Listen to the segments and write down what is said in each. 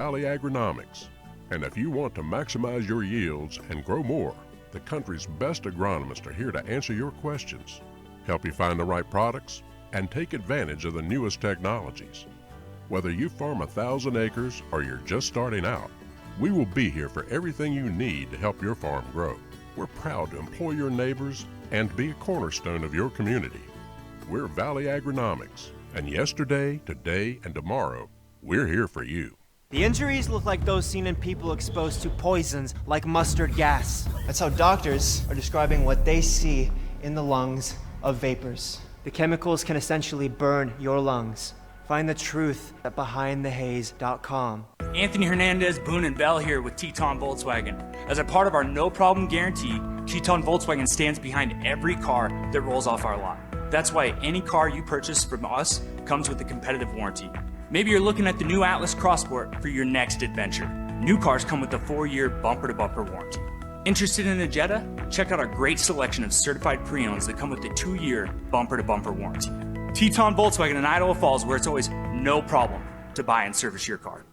Valley Agronomics. And if you want to maximize your yields and grow more, the country's best agronomists are here to answer your questions, help you find the right products, and take advantage of the newest technologies. Whether you farm 1,000 acres or you're just starting out, we will be here for everything you need to help your farm grow. We're proud to employ your neighbors and be a cornerstone of your community. We're Valley Agronomics, and yesterday, today, and tomorrow, we're here for you. The injuries look like those seen in people exposed to poisons like mustard gas. That's how doctors are describing what they see in the lungs of vapors. The chemicals can essentially burn your lungs. Find the truth at BehindTheHaze.com. Anthony Hernandez, Boone and Bell here with Teton Volkswagen. As a part of our no problem guarantee, Teton Volkswagen stands behind every car that rolls off our lot. That's why any car you purchase from us comes with a competitive warranty. Maybe you're looking at the new Atlas Crossport for your next adventure. New cars come with a 4-year bumper-to-bumper warranty. Interested in a Jetta? Check out our great selection of certified pre-owns that come with a 2-year bumper-to-bumper warranty. Teton Volkswagen in Idaho Falls, where it's always no problem to buy and service your car.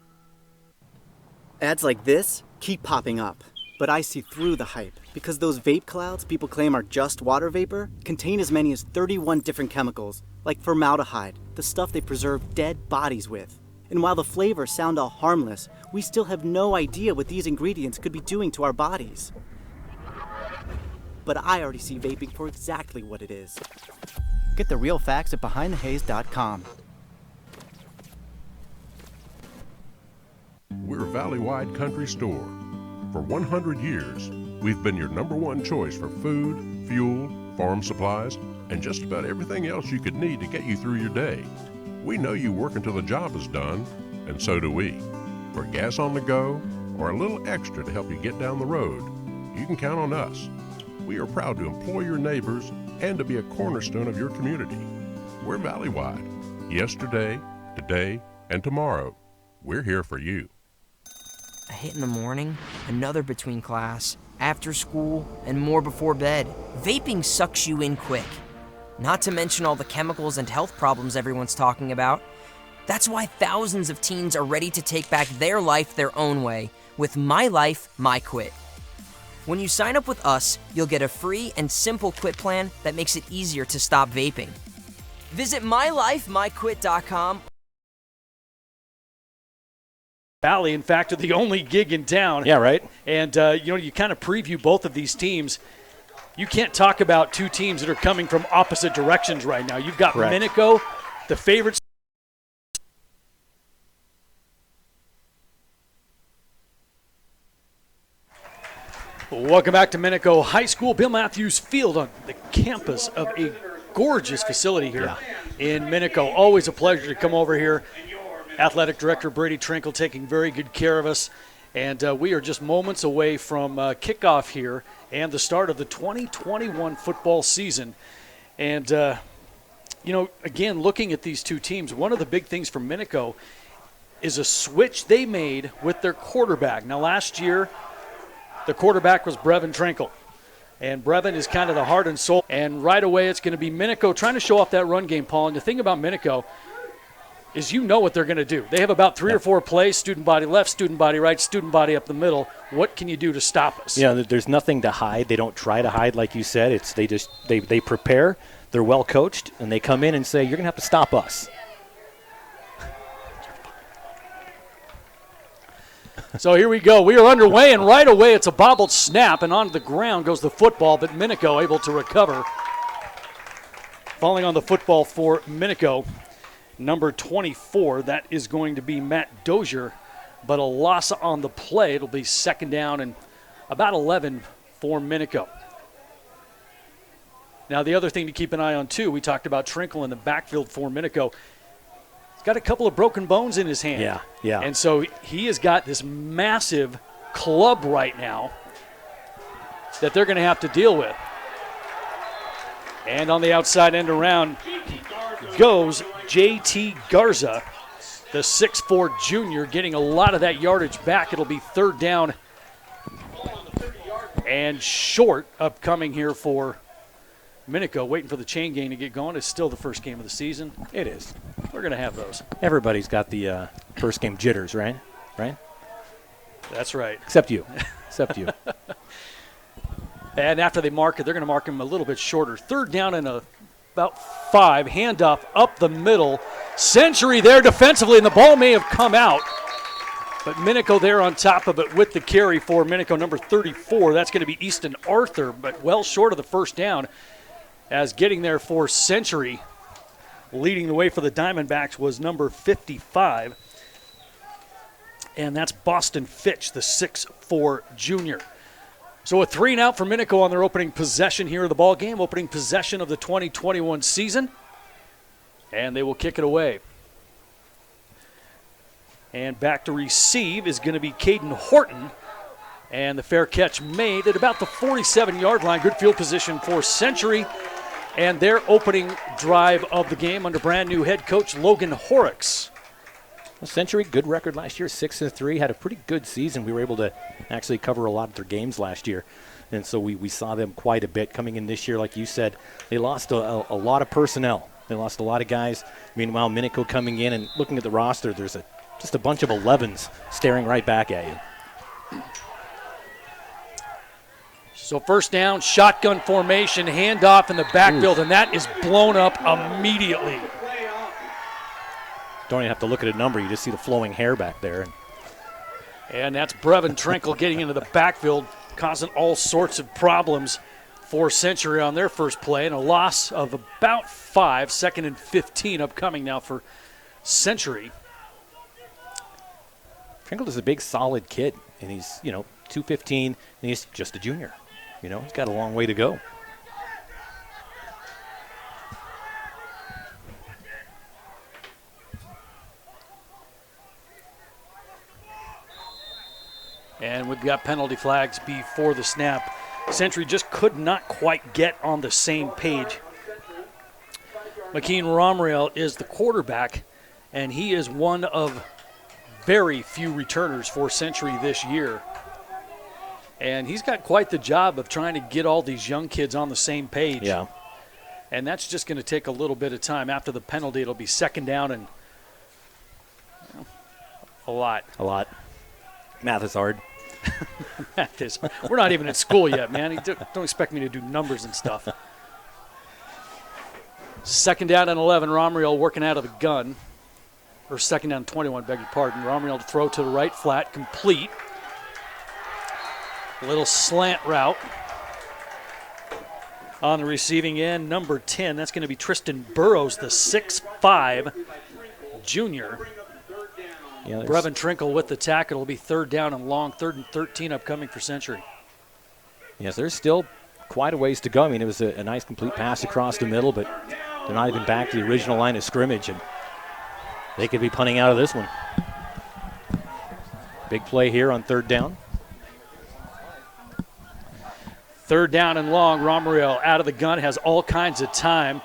Ads like this keep popping up, but I see through the hype because those vape clouds people claim are just water vapor contain as many as 31 different chemicals, like formaldehyde, the stuff they preserve dead bodies with. And while the flavors sound all harmless, we still have no idea what these ingredients could be doing to our bodies. But I already see vaping for exactly what it is. Get the real facts at BehindTheHaze.com. We're Valley-wide country store. For 100 years, we've been your #1 choice for food, fuel, farm supplies, and just about everything else you could need to get you through your day. We know you work until the job is done, and so do we. For gas on the go, or a little extra to help you get down the road, you can count on us. We are proud to employ your neighbors and to be a cornerstone of your community. We're Valley-wide. Yesterday, today, and tomorrow, we're here for you. A hit in the morning, another between class, after school, and more before bed. Vaping sucks you in quick. Not to mention all the chemicals and health problems everyone's talking about. That's why thousands of teens are ready to take back their life their own way with My Life, My Quit. When you sign up with us, you'll get a free and simple quit plan that makes it easier to stop vaping. Visit MyLifeMyQuit.com. Valley, in fact, are the only gig in town. Yeah, right. And, you kind of preview both of these teams. You can't talk about two teams that are coming from opposite directions right now. You've got Correct. Minico, the favorites. Welcome back to Minico High School. Bill Matthews Field on the campus of a gorgeous facility here in Minico. Always a pleasure to come over here. Athletic Director Brady Trinkle taking very good care of us. And we are just moments away from kickoff here and the start of the 2021 football season. And, again, looking at these two teams, one of the big things for Minico is a switch they made with their quarterback. Now, last year, the quarterback was Brevin Trinkle. And Brevin is kind of the heart and soul. And right away, it's going to be Minico trying to show off that run game, Paul. And the thing about Minico is you know what they're going to do. They have about 3 or 4 plays, student body left, student body right, student body up the middle. What can you do to stop us? Yeah, there's nothing to hide. They don't try to hide, like you said. It's they prepare. They're well coached, and they come in and say, you're going to have to stop us. So here we go. We are underway, and right away it's a bobbled snap, and onto the ground goes the football, but Minico able to recover. Falling on the football for Minico, number 24, that is going to be Matt Dozier, but a loss on the play. It'll be second down and about 11 for Minico. Now, the other thing to keep an eye on, too, we talked about Trinkle in the backfield for Minico. He's got a couple of broken bones in his hand. Yeah. And so he has got this massive club right now that they're going to have to deal with. And on the outside end around goes J.T. Garza, the 6'4 junior, getting a lot of that yardage back. It'll be third down and short upcoming here for Minico. Waiting for the chain game to get going. It's still the first game of the season. It is. We're going to have those. Everybody's got the first game jitters, right? right? That's right. Except you. Except you. And after they mark it, they're going to mark him a little bit shorter. 3rd down and about 5. Handoff up the middle. Century there defensively, and the ball may have come out. But Minico there on top of it with the carry for Minico, number 34. That's going to be Easton Arthur, but well short of the first down. As getting there for Century, leading the way for the Diamondbacks was number 55. And that's Boston Fitch, the 6'4 junior. So a 3 and out for Minico on their opening possession here of the ball game, opening possession of the 2021 season. And they will kick it away. And back to receive is going to be Caden Horton. And the fair catch made at about the 47-yard line. Good field position for Century. And their opening drive of the game under brand new head coach Logan Horrocks. Century, good record last year, 6-3, had a pretty good season. We were able to actually cover a lot of their games last year, and so we saw them quite a bit coming in this year. Like you said, they lost a lot of personnel. They lost a lot of guys. Meanwhile, Minico coming in and looking at the roster, there's just a bunch of 11s staring right back at you. So first down, shotgun formation, handoff in the backfield, and that is blown up immediately. Don't even have to look at a number. You just see the flowing hair back there. And that's Brevin Trinkle getting into the backfield, causing all sorts of problems for Century on their first play. And a loss of about 5, 2nd and 15 upcoming now for Century. Trinkle is a big, solid kid, and he's, 215, and he's just a junior. He's got a long way to go. And we've got penalty flags before the snap. Century just could not quite get on the same page. McKean Romriel is the quarterback, and he is one of very few returners for Century this year. And he's got quite the job of trying to get all these young kids on the same page. Yeah. And that's just going to take a little bit of time. After the penalty, it'll be 2nd down and a lot. A lot. Math is hard. Math is. We're not even at school yet, man. Don't expect me to do numbers and stuff. 2nd down and 11. Romriel working out of the gun. Or 2nd down and 21, beg your pardon. Romriel to throw to the right flat, complete. Little slant route. On the receiving end, number 10. That's going to be Tristan Burrows, the 6'5 junior. Yeah, Brevin Trinkle with the tackle. It'll be 3rd down and long, 3rd and 13 upcoming for Century. Yes, there's still quite a ways to go. I mean, it was a nice complete pass across the middle, but they're not even back to the original line of scrimmage, and they could be punting out of this one. Big play here on 3rd down. 3rd down and long. Romriel out of the gun, has all kinds of time,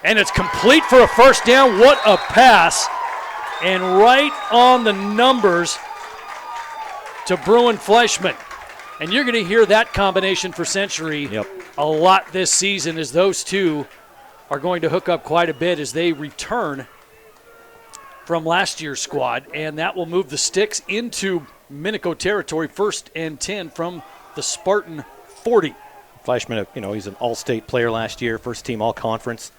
and it's complete for a 1st down. What a pass! And right on the numbers to Bruin Fleischman. And you're going to hear that combination for Century a lot this season, as those two are going to hook up quite a bit as they return from last year's squad. And that will move the Sticks into Minico territory, 1st and 10 from the Spartan 40. Fleischman, he's an all-state player last year, 1st team all-conference.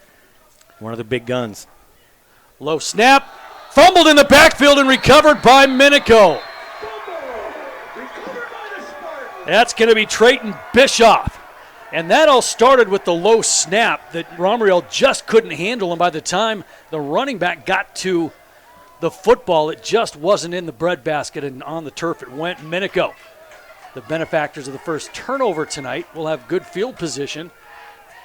One of the big guns. Low snap. Fumbled in the backfield and recovered by Minico. That's going to be Trayton Bischoff. And that all started with the low snap that Romriel just couldn't handle. And by the time the running back got to the football, it just wasn't in the breadbasket, and on the turf it went. Minico, the benefactors of the first turnover tonight, will have good field position.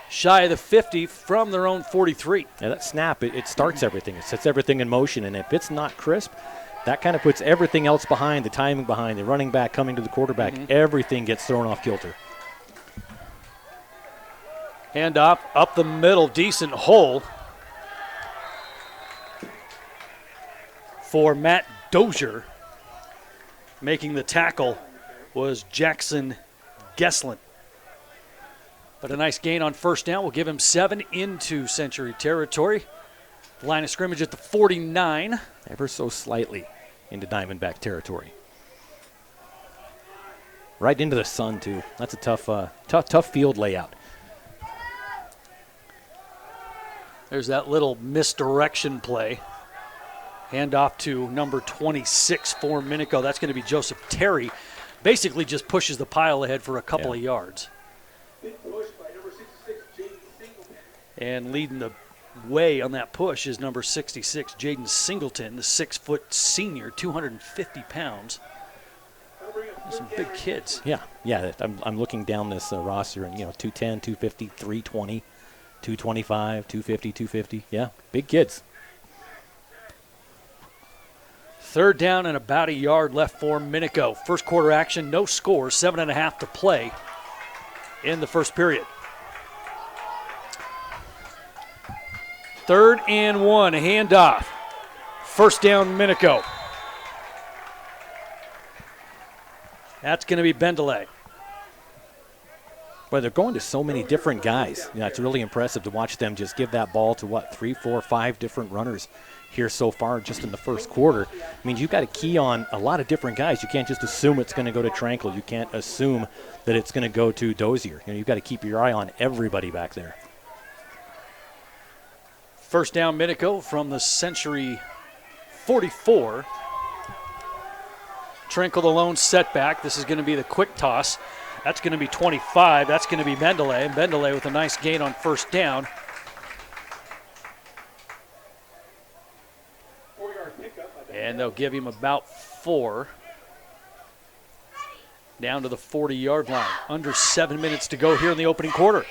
Shy of the 50 from their own 43. Yeah, that snap, it starts everything. It sets everything in motion, and if it's not crisp, that kind of puts everything else behind, the timing behind, the running back coming to the quarterback. Everything gets thrown off kilter. Handoff up the middle, decent hole for Matt Dozier. Making the tackle was Jackson Gesslin. But a nice gain on 1st down will give him 7 into Century territory. Line of scrimmage at the 49. Ever so slightly. into Diamondback territory. Right into the sun, too. That's a tough field layout. There's that little misdirection play. Hand off to number 26 for Minico. That's going to be Joseph Terry. Basically just pushes the pile ahead for a couple of yards. And leading the way on that push is number 66, Jaden Singleton, the 6-foot senior, 250 pounds. Some big kids. Yeah. I'm looking down this roster, and 210, 250, 320, 225, 250, 250. Yeah, big kids. Third down and about a yard left for Minico. First quarter action, no score, 7.5 to play in the first period. 3rd and 1, a handoff. First down, Minico. That's going to be Bendelay. Well, they're going to so many different guys. It's really impressive to watch them just give that ball to 3, 4, 5 different runners here so far just in the first quarter. I mean, you've got to key on a lot of different guys. You can't just assume it's going to go to Tranquil. You can't assume that it's going to go to Dozier. You've got to keep your eye on everybody back there. First down, Minico from the Century 44. Tranquil the lone setback. This is going to be the quick toss. That's going to be 25. That's going to be Bendelay. And Bendelay with a nice gain on first down. And they'll give him about 4. Down to the 40-yard line. Under 7 minutes to go here in the opening quarter.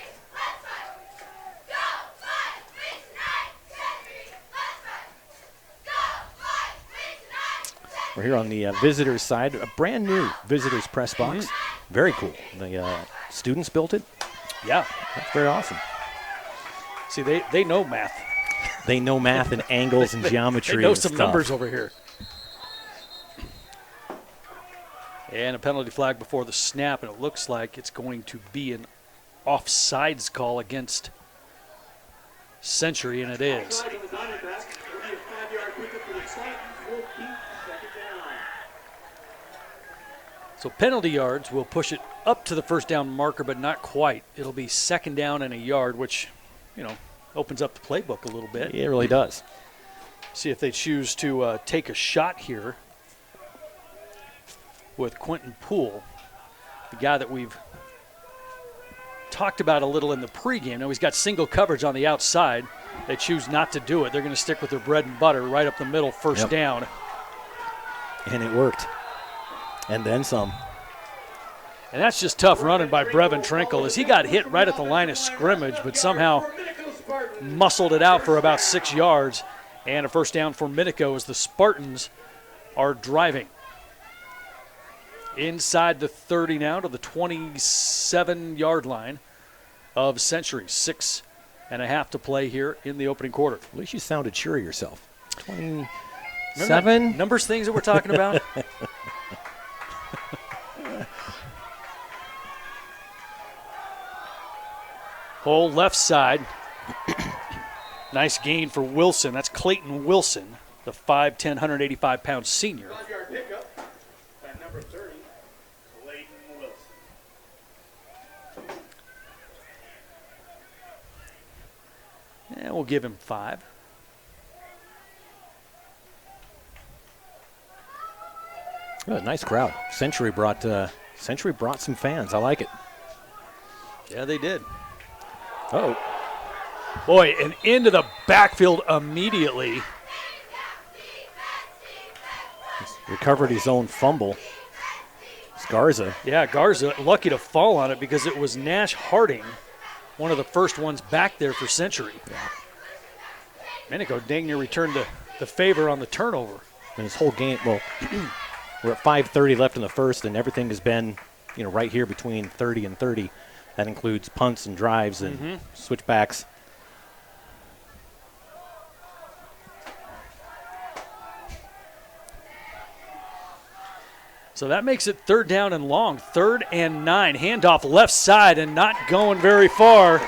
We're here on the visitors' side, a brand new visitors' press box. Very cool. The students built it. Yeah. That's very awesome. See, they know math. They know math and angles and geometry. They know and some stuff. numbers over here. And a penalty flag before the snap, and it looks like it's going to be an offsides call against Century, and it is. So penalty yards will push it up to the first down marker, but not quite. It'll be 2nd down and a yard, which, opens up the playbook a little bit. Yeah, it really does. See if they choose to take a shot here with Quentin Poole, the guy that we've talked about a little in the pregame. Now he's got single coverage on the outside. They choose not to do it. They're going to stick with their bread and butter right up the middle, first down. And it worked. And then some. And that's just tough running by Brevin Tranquil as he got hit right at the line of scrimmage, but somehow muscled it out for about 6 yards. And a first down for Minico as the Spartans are driving. Inside the 30 now to the 27-yard line of Century. 6.5 to play here in the opening quarter. At least you sounded sure of yourself. 27? Remember numbers things that we're talking about? Hole left side. Nice gain for Wilson. That's Clayton Wilson, the 5'10", 185-pound senior. 5-yard pickup by number 30, Clayton Wilson. And we'll give him 5. Oh, nice crowd. Century brought some fans. I like it. Yeah, they did. Oh. Boy, and into the backfield immediately. Recovered his own fumble. It's Garza. Yeah, Garza lucky to fall on it because it was Nash Harding, one of the first ones back there for Century. Yeah. Minico dang near returned the favor on the turnover. And his whole game, well, we're at 5:30 left in the first, and everything has been, right here between 30 and 30. That includes punts and drives and switchbacks. So that makes it 3rd down and long. 3rd and 9. Handoff left side and not going very far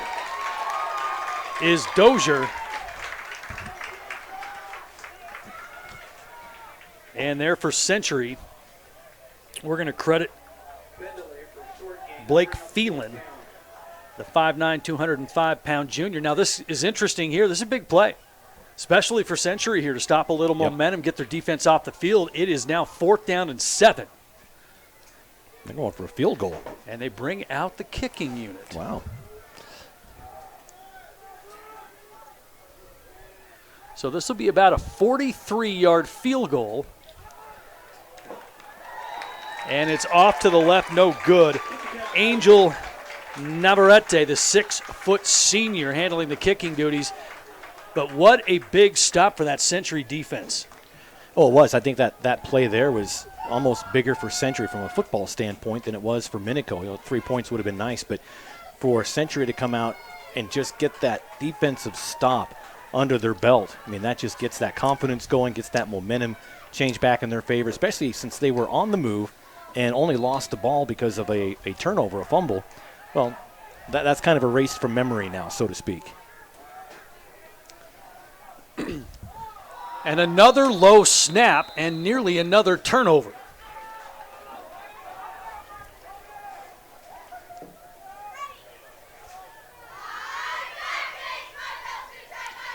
is Dozier. And there for Century, we're going to credit Blake Phelan, the 5'9", 205-pound junior. Now, this is interesting here. This is a big play, especially for Century here to stop a little momentum, get their defense off the field. It is now 4th down and 7. They're going for a field goal. And they bring out the kicking unit. Wow. So this will be about a 43-yard field goal. And it's off to the left, no good. Angel Navarrete, the 6-foot senior, handling the kicking duties. But what a big stop for that Century defense. Oh, it was. I think that play there was almost bigger for Century from a football standpoint than it was for Minico. 3 points would have been nice, but for Century to come out and just get that defensive stop under their belt, I mean, that just gets that confidence going, gets that momentum change back in their favor, especially since they were on the move and only lost the ball because of a turnover, a fumble. Well, that's kind of erased from memory now, so to speak. And another low snap and nearly another turnover.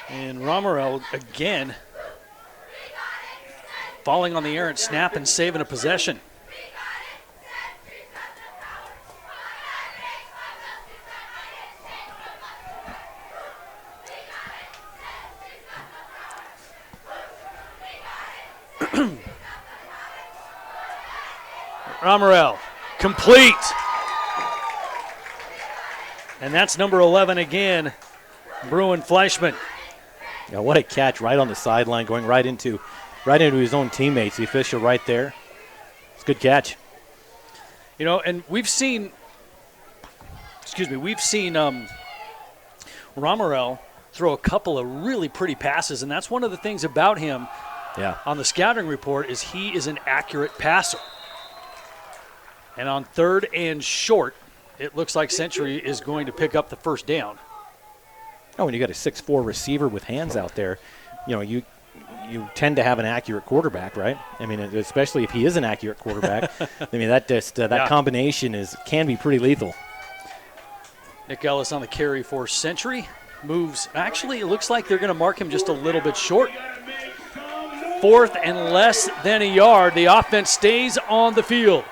And Romerell again falling on the errant snap and saving a possession. Romerell, complete. And that's number 11 again, Bruin Fleischman. Yeah, what a catch right on the sideline, going right into his own teammates. The official right there. It's a good catch. You know, and we've seen Romerell throw a couple of really pretty passes, and that's one of the things about him on the scouting report is he is an accurate passer. And on 3rd and short, it looks like Century is going to pick up the first down. Oh, when you got a 6'4" receiver with hands out there, you know, you tend to have an accurate quarterback, right? I mean, especially if he is an accurate quarterback. I mean, that combination can be pretty lethal. Nick Ellis on the carry for Century. Moves. Actually, it looks like they're going to mark him just a little bit short. 4th and less than a yard. The offense stays on the field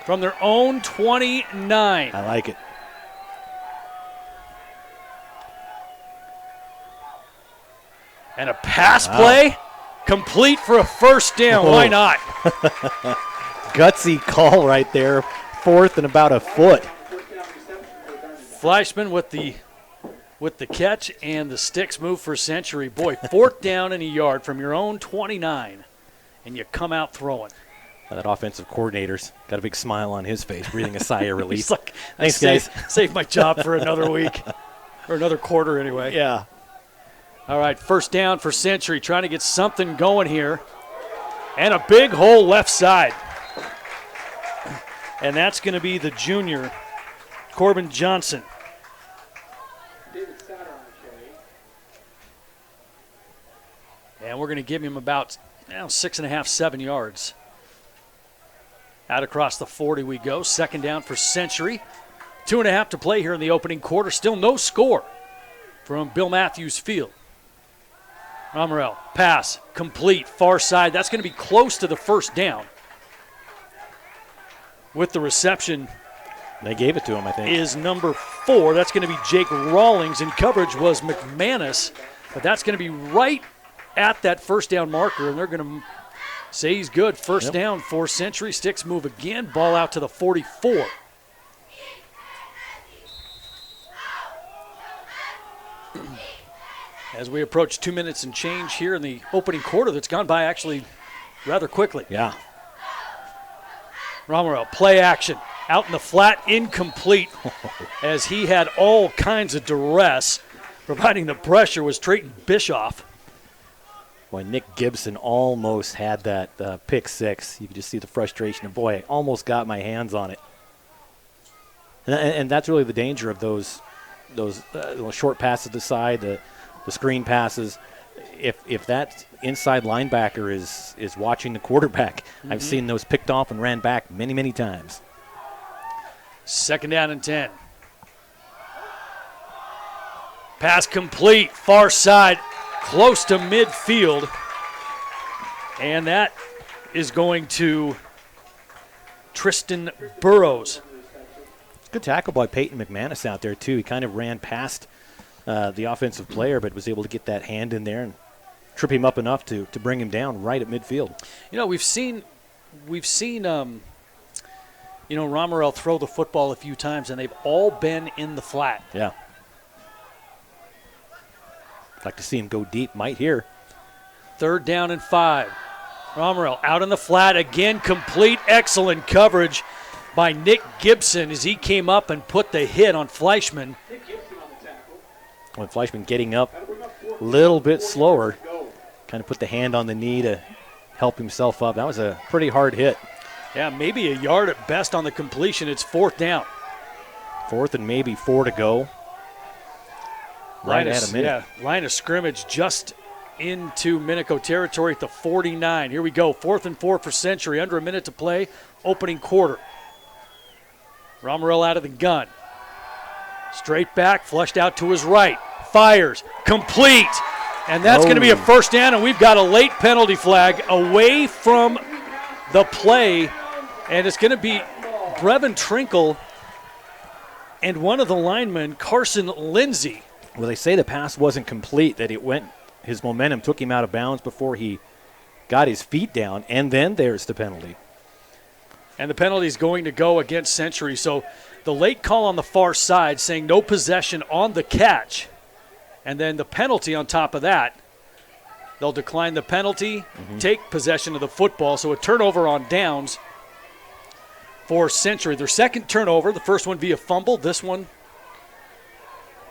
from their own 29. I like it. And a pass play, complete for a first down. Why not? Gutsy call right there. 4th and about a foot. Fleischman with the catch and the sticks move for Century. Boy, 4th down and a yard from your own 29, and you come out throwing. That offensive coordinator's got a big smile on his face, breathing a sigh of relief. He's like, thanks, guys. Save my job for another week, or another quarter anyway. Yeah. All right, first down for Century, trying to get something going here. And a big hole left side. And that's going to be the junior, Corbin Johnson. And we're going to give him about 6.5, 7 yards. Out across the 40 we go. Second down for Century. 2.5 to play here in the opening quarter. Still no score from Bill Matthews Field. Romerell, pass, complete, far side. That's going to be close to the first down. With the reception. They gave it to him, I think. Is number 4. That's going to be Jake Rawlings. In coverage was McManus. But that's going to be right at that first down marker. And they're going to say he's good. First down for Century. Sticks move again. Ball out to the 44. As we approach 2 minutes and change here in the opening quarter that's gone by actually rather quickly. Yeah. Romerell, play action. Out in the flat, incomplete. As he had all kinds of duress. Providing the pressure was Trayton Bischoff. Boy, Nick Gibson almost had that pick six. You could just see the frustration. And boy, I almost got my hands on it. And that's really the danger of those short passes to the side, the screen passes. if that inside linebacker is watching the quarterback, I've seen those picked off and ran back many, many times. 2nd down and 10. Pass complete, far side, close to midfield. And that is going to Tristan Burrows. Good tackle by Peyton McManus out there, too. He kind of ran past the offensive player, but was able to get that hand in there and trip him up enough to bring him down right at midfield. You know, we've seen Romerell throw the football a few times, and they've all been in the flat. Yeah. Like to see him go deep. Might here. 3rd down and 5. Romerell out in the flat again, complete, excellent coverage by Nick Gibson as he came up and put the hit on Fleischman. When Fleischman getting up a little bit slower, kind of put the hand on the knee to help himself up. That was a pretty hard hit. Yeah, maybe a yard at best on the completion. It's 4th down. 4th and maybe 4 to go. Right at a minute. Yeah, line of scrimmage just into Minico territory at the 49. Here we go, 4th and 4 for Century. Under a minute to play, opening quarter. Romerell out of the gun. Straight back, flushed out to his right. Fires, complete. And that's going to be a 1st down, and we've got a late penalty flag away from the play. And it's going to be Brevin Trinkle and one of the linemen, Carson Lindsay. Well, they say the pass wasn't complete, that his momentum took him out of bounds before he got his feet down, and then there's the penalty. And the penalty is going to go against Century. So the late call on the far side saying no possession on the catch. And then the penalty on top of that. They'll decline the penalty, take possession of the football. So a turnover on downs for Century. Their 2nd turnover, the first one via fumble. This one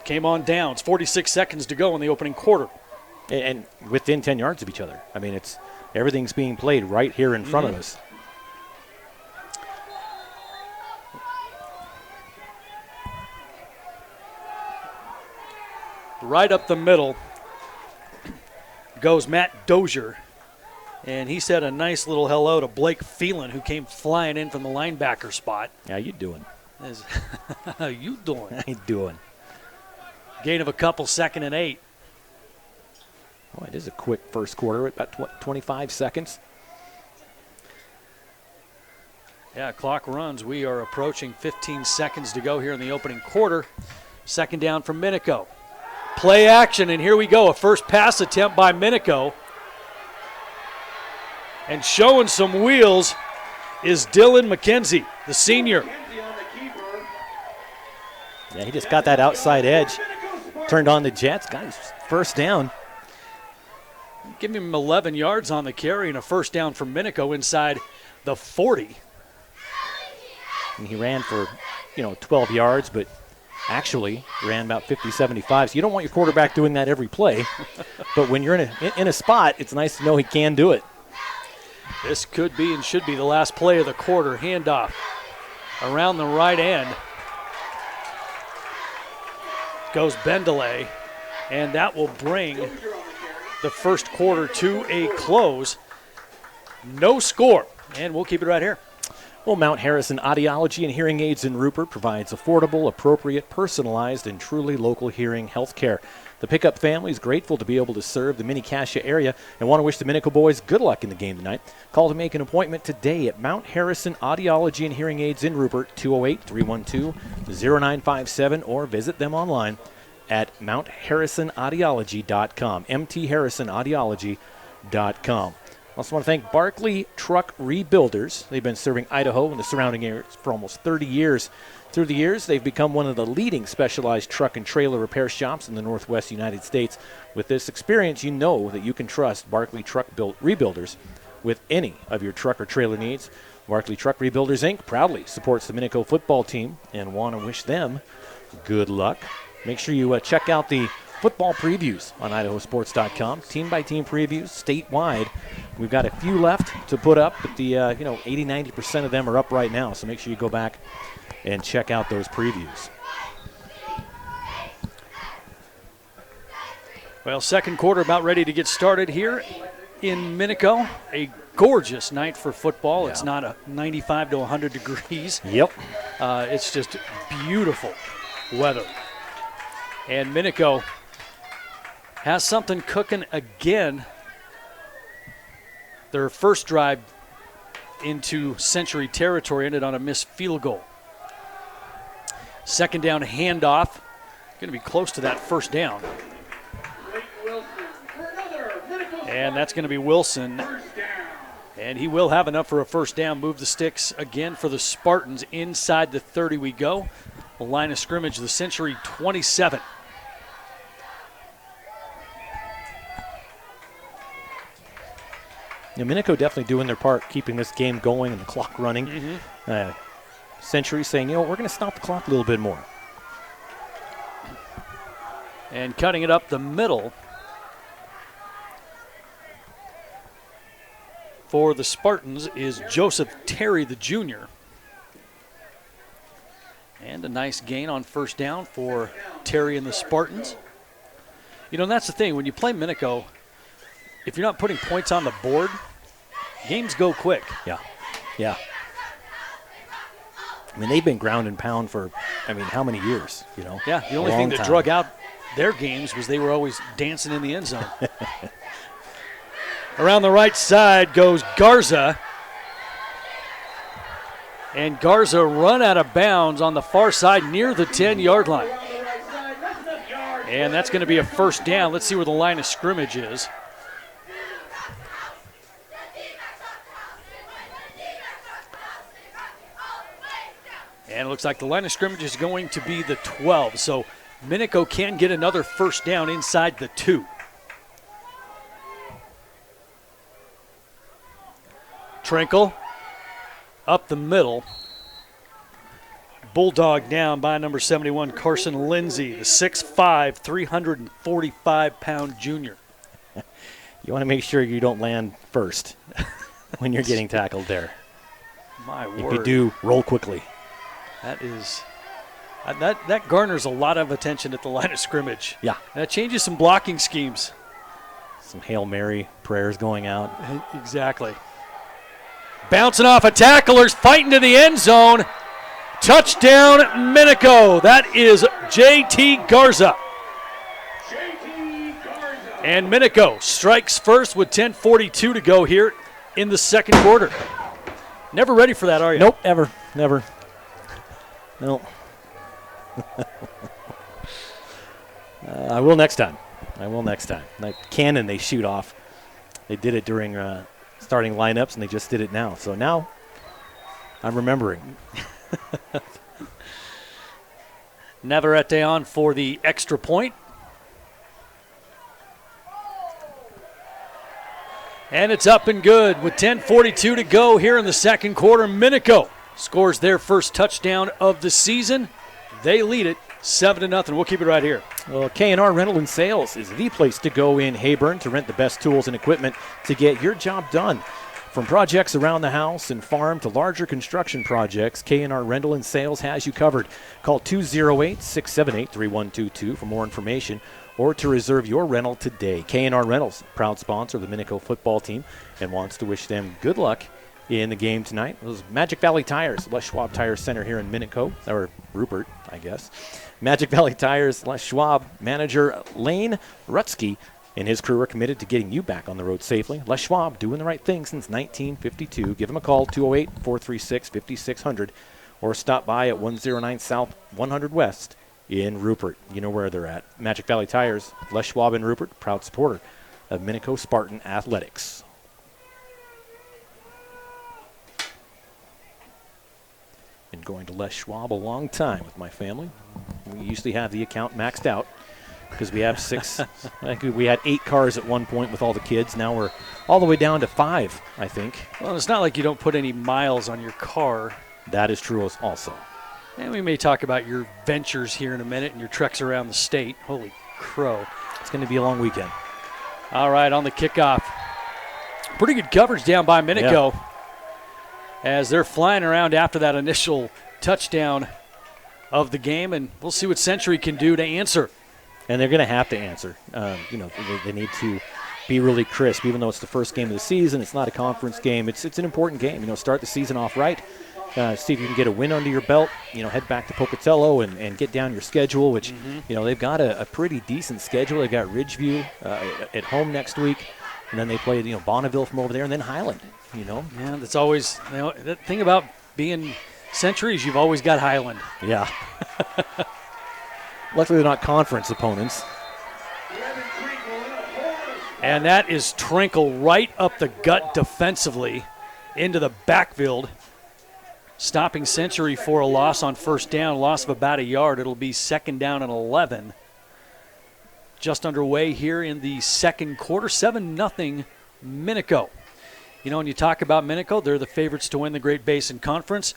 came on downs. 46 seconds to go in the opening quarter. And within 10 yards of each other. I mean, everything's being played right here in front of us. Right up the middle goes Matt Dozier. And he said a nice little hello to Blake Phelan, who came flying in from the linebacker spot. How you doing? How you doing? How you doing? Gain of a couple, 2nd and 8. Oh, it is a quick first quarter, about 25 seconds. Yeah, clock runs. We are approaching 15 seconds to go here in the opening quarter. 2nd down from Minico. Play action, and here we go. A first pass attempt by Minico. And showing some wheels is Dylan McKenzie, the senior. Yeah, he just got that outside edge. Turned on the Jets, got his 1st down. Give him 11 yards on the carry and a 1st down from Minico inside the 40. And he ran for, 12 yards, but actually ran about 50, 75. So you don't want your quarterback doing that every play. But when you're in a spot, it's nice to know he can do it. This could be and should be the last play of the quarter. Handoff around the right end. Goes Bendelay, and that will bring the first quarter to a close. No score, and we'll keep it right here. Well, Mount Harrison Audiology and Hearing Aids in Rupert provides affordable, appropriate, personalized, and truly local hearing health care. The Pickup family is grateful to be able to serve the Mini-Cassia area and want to wish the Minico boys good luck in the game tonight. Call to make an appointment today at Mount Harrison Audiology and Hearing Aids in Rupert, 208-312-0957, or visit them online at mountharrisonaudiology.com, mtharrisonaudiology.com. I also want to thank Barkley Truck Rebuilders. They've been serving Idaho and the surrounding areas for almost 30 years. Through the years, they've become one of the leading specialized truck and trailer repair shops in the Northwest United States. With this experience, you know that you can trust Barkley Truck Rebuilders with any of your truck or trailer needs. Barkley Truck Rebuilders, Inc. proudly supports the Minico football team and want to wish them good luck. Make sure you check out the football previews on IdahoSports.com. Team-by-team previews statewide. We've got a few left to put up, but the 80-90% of them are up right now, so make sure you go back and check out those previews. Well, second quarter about ready to get started here in Minico. A gorgeous night for football. Yeah. It's not a 95 to 100 degrees. Yep. It's just beautiful weather. And Minico has something cooking again. Their first drive into Century territory ended on a missed field goal. Second down handoff. Going to be close to that first down. And that's going to be Wilson. And he will have enough for a first down. Move the sticks again for the Spartans. Inside the 30 we go. The line of scrimmage, the Century 27. Minico definitely doing their part, keeping this game going and the clock running. Century saying, we're going to stop the clock a little bit more. And cutting it up the middle for the Spartans is Joseph Terry, the junior. And a nice gain on first down for Terry and the Spartans. That's the thing. When you play Minico, if you're not putting points on the board, games go quick. Yeah. They've been ground and pound for, how many years, Yeah, the only thing that drug out their games was they were always dancing in the end zone. Around the right side goes Garza. And Garza run out of bounds on the far side near the 10-yard line. And that's going to be a first down. Let's see where the line of scrimmage is. And it looks like the line of scrimmage is going to be the 12. So Minico can get another first down inside the 2. Trinkle up the middle. Bulldog down by number 71, Carson Lindsay, the 6'5", 345-pound junior. You want to make sure you don't land first when you're getting tackled there. My word. If you do, roll quickly. That is that garners a lot of attention at the line of scrimmage. Yeah. That changes some blocking schemes. Some Hail Mary prayers going out. Exactly. Bouncing off of tacklers, fighting to the end zone. Touchdown, Minico. That is J.T. Garza. And Minico strikes first with 10:42 to go here in the second quarter. Never ready for that, are you? Nope, ever. Never. Nope. I will next time. Like cannon, they shoot off. They did it during starting lineups, and they just did it now. So now I'm remembering. Navarrete on for the extra point. And it's up and good with 10:42 to go here in the second quarter. Minico scores their first touchdown of the season. They lead it 7-0. We'll keep it right here. Well, K&R Rental and Sales is the place to go in Heyburn to rent the best tools and equipment to get your job done. From projects around the house and farm to larger construction projects, K&R Rental and Sales has you covered. Call 208-678-3122 for more information or to reserve your rental today. K&R Rentals, proud sponsor of the Minico football team, and wants to wish them good luck in the game tonight. Those Magic Valley Tires, Les Schwab Tire Center here in Minico, or Rupert, I guess. Magic Valley Tires, Les Schwab manager Lane Rutsky and his crew are committed to getting you back on the road safely. Les Schwab, doing the right thing since 1952. Give them a call, 208-436-5600, or stop by at 109 South 100 West in Rupert. You know where they're at. Magic Valley Tires, Les Schwab in Rupert, proud supporter of Minico Spartan Athletics. Been going to Les Schwab a long time with my family. We usually have the account maxed out because we have 6. I think we had 8 cars at one point with all the kids. Now we're all the way down to 5, I think. Well, it's not like you don't put any miles on your car. That is true also. And we may talk about your ventures here in a minute and your treks around the state. Holy crow. It's going to be a long weekend. All right, on the kickoff. Pretty good coverage down by Minico. Yeah. As they're flying around after that initial touchdown of the game, and we'll see what Century can do to answer. And they're going to have to answer. They need to be really crisp. Even though it's the first game of the season, it's not a conference game. It's an important game. Start the season off right. See if you can get a win under your belt. Head back to Pocatello and get down your schedule, which, they've got a pretty decent schedule. They've got Ridgeview at home next week. And then they play, Bonneville from over there, and then Highland, Yeah, that's always, the thing about being Century is you've always got Highland. Yeah. Luckily, they're not conference opponents. And that is Trinkle right up the gut defensively into the backfield, stopping Century for a loss on first down, loss of about a yard. It'll be 2nd down and 11. Just underway here in the second quarter, 7-0 Minico. When you talk about Minico, they're the favorites to win the Great Basin Conference.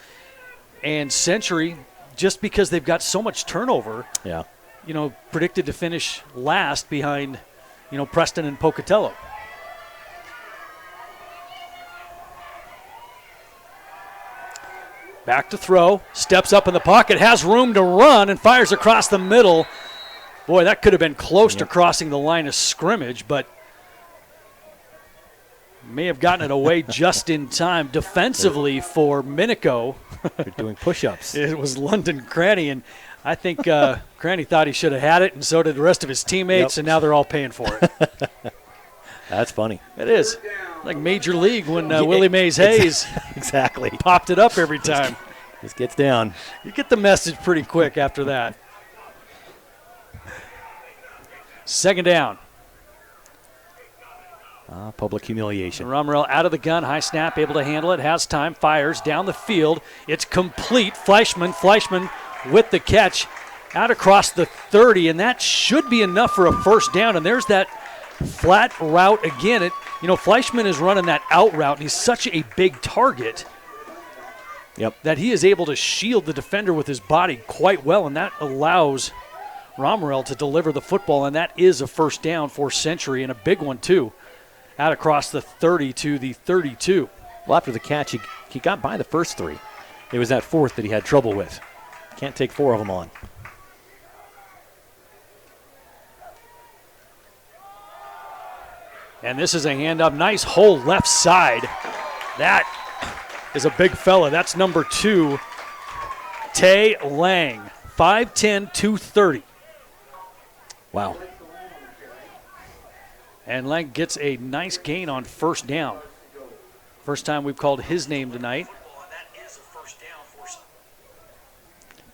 And Century, just because they've got so much turnover, predicted to finish last behind, Preston and Pocatello. Back to throw, steps up in the pocket, has room to run, and fires across the middle. Boy, that could have been close to crossing the line of scrimmage, but may have gotten it away just in time. Defensively for Minico, they're doing push-ups. It was London Cranny, and I think Cranny thought he should have had it, and so did the rest of his teammates, and now they're all paying for it. That's funny. It is. Like Major League when Willie Mays Hayes exactly popped it up every time. Just gets down. You get the message pretty quick after that. 2nd down. Public humiliation. Romerell out of the gun, high snap, able to handle it, has time, fires down the field. It's complete. Fleischman with the catch out across the 30, and that should be enough for a first down. And there's that flat route again. Fleischman is running that out route, and he's such a big target that he is able to shield the defender with his body quite well, and that allows Romerell to deliver the football, and that is a first down for Century, and a big one too, out across the 30 to the 32. Well, after the catch, he got by the first 3. It was that 4th that he had trouble with. Can't take 4 of them on. And this is a handoff. Nice hole left side. That is a big fella. That's number 2, Tay Lang. 5'10", 230. Wow. And Lang gets a nice gain on first down. First time we've called his name tonight.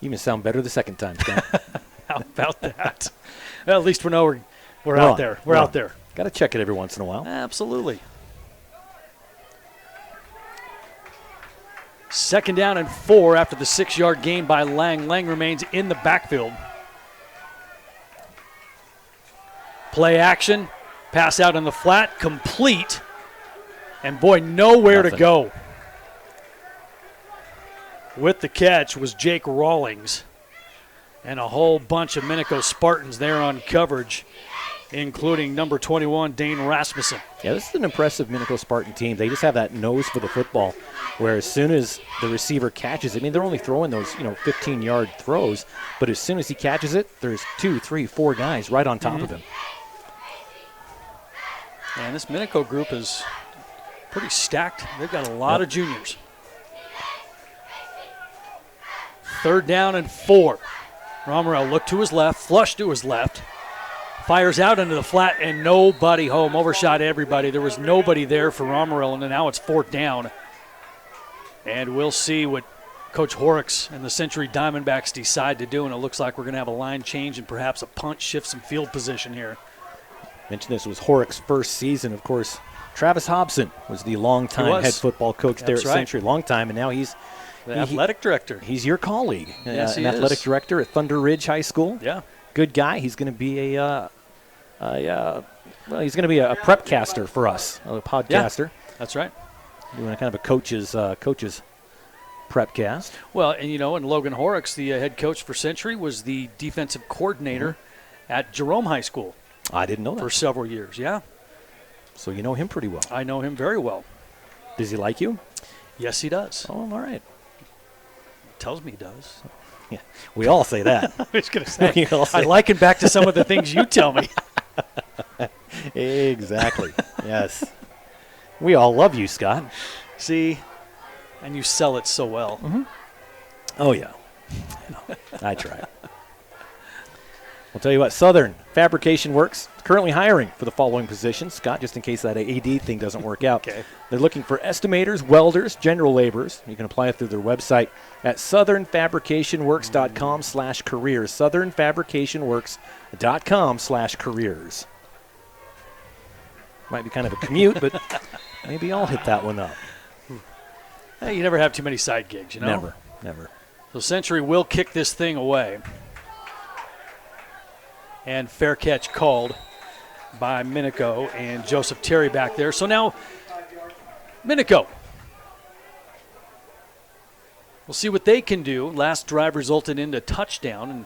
You even sound better the second time, Scott. How about that? Well, at least we know we're out there. We're out there. Got to check it every once in a while. Absolutely. 2nd down and 4 after the 6-yard gain by Lang. Lang remains in the backfield. Play action. Pass out in the flat. Complete. And boy, nowhere to go. With the catch was Jake Rawlings. And a whole bunch of Minico Spartans there on coverage, including number 21, Dane Rasmussen. Yeah, this is an impressive Minico Spartan team. They just have that nose for the football, where as soon as the receiver catches it, they're only throwing those, 15-yard throws, but as soon as he catches it, there's 2, 3, 4 guys right on top of him. And this Minico group is pretty stacked. They've got a lot of juniors. 3rd down and 4. Romerell looked to his left, flushed to his left, fires out into the flat, and nobody home. Overshot everybody. There was nobody there for Romerell, and now it's 4th down. And we'll see what Coach Horrocks and the Century Diamondbacks decide to do, and it looks like we're going to have a line change and perhaps a punt, shift some field position here. Mentioned this was Horrocks' first season. Of course, Travis Hobson was the longtime head football coach there at Century. Long time, and now he's the athletic director. He's your colleague. Yes, he is. Athletic director at Thunder Ridge High School. Yeah. Good guy. He's going to be he's going to be a prepcaster for us, a podcaster. Yeah, that's right. Doing a kind of a coach's prepcast. Well, and Logan Horrocks, the head coach for Century, was the defensive coordinator at Jerome High School. I didn't know that. For several years, yeah. So you know him pretty well. I know him very well. Does he like you? Yes, he does. Oh, all right. Tells me he does. Yeah, we all say that. I was going to say, We all say I liken back to some of the things you tell me. Exactly. Yes. We all love you, Scott. See, and you sell it so well. Oh, yeah. I try. I'll tell you what, Southern Fabrication Works is currently hiring for the following positions. Scott, just in case that AD thing doesn't work out. Okay. They're looking for estimators, welders, general laborers. You can apply through their website at southernfabricationworks.com/careers. southernfabricationworks.com/careers. Might be kind of a commute, but maybe I'll hit that one up. Hey, you never have too many side gigs, you know? Never. So Century will kick this thing away. And fair catch called by Minico and Joseph Terry back there. So now, Minico. We'll see what they can do. Last drive resulted in a touchdown. And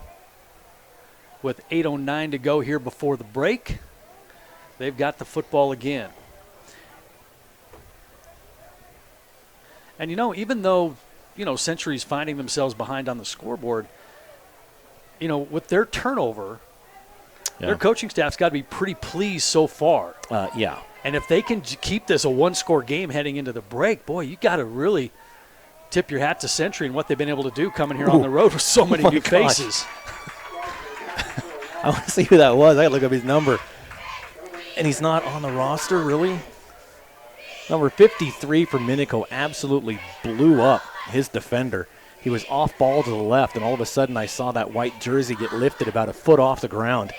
with 8:09 to go here before the break, they've got the football again. And, even though, Century's finding themselves behind on the scoreboard, with their turnover, their coaching staff's got to be pretty pleased so far. Yeah. And if they can keep this a one-score game heading into the break, boy, you got to really tip your hat to Century and what they've been able to do coming here on the road with so many new faces. I want to see who that was. I got to look up his number. And he's not on the roster, really? Number 53 for Minico absolutely blew up his defender. He was off ball to the left, and all of a sudden I saw that white jersey get lifted about a foot off the ground.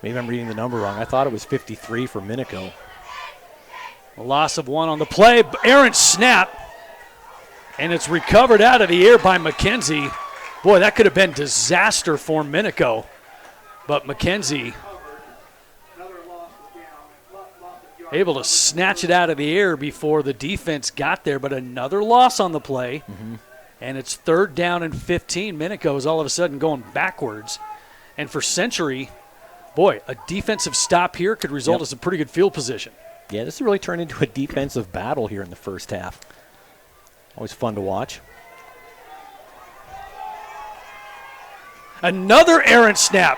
Maybe I'm reading the number wrong. I thought it was 53 for Minico. A loss of one on the play. Errant snap. And it's recovered out of the air by McKenzie. Boy, that could have been disaster for Minico. But McKenzie able to snatch it out of the air before the defense got there. But another loss on the play. And it's 3rd down and 15. Minico is all of a sudden going backwards. And for Century, boy, a defensive stop here could result in some pretty good field position. Yeah, this really turned into a defensive battle here in the first half. Always fun to watch. Another errant snap.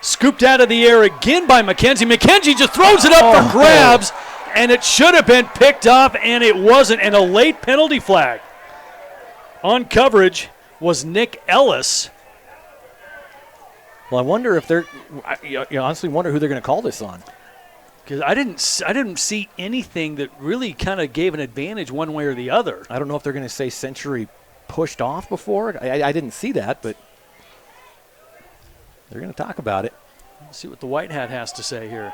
Scooped out of the air again by McKenzie. McKenzie just throws it up for grabs, and it should have been picked up, and it wasn't, and a late penalty flag. On coverage was Nick Ellis. Well, I wonder if they're – you honestly wonder who they're going to call this on. Because I didn't see anything that really kind of gave an advantage one way or the other. I don't know if they're going to say Century pushed off before. I didn't see that, but they're going to talk about it. Let's see what the white hat has to say here.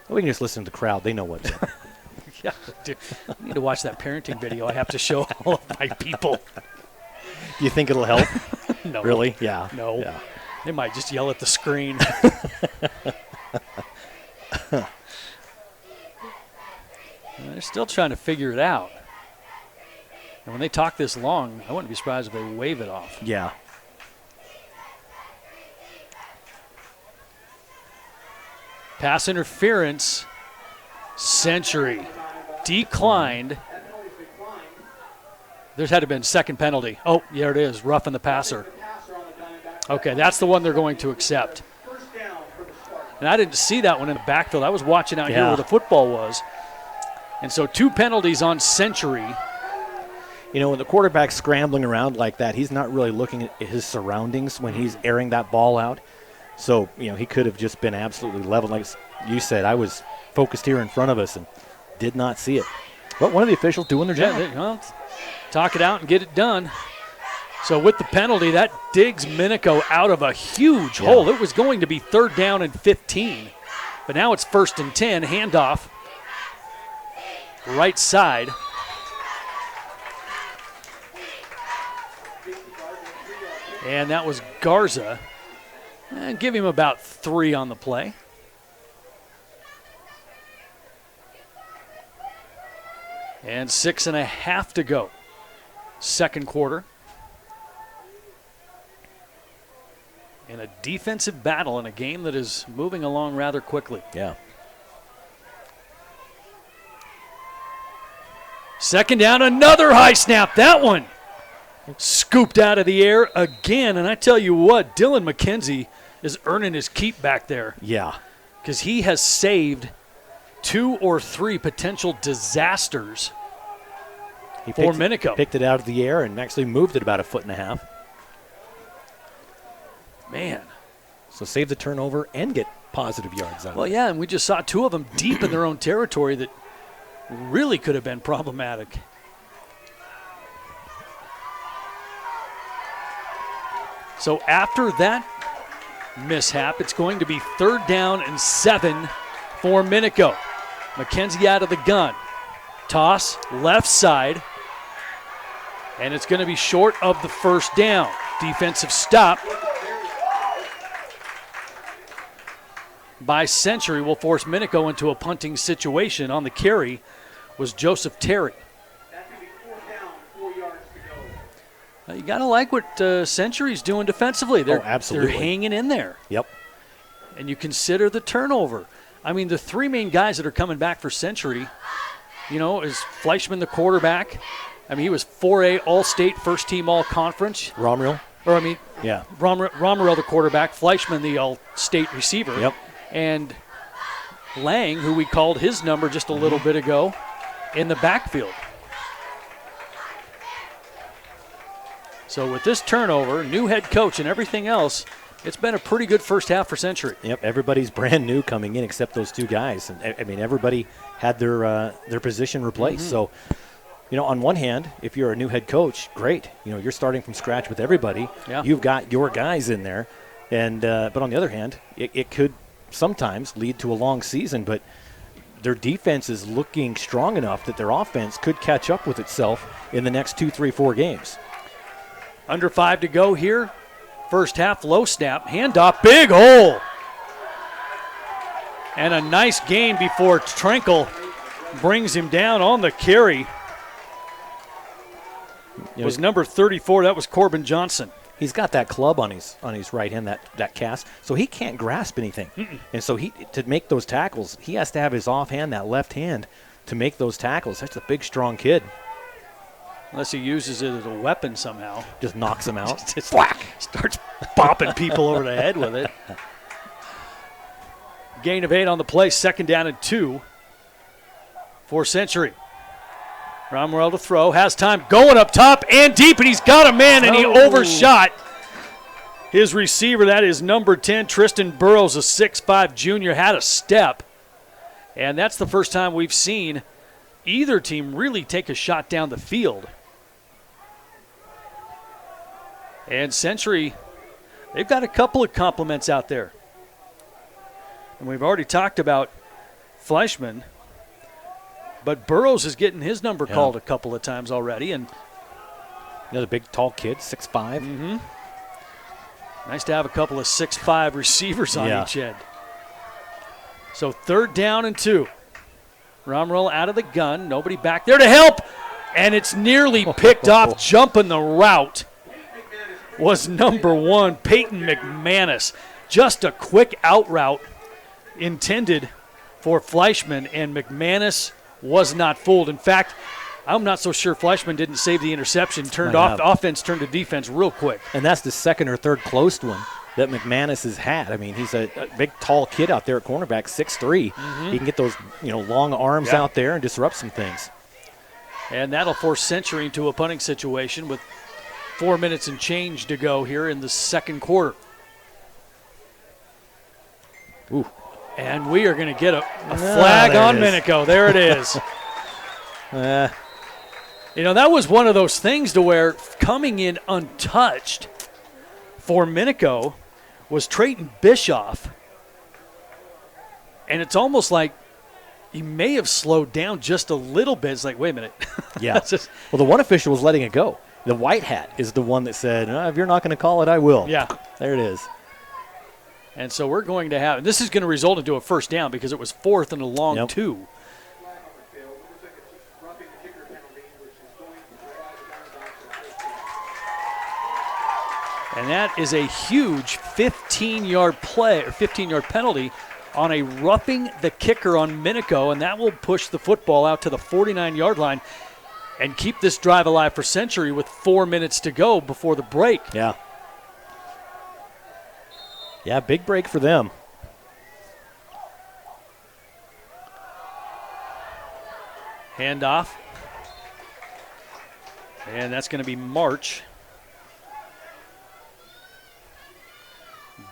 We can just listen to the crowd. They know what to do. Yeah, dude, I need to watch that parenting video I have to show all of my people. Do you think it'll help? No. Really? Yeah. No. Yeah. They might just yell at the screen. They're still trying to figure it out. And when they talk this long, I wouldn't be surprised if they wave it off. Yeah. Pass interference. Century declined. There's had to have been second penalty. Oh, there it is. Roughing the passer. Okay, that's the one they're going to accept. And I didn't see that one in the backfield. I was watching out here where the football was. And so 2 penalties on Century. You know, when the quarterback's scrambling around like that, he's not really looking at his surroundings when he's airing that ball out. So, he could have just been absolutely leveled. Like you said, I was focused here in front of us and did not see it. But one of the officials doing their job. Yeah, talk it out and get it done. So with the penalty, that digs Minico out of a huge hole. It was going to be 3rd down and 15. But now it's 1st and 10. Handoff. Right side. And that was Garza. And give him about 3 on the play. And 6.5 to go. Second quarter. In a defensive battle in a game that is moving along rather quickly. Yeah. Second down, another high snap. That one scooped out of the air again. And I tell you what, Dylan McKenzie is earning his keep back there. Yeah. Because he has saved 2 or 3 potential disasters for Minico. Picked it out of the air and actually moved it about 1.5 feet. Man. So save the turnover and get positive yards out of it. Well, yeah, and we just saw 2 of them deep in their own territory that really could have been problematic. So after that mishap, it's going to be 3rd down and 7 for Minico. McKenzie out of the gun. Toss, left side. And it's going to be short of the 1st down. Defensive stop by Century will force Minico into a punting situation. On the carry was Joseph Terry. That could be 4th down, 4 yards to go. You got to like what Century's doing defensively. Absolutely. They're hanging in there. Yep. And you consider the turnover. I mean, the 3 main guys that are coming back for Century, is Fleischman the quarterback. I mean, he was 4A All-State, first-team All-Conference. Romero? Yeah. Romero the quarterback, Fleischman the All-State receiver. Yep. And Lang, who we called his number just a little bit ago, in the backfield. So with this turnover, new head coach and everything else, it's been a pretty good first half for Century. Yep, everybody's brand new coming in except those 2 guys. And I mean, everybody had their position replaced. So, on one hand, if you're a new head coach, great. You're starting from scratch with everybody. Yeah. You've got your guys in there. And but on the other hand, it could sometimes lead to a long season, but their defense is looking strong enough that their offense could catch up with itself in the next 2, 3, 4 games. Under 5 to go here. First half, low snap, handoff, big hole. And a nice gain before Trenkle brings him down on the carry. It was number 34. That was Corbin Johnson. He's got that club on his right hand, that cast, so he can't grasp anything. And so to make those tackles, he has to have his offhand, that left hand, to make those tackles. That's a big, strong kid. Unless he uses it as a weapon somehow. Just knocks him out. Just starts bopping people over the head with it. Gain of 8 on the play, 2nd down and 2 for Century. Romero to throw, has time, going up top and deep, and he's got a man, and he overshot his receiver. That is number 10, Tristan Burrows, a 6'5 junior, had a step. And that's the first time we've seen either team really take a shot down the field. And Century, they've got a couple of compliments out there. And we've already talked about Fleischman. But Burrows is getting his number called a couple of times already. And another big, tall kid, 6'5". Mm-hmm. Nice to have a couple of 6'5 receivers on each end. So 3rd down and 2. Romero out of the gun. Nobody back there to help. And it's nearly picked off. Jumping the route was number 1, Peyton McManus. Just a quick out route intended for Fleischman, and McManus was not fooled. In fact, I'm not so sure Fleischman didn't save the interception, turned off the offense, turned to defense real quick. And that's the 2nd or 3rd closed one that McManus has had. I mean, he's a big, tall kid out there at cornerback, 6'3". Mm-hmm. He can get those long arms out there and disrupt some things. And that'll force Century into a punting situation with 4 minutes and change to go here in the 2nd quarter. Ooh. And we are going to get a flag on Minico. There it is. That was one of those things to where coming in untouched for Minico was Trayton Bischoff. And it's almost like he may have slowed down just a little bit. It's like, wait a minute. Yeah. Well, the one official was letting it go. The white hat is the one that said, if you're not going to call it, I will. Yeah. There it is. And so we're going to have – this is going to result into a 1st down because it was 4th and a long 2. And that is a huge 15-yard play or 15-yard penalty on a roughing the kicker on Minico, and that will push the football out to the 49-yard line. and keep this drive alive for Century with 4 minutes to go before the break. Yeah. Yeah, big break for them. Handoff. And that's going to be March.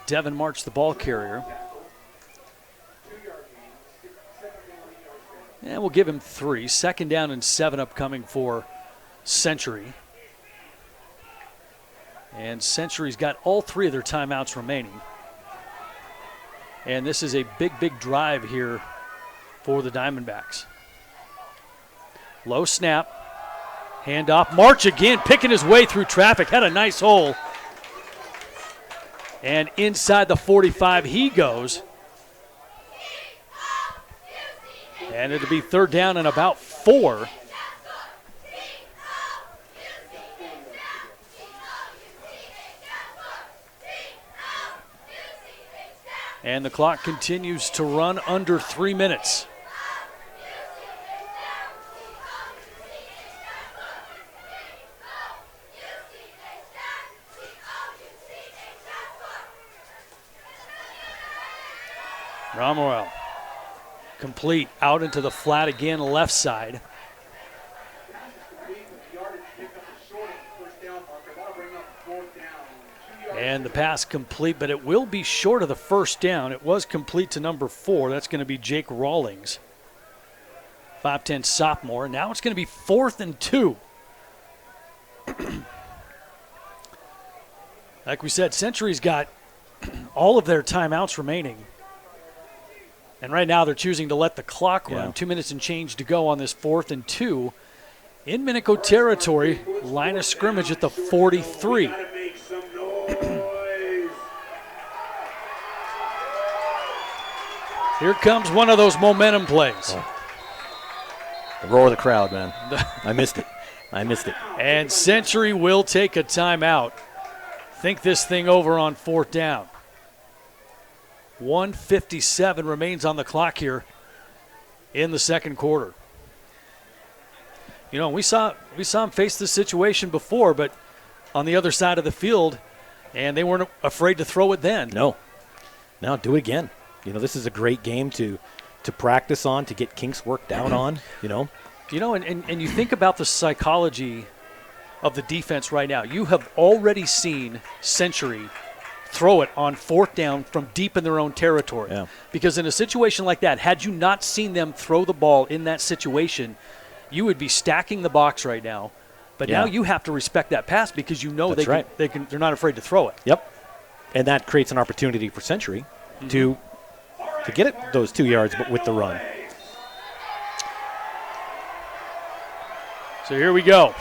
Devin March, the ball carrier. And we'll give him 3. 2nd down and 7 upcoming for Century. And Century's got all 3 of their timeouts remaining. And this is a big, big drive here for the Diamondbacks. Low snap. Handoff. March again, picking his way through traffic. Had a nice hole. And inside the 45 he goes. And it'll be 3rd down and about 4. And the clock continues to run under 3 minutes. Romuel, complete, out into the flat again, left side. And the pass complete, but it will be short of the 1st down. It was complete to number 4. That's going to be Jake Rawlings, 5'10" sophomore. Now it's going to be 4th and 2. Like we said, Century's got all of their timeouts remaining. And right now they're choosing to let the clock run. Yeah. 2 minutes and change to go on this 4th and 2. In Minico territory, line of scrimmage at the 43. Here comes one of those momentum plays. Oh. The roar of the crowd, man. I missed it. And Century will take a timeout. Think this thing over on 4th down. 1:57 remains on the clock here in the 2nd quarter. You know, we saw him face this situation before, but on the other side of the field, and they weren't afraid to throw it then. No, do it again. You know, this is a great game to practice on, to get kinks worked out on, you know. You know, and you think about the psychology of the defense right now. You have already seen Century throw it on 4th down from deep in their own territory. Yeah. Because in a situation like that, had you not seen them throw the ball in that situation, you would be stacking the box right now. But now you have to respect that pass because you know they're not afraid to throw it. Yep. And that creates an opportunity for Century to get it those 2 yards but with the run. So here we go.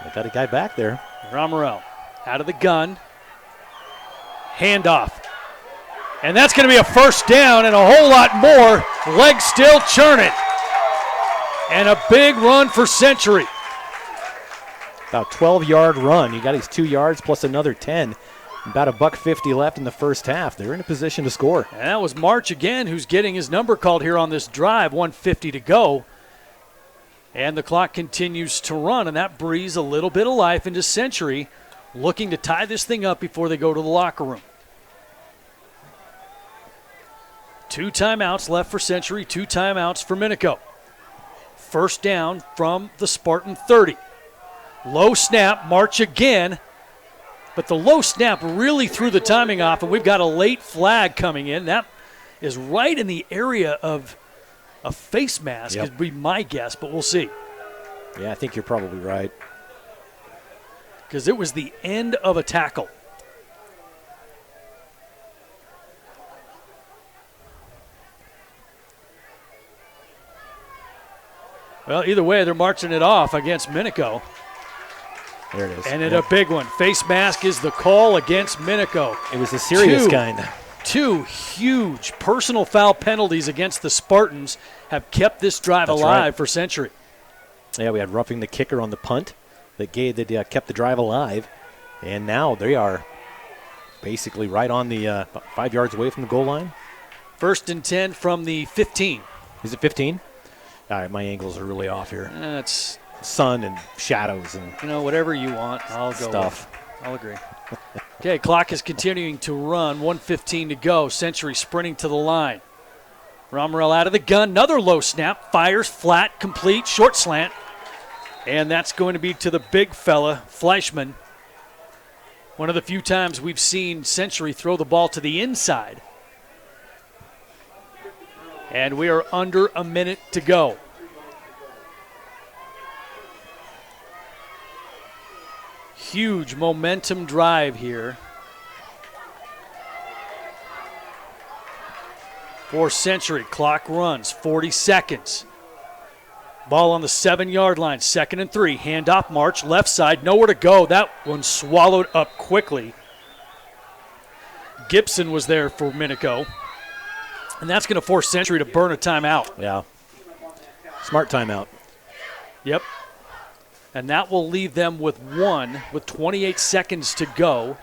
I got a guy back there. Romerell out of the gun. Handoff. And that's going to be a 1st down and a whole lot more. Legs still churning. And a big run for Century. About 12-yard run. You got his 2 yards plus another 10. About $1.50 left in the 1st half. They're in a position to score. And that was March again who's getting his number called here on this drive. 1:50 to go. And the clock continues to run, and that breathes a little bit of life into Century, looking to tie this thing up before they go to the locker room. 2 timeouts left for Century, 2 timeouts for Minico. 1st down from the Spartan 30. Low snap, March again, but the low snap really threw the timing off, and we've got a late flag coming in. That is right in the area of a face mask, would be my guess, but we'll see. Yeah, I think you're probably right. Because it was the end of a tackle. Well, either way, they're marching it off against Minico. There it is. And a big one. Face mask is the call against Minico. It was a serious kind. 2 huge personal foul penalties against the Spartans have kept this drive alive for Century. Yeah, we had roughing the kicker on the punt that kept the drive alive. And now they are basically right on the about 5 yards away from the goal line. 1st and 10 from the 15. Is it 15? All right, my angles are really off here. sun and shadows and whatever you want, I'll go stuff. with. I'll agree. Okay, clock is continuing to run. 1:15 to go. Century sprinting to the line. Romerell out of the gun. Another low snap. Fires flat, complete, short slant. And that's going to be to the big fella, Fleischman. One of the few times we've seen Century throw the ball to the inside. And we are under a minute to go. Huge momentum drive here for Century. Clock runs, 40 seconds. Ball on the 7-yard line, 2nd and 3. Handoff march, left side, nowhere to go. That one swallowed up quickly. Gibson was there for Minico. And that's going to force Century to burn a timeout. Yeah. Smart timeout. Yep. And that will leave them with 28 seconds to go.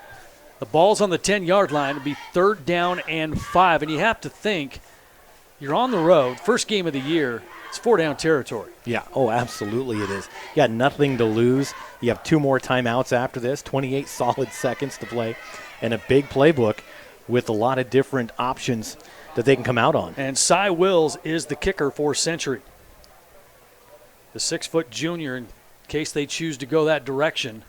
The ball's on the 10-yard line. It'll be 3rd down and 5. And you have to think, you're on the road, first game of the year, it's 4-down territory. Yeah, oh, absolutely it is. You got nothing to lose. You have 2 more timeouts after this, 28 solid seconds to play, and a big playbook with a lot of different options that they can come out on. And Cy Wills is the kicker for Century. The 6-foot junior, in case they choose to go that direction.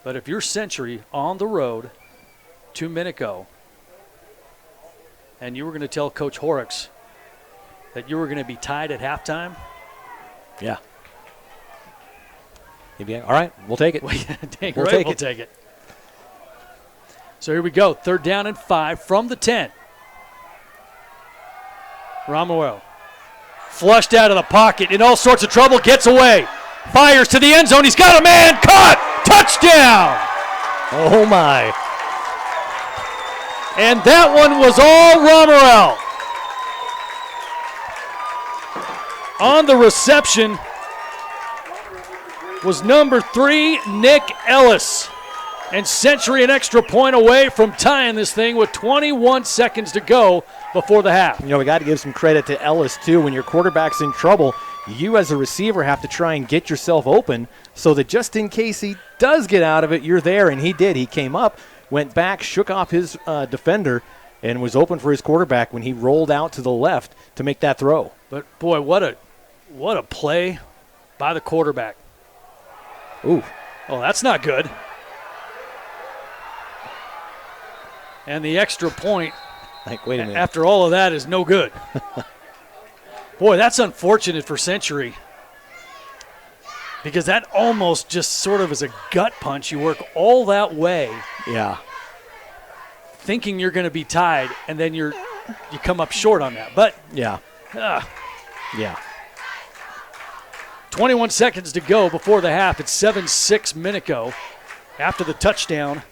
But if you're Century on the road to Minico, and you were going to tell Coach Horrocks that you were going to be tied at halftime? Yeah. All right, we'll take it. We'll take it. So here we go, 3rd down and 5 from the 10. Romuel flushed out of the pocket, in all sorts of trouble, gets away. Fires to the end zone, he's got a man, caught! Touchdown! Oh, my. And that one was all Romerell. On the reception was number 3, Nick Ellis. And Century an extra point away from tying this thing with 21 seconds to go before the half. We got to give some credit to Ellis, too. When your quarterback's in trouble, you as a receiver have to try and get yourself open so that just in case he does get out of it, you're there. And he did. He came up, went back, shook off his defender, and was open for his quarterback when he rolled out to the left to make that throw. But, boy, what a play by the quarterback. Ooh. Oh, that's not good. And the extra point, wait a minute, after all of that, is no good. Boy, that's unfortunate for Century. Because that almost just sort of is a gut punch. You work all that way. Yeah. Thinking you're going to be tied, and then you come up short on that. But yeah. Yeah. 21 seconds to go before the half. It's 7-6 Minico after the touchdown.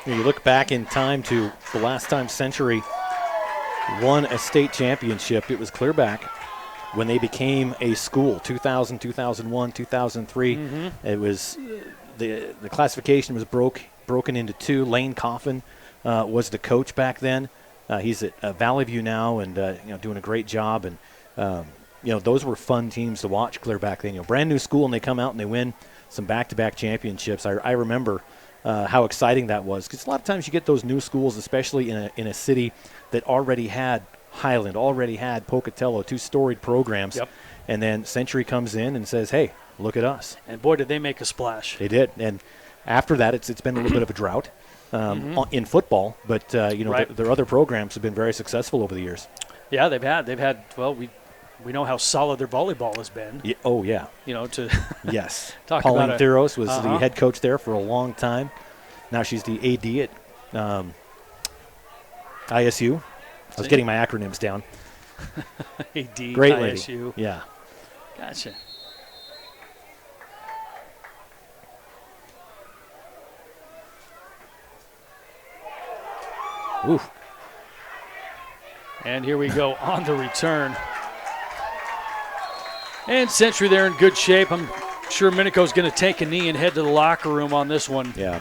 You look back in time to the last time Century won a state championship. It was clear back when they became a school, 2000, 2001, 2003. Mm-hmm. It was the classification was broken into 2. Lane Coffin was the coach back then. He's at Valley View now and doing a great job. And those were fun teams to watch clear back then. Brand new school, and they come out and they win some back-to-back championships. I remember how exciting that was, because a lot of times you get those new schools, especially in a city that already had Highland, already had Pocatello, 2 storied programs. Yep. And then Century comes in and says, hey, look at us. And boy, did they make a splash. They did. And after that, it's been a little bit of a drought in football, but right. Their other programs have been very successful over the years. Yeah, they've had. Well, we know how solid their volleyball has been. Yeah, oh yeah. To yes. talk Pauline about Theros was the head coach there for a long time. Now she's the AD at ISU. I was getting my acronyms down. AD, great ISU. Lady. Yeah. Gotcha. Oof. And here we go on the return. And Century there in good shape. I'm Sure, Minico's going to take a knee and head to the locker room on this one. Yeah.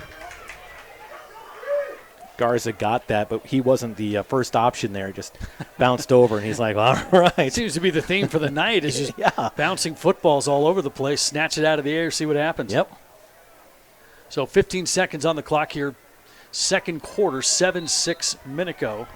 Garza got that, but he wasn't the first option there. Just bounced over, and he's like, all right. Seems to be the theme for the night is just bouncing footballs all over the place. Snatch it out of the air, see what happens. Yep. So 15 seconds on the clock here. Second quarter, 7-6 Minico.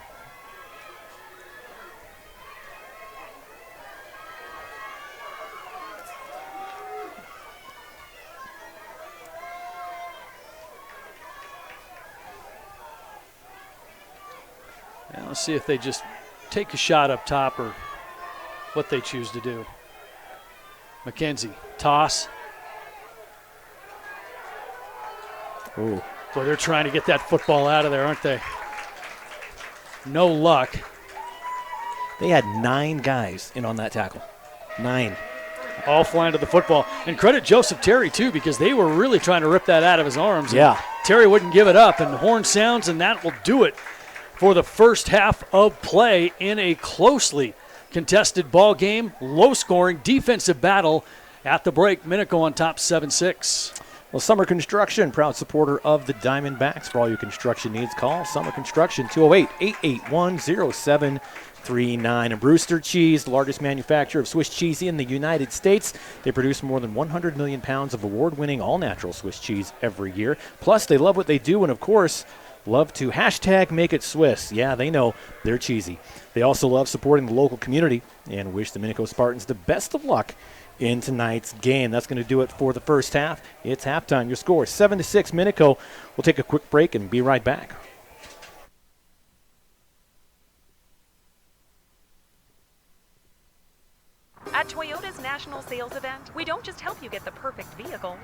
Now let's see if they just take a shot up top or what they choose to do. McKenzie, toss. Ooh. Boy, they're trying to get that football out of there, aren't they? No luck. They had 9 guys in on that tackle. 9. All flying to the football. And credit Joseph Terry, too, because they were really trying to rip that out of his arms. Yeah. Terry wouldn't give it up, and the horn sounds, and that will do it for the first half of play in a closely contested ball game. Low-scoring defensive battle at the break. Minico on top 7-6. Well, Summer Construction, proud supporter of the Diamondbacks. For all your construction needs, call Summer Construction, 208-881-0739. And Brewster Cheese, the largest manufacturer of Swiss cheese in the United States. They produce more than 100 million pounds of award-winning all-natural Swiss cheese every year. Plus, they love what they do and, of course, love to hashtag make it Swiss. Yeah, they know they're cheesy. They also love supporting the local community and wish the Minico Spartans the best of luck in tonight's game. That's going to do it for the first half. It's halftime. Your score 7-6 Minico. We'll take a quick break and be right back. At Toyota's national sales event, we don't just help you get the perfect vehicle.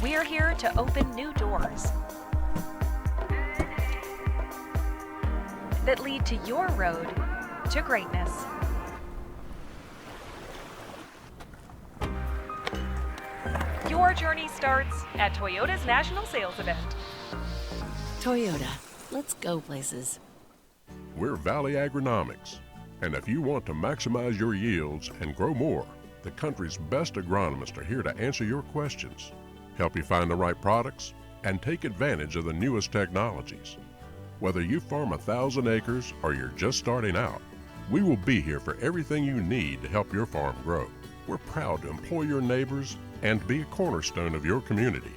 We're here to open new doors that lead to your road to greatness. Your journey starts at Toyota's national sales event. Toyota, let's go places. We're Valley Agronomics, and if you want to maximize your yields and grow more, the country's best agronomists are here to answer your questions, help you find the right products, and take advantage of the newest technologies. Whether you farm 1,000 acres or you're just starting out, we will be here for everything you need to help your farm grow. We're proud to employ your neighbors and be a cornerstone of your community.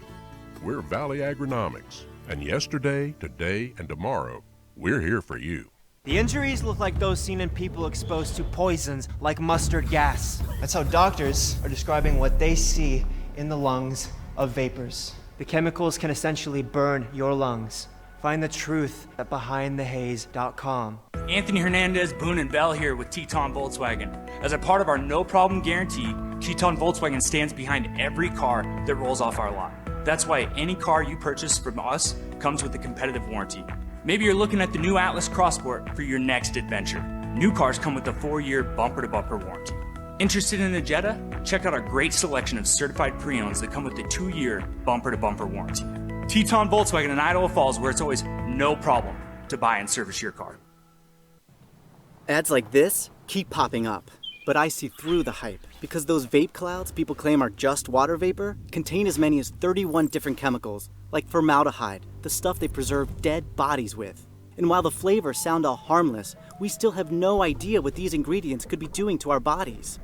We're Valley Agronomics, and yesterday, today, and tomorrow, we're here for you. The injuries look like those seen in people exposed to poisons like mustard gas. That's how doctors are describing what they see in the lungs of vapors. The chemicals can essentially burn your lungs. Find the truth at BehindTheHaze.com. Anthony Hernandez, Boone and Bell here with Teton Volkswagen. As a part of our no problem guarantee, Teton Volkswagen stands behind every car that rolls off our lot. That's why any car you purchase from us comes with a competitive warranty. Maybe you're looking at the new Atlas Crossport for your next adventure. New cars come with a 4-year bumper-to-bumper warranty. Interested in a Jetta? Check out our great selection of certified pre-owns that come with a 2-year bumper-to-bumper warranty. Teton Volkswagen in Idaho Falls, where it's always no problem to buy and service your car. Ads like this keep popping up, but I see through the hype because those vape clouds people claim are just water vapor contain as many as 31 different chemicals, like formaldehyde, the stuff they preserve dead bodies with. And while the flavors sound all harmless, we still have no idea what these ingredients could be doing to our bodies.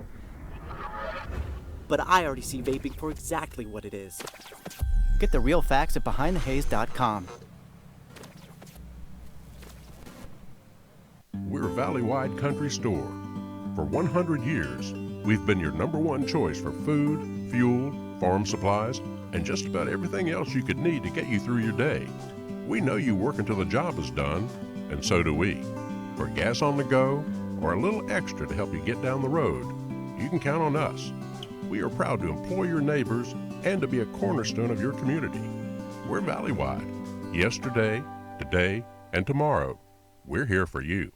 But I already see vaping for exactly what it is. Get the real facts at BehindTheHaze.com. We're a valley-wide country store. For 100 years, we've been your #1 choice for food, fuel, farm supplies, and just about everything else you could need to get you through your day. We know you work until the job is done, and so do we. For gas on the go, or a little extra to help you get down the road, you can count on us. We are proud to employ your neighbors and to be a cornerstone of your community. We're valley-wide. Yesterday, today, and tomorrow, we're here for you.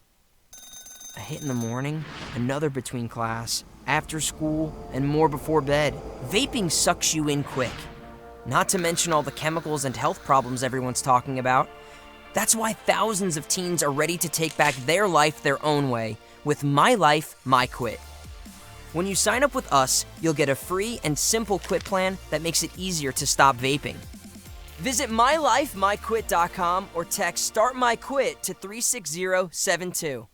A hit in the morning, another between class, after school, and more before bed. Vaping sucks you in quick. Not to mention all the chemicals and health problems everyone's talking about. That's why thousands of teens are ready to take back their life their own way with My Life, My Quit. When you sign up with us, you'll get a free and simple quit plan that makes it easier to stop vaping. Visit mylifemyquit.com or text Start My Quit to 36072.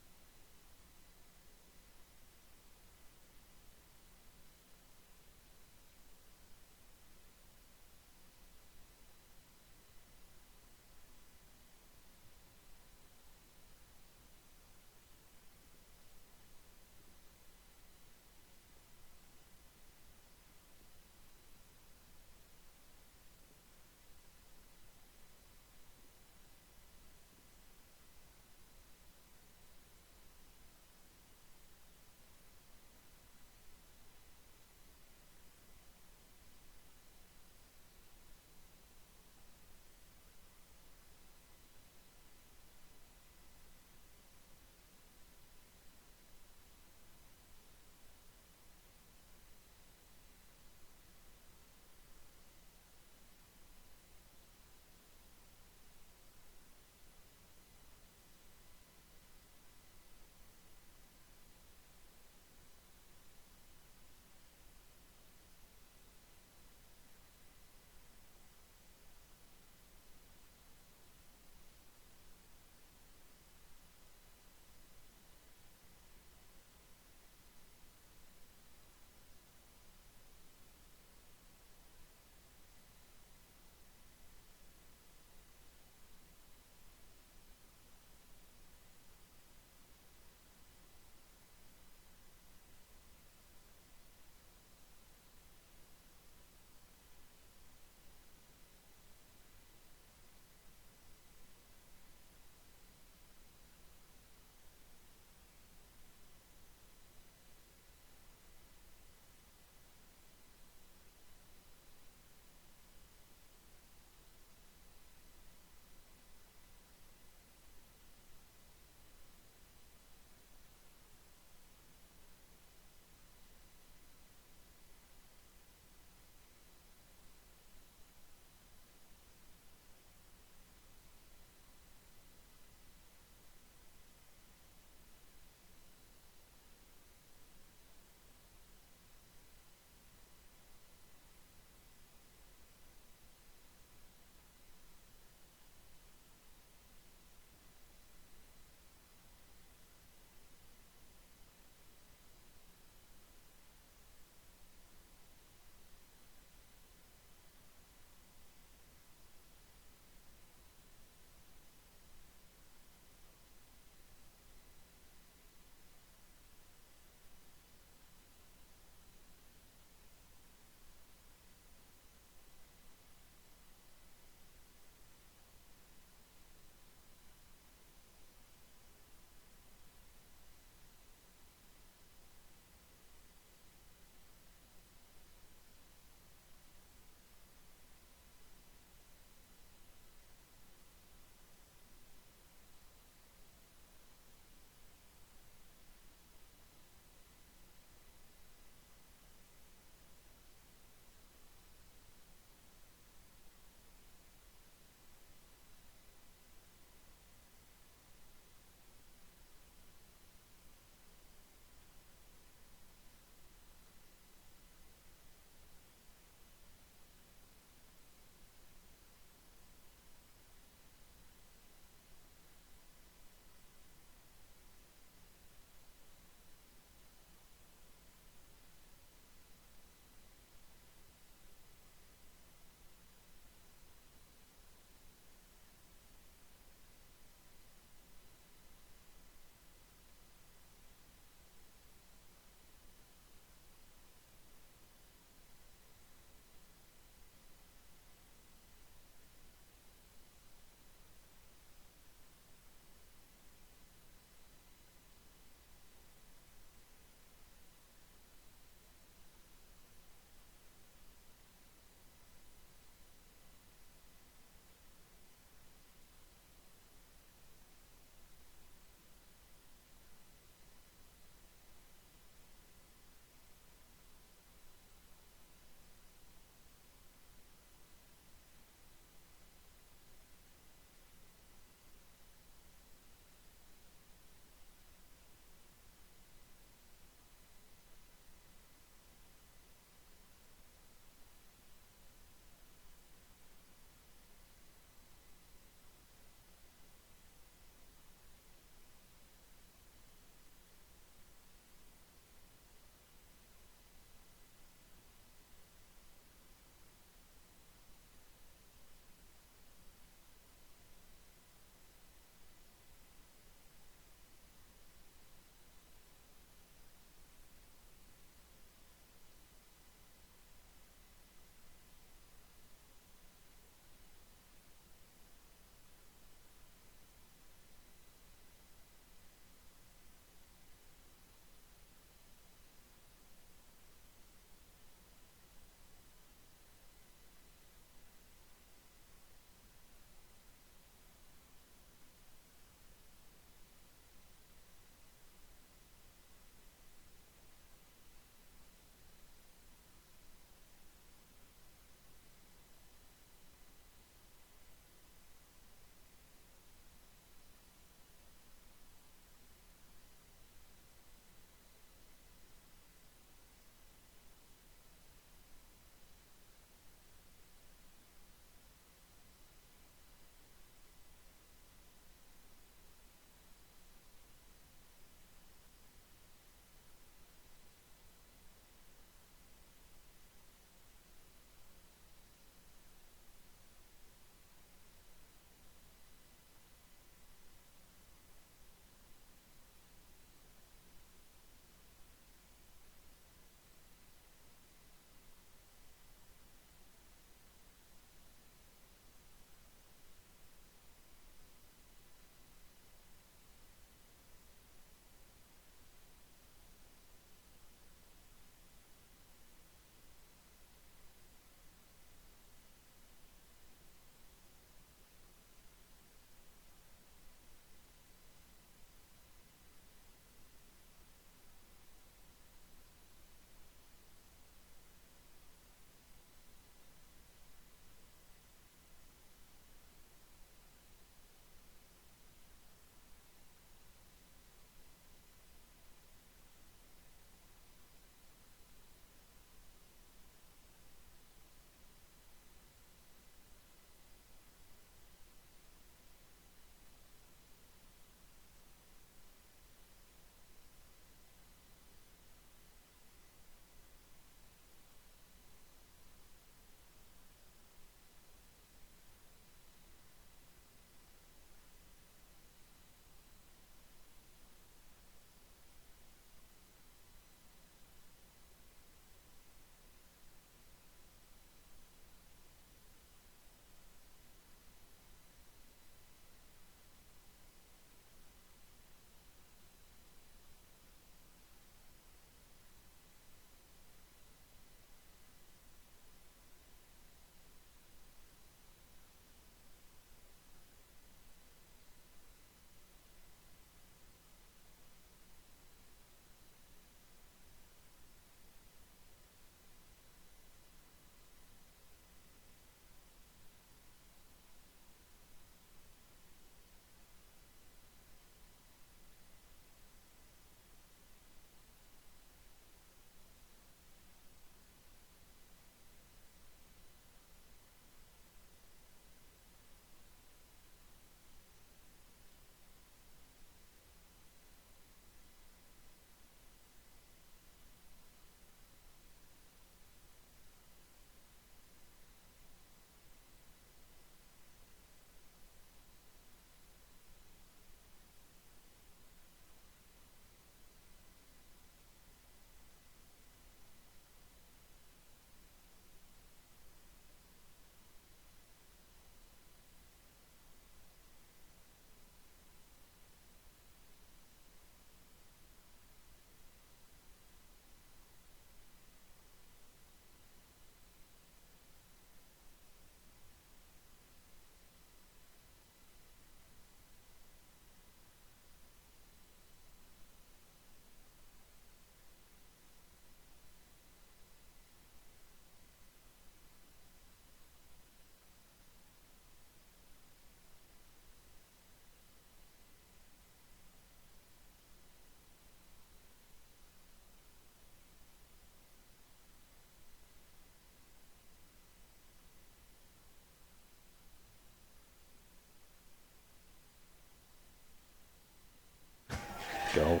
go.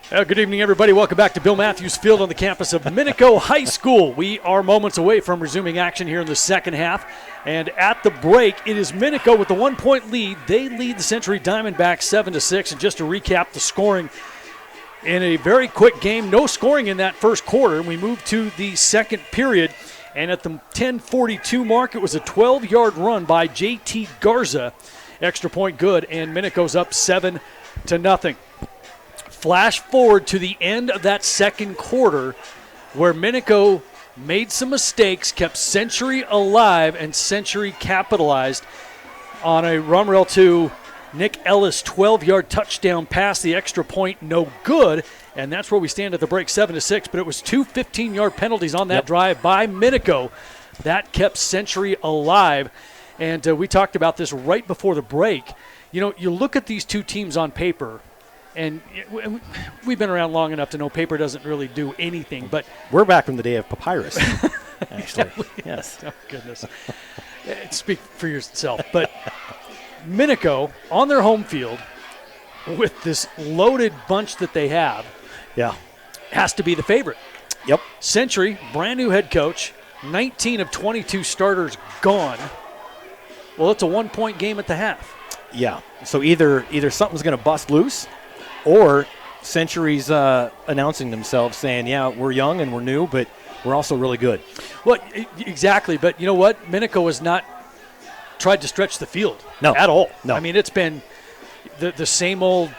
Good evening, everybody. Welcome back to Bill Matthews Field on the campus of Minico High School. We are moments away from resuming action here in the second half. And at the break, it is Minico with the 1-point lead. They lead the Century Diamondbacks 7-6. And just to recap the scoring in a very quick game, no scoring in that first quarter. We move to the second period. And at the 10:42 mark, it was a 12-yard run by J.T. Garza. Extra point good, and Minico's up 7-0. Flash forward to the end of that second quarter where Minico made some mistakes, kept Century alive, and Century capitalized on a Rumrell to Nick Ellis 12-yard touchdown pass, the extra point, no good, and that's where we stand at the break, 7-6, but it was two 15-yard penalties on that drive by Minico. That kept Century alive, and we talked about this right before the break. You know, you look at these two teams on paper, and we've been around long enough to know paper doesn't really do anything. But we're back from the day of papyrus, actually. Yes. Oh, goodness. Speak for yourself. But Minico, on their home field, with this loaded bunch that they have, has to be the favorite. Yep. Century, brand new head coach, 19 of 22 starters gone. Well, it's a 1-point game at the half. Yeah. So either something's going to bust loose, or Century's announcing themselves saying, yeah, we're young and we're new, but we're also really good. Well, exactly. But you know what? Minico has not tried to stretch the field at all. No. I mean, it's been the same old,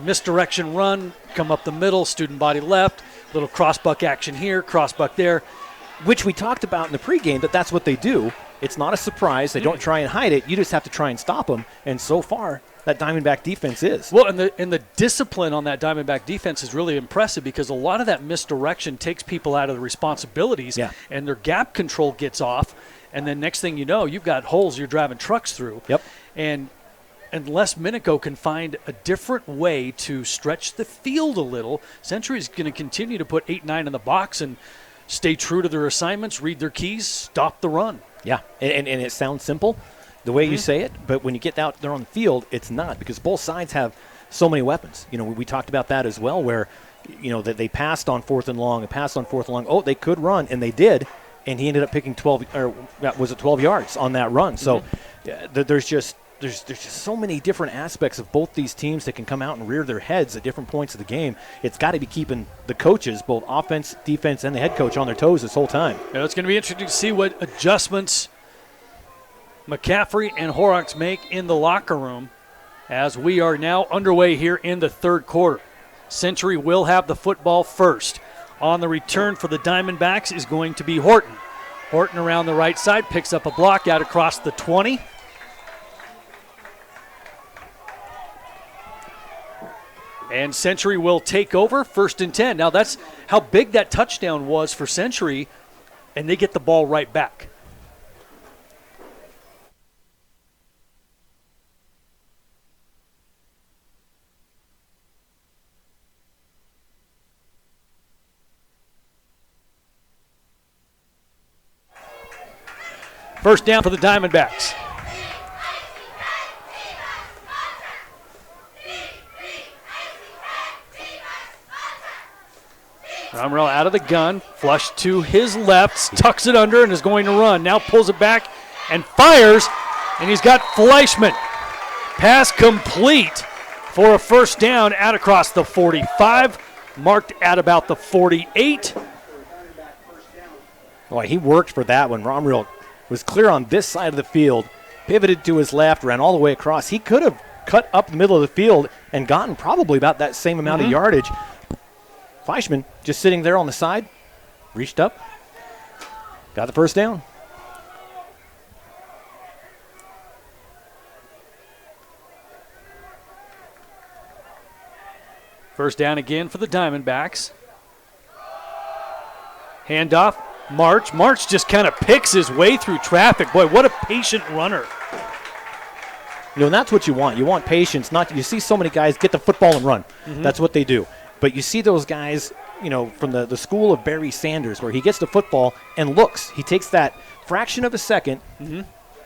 misdirection run, come up the middle, student body left, little cross-buck action here, cross-buck there. Which we talked about in the pregame, that's what they do. It's not a surprise. They don't try and hide it. You just have to try and stop them. And so far, that Diamondback defense is. Well, and the discipline on that Diamondback defense is really impressive because a lot of that misdirection takes people out of the responsibilities, and their gap control gets off. And then next thing you know, you've got holes you're driving trucks through. Yep. And unless Minico can find a different way to stretch the field a little, Century's going to continue to put 8-9 in the box and stay true to their assignments, read their keys, stop the run. Yeah, and it sounds simple the way you say it, but when you get out there on the field, it's not, because both sides have so many weapons. We talked about that as well, where that they passed on 4th and long, Oh, they could run, and they did, and he ended up picking 12 yards on that run. So there's just so many different aspects of both these teams that can come out and rear their heads at different points of the game. It's got to be keeping the coaches, both offense, defense, and the head coach on their toes this whole time. Yeah, it's going to be interesting to see what adjustments McCaffrey and Horrocks make in the locker room as we are now underway here in the third quarter. Century will have the football first. On the return for the Diamondbacks is going to be Horton. Horton around the right side picks up a block out across the 20. And Century will take over, 1st and 10. Now that's how big that touchdown was for Century, and they get the ball right back. First down for the Diamondbacks. Rumrell out of the gun, flush to his left, tucks it under and is going to run. Now pulls it back and fires, and he's got Fleischman. Pass complete for a first down out across the 45, marked at about the 48. Boy, he worked for that one. Rumrell was clear on this side of the field, pivoted to his left, ran all the way across. He could have cut up the middle of the field and gotten probably about that same amount of yardage. Fleischman just sitting there on the side, reached up, got the first down. First down again for the Diamondbacks. Handoff, March. March just kind of picks his way through traffic. Boy, what a patient runner. And that's what you want. You want patience. You see so many guys get the football and run. That's what they do. But you see those guys, from the school of Barry Sanders, where he gets the football and looks. He takes that fraction of a second,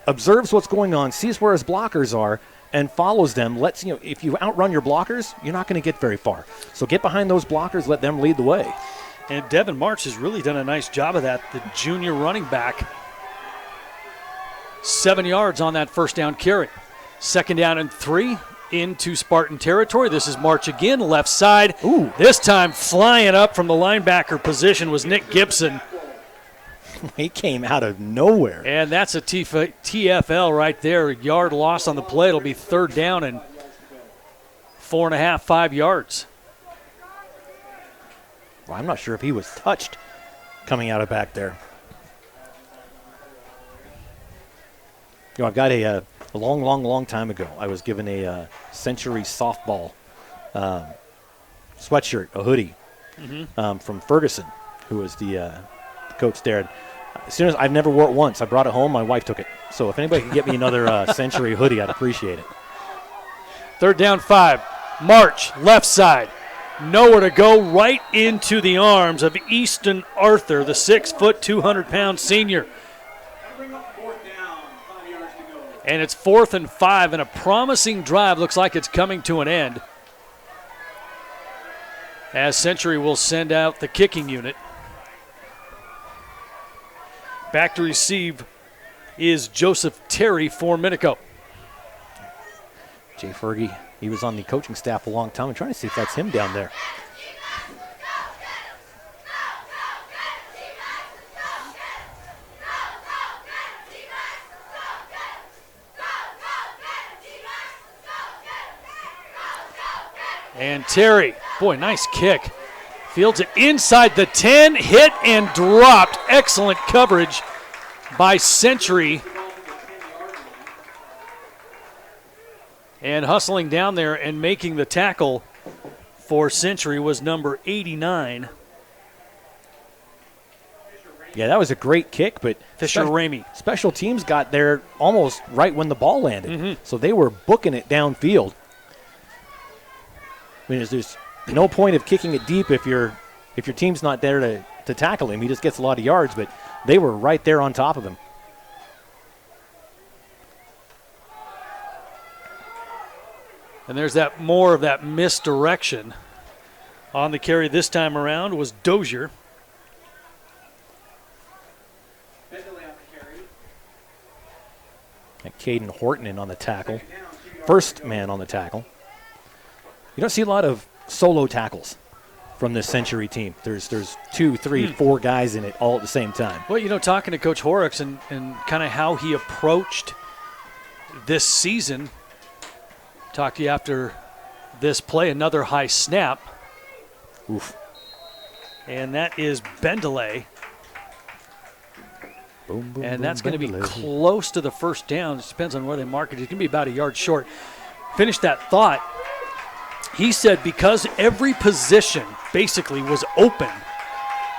observes what's going on, sees where his blockers are, and follows them. If you outrun your blockers, you're not going to get very far. So get behind those blockers, let them lead the way. And Devin March has really done a nice job of that, the junior running back. 7 yards on that first down carry. 2nd down and 3 into Spartan territory. This is March again, left side. Ooh. This time flying up from the linebacker position was Nick Gibson. He came out of nowhere. And that's a TFL right there. Yard loss on the play. It'll be 3rd down and 4.5, 5 yards. Well, I'm not sure if he was touched coming out of back there. I've got a long time ago, I was given a Century softball sweatshirt, a hoodie, from Ferguson, who was the coach there. And as soon as I've never wore it once, I brought it home. My wife took it. So if anybody could get me another Century hoodie, I'd appreciate it. 3rd down, 5. March, left side. Nowhere to go, right into the arms of Easton Arthur, the 6', 200-pound senior. And it's 4th and 5, and a promising drive looks like it's coming to an end. As Century will send out the kicking unit. Back to receive is Joseph Terry for Minico. Jay Fergie, he was on the coaching staff a long time. I'm trying to see if that's him down there. And Terry, boy, nice kick. Fields it inside the 10, hit and dropped. Excellent coverage by Century. And hustling down there and making the tackle for Century was number 89. Yeah, that was a great kick, but Fisher Ramey. Special teams got there almost right when the ball landed. So they were booking it downfield. I mean, there's no point of kicking it deep if your team's not there to tackle him. He just gets a lot of yards, but they were right there on top of him. And there's that more of that misdirection. On the carry this time around was Dozier. And Caden Horton in on the tackle. First man on the tackle. You don't see a lot of solo tackles from this Century team. There's 2, 3, 4 guys in it all at the same time. Well, talking to Coach Horrocks and kind of how he approached this season, talked to you after this play, another high snap. Oof. And that is Bendelay. Boom, boom, and boom, that's going to be Bendelay. close to the first down. It depends on where they mark it. It's going to be about a yard short. Finish that thought. He said because every position basically was open,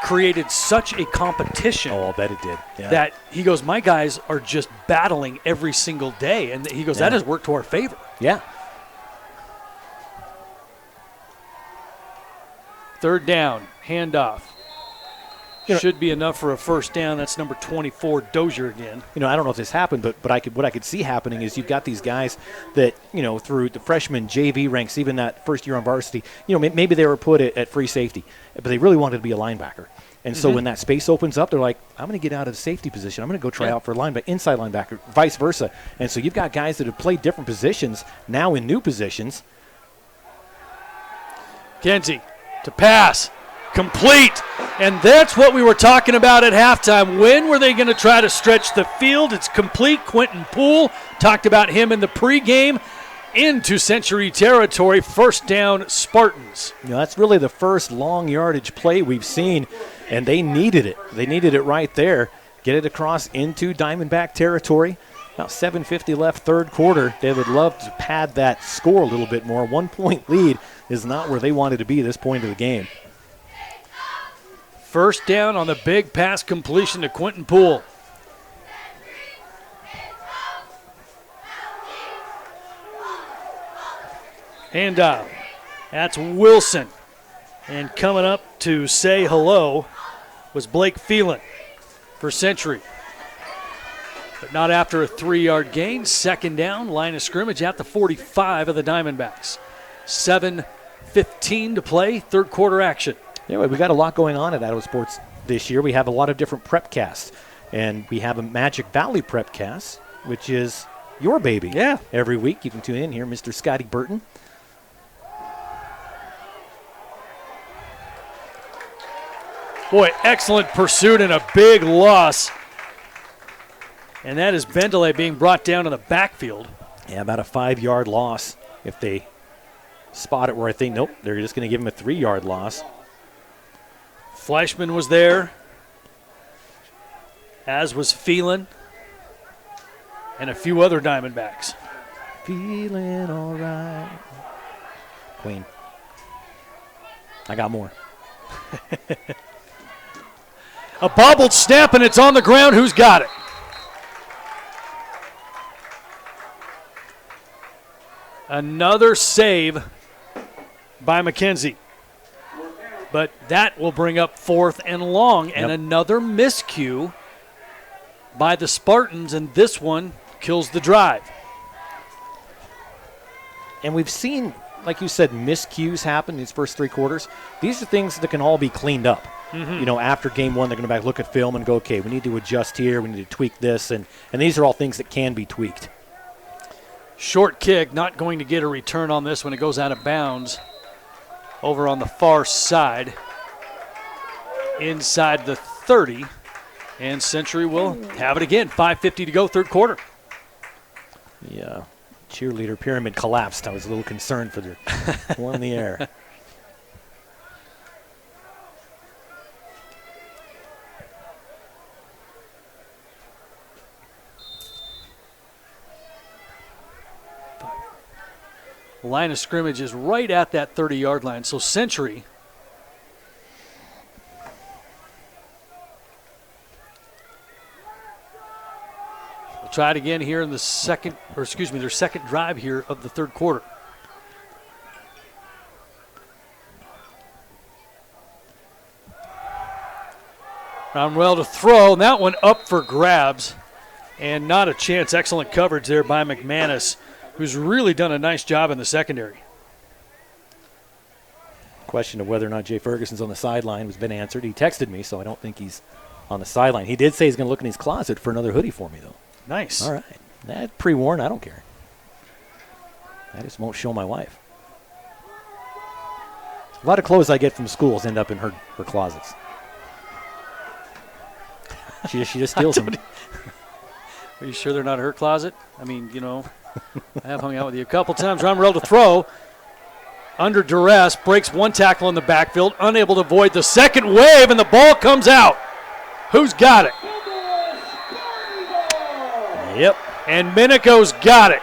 created such a competition. Oh, I'll bet it did. Yeah. That he goes, my guys are just battling every single day. And he goes, that has worked to our favor. Yeah. 3rd down, handoff. Should be enough for a first down. That's number 24, Dozier again. I don't know if this happened, but what I could see happening is you've got these guys that, through the freshman JV ranks, even that first year on varsity, maybe they were put at free safety, but they really wanted to be a linebacker. And so when that space opens up, they're like, I'm going to get out of the safety position. I'm going to go try out for linebacker, inside linebacker, vice versa. And so you've got guys that have played different positions now in new positions. Kenzie to pass. Complete. And that's what we were talking about at halftime. When were they going to try to stretch the field? It's complete. Quentin Poole talked about him in the pregame. Into Century territory. First down, Spartans. That's really the first long yardage play we've seen, and they needed it. They needed it right there. Get it across into Diamondback territory. About 7:50 left, 3rd quarter. They would love to pad that score a little bit more. 1-point lead is not where they wanted to be at this point of the game. First down on the big pass completion to Quentin Poole. Handoff. That's Wilson. And coming up to say hello was Blake Phelan for Century. but not after a 3-yard gain. Second down, line of scrimmage at the 45 of the Diamondbacks. 7:15 to play, third quarter action. Anyway, we got a lot going on at Idaho Sports this year. We have a lot of different prep casts, and we have a Magic Valley prep cast, which is your baby. Yeah. Every week you can tune in here, Mr. Scotty Burton. Boy, excellent pursuit and a big loss. And that is Bendelay being brought down in the backfield. Yeah, about a 5-yard loss if they spot it where I think, nope, they're just going to give him a 3-yard loss. Fleischman was there, as was Phelan, and a few other Diamondbacks. Feeling all right. Queen. I got more. A bobbled snap, and it's on the ground. Who's got it? Another save by McKenzie. But that will bring up 4th and long, and another miscue by the Spartans, and this one kills the drive. And we've seen, like you said, miscues happen these first 3 quarters. These are things that can all be cleaned up. Mm-hmm. You know, after game 1, they're going to back look at film and go, okay, we need to adjust here, we need to tweak this, and these are all things that can be tweaked. Short kick, not going to get a return on this when it goes out of bounds over on the far side inside the 30. And Century will have it again. 5:50 to go, third quarter. Yeah, cheerleader pyramid collapsed. I was a little concerned for the one in the air. The line of scrimmage is right at that 30-yard line. So Century will try it again here in the their second drive here of the third quarter. Brownwell to throw, and that one up for grabs. And not a chance. Excellent coverage there by McManus, who's really done a nice job in the secondary. Question of whether or not Jay Ferguson's on the sideline has been answered. He texted me, so I don't think he's on the sideline. He did say he's going to look in his closet for another hoodie for me, though. Nice. All right. That pre-warned, I don't care. I just won't show my wife. A lot of clothes I get from schools end up in her closets. She just steals them. Are you sure they're not her closet? I mean, you know, I have hung out with you a couple times. Romrell to throw. Under duress, breaks one tackle in the backfield, unable to avoid the second wave, and the ball comes out. Who's got it? Yep. And Minico's got it.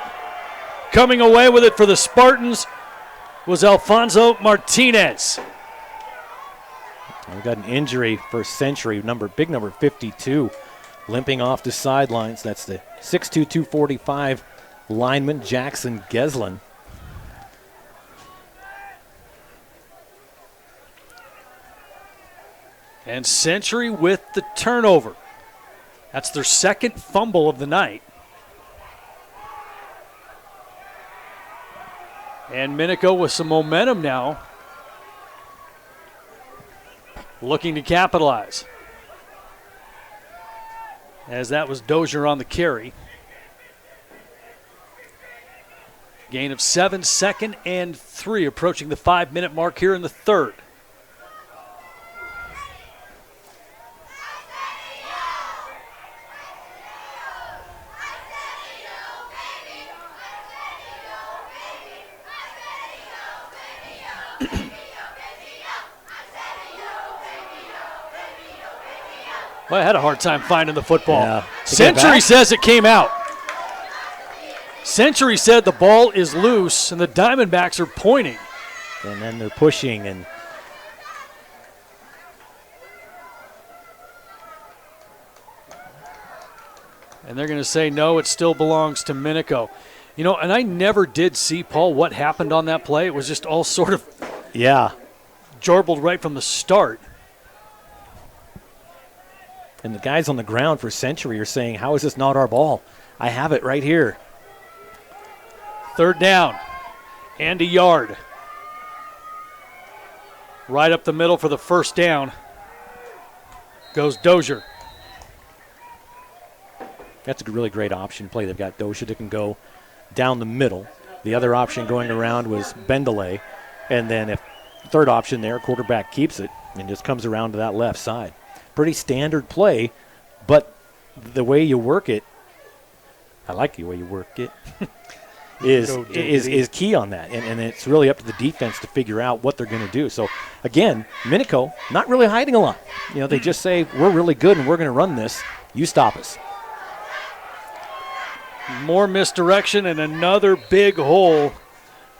Coming away with it for the Spartans was Alfonso Martinez. We got an injury for Century, big number 52, limping off the sidelines. That's the 6'2", 245 lineman, Jackson Geslin. And Century with the turnover. That's their second fumble of the night. And Minico with some momentum now, looking to capitalize. As that was Dozier on the carry. Gain of 7, 2nd and 3, approaching the 5-minute mark here in the third. Well, I had a hard time finding the football. Yeah. Century says it came out. Century said the ball is loose, and the Diamondbacks are pointing. And then they're pushing. And they're going to say, no, it still belongs to Minico. You know, and I never did see, Paul, what happened on that play. It was just all sort of yeah, jorbled right from the start. And the guys on the ground for Century are saying, how is this not our ball? I have it right here. 3rd down and a yard. Right up the middle for the first down goes Dozier. That's a really great option play. They've got Dozier that can go down the middle. The other option going around was Bendelay. And then if third option there, quarterback keeps it and just comes around to that left side. Pretty standard play, but the way you work it, I like the way you work it, is key on that. And it's really up to the defense to figure out what they're going to do. So, again, Minico not really hiding a lot. You know, they just say, we're really good and we're going to run this. You stop us. More misdirection and another big hole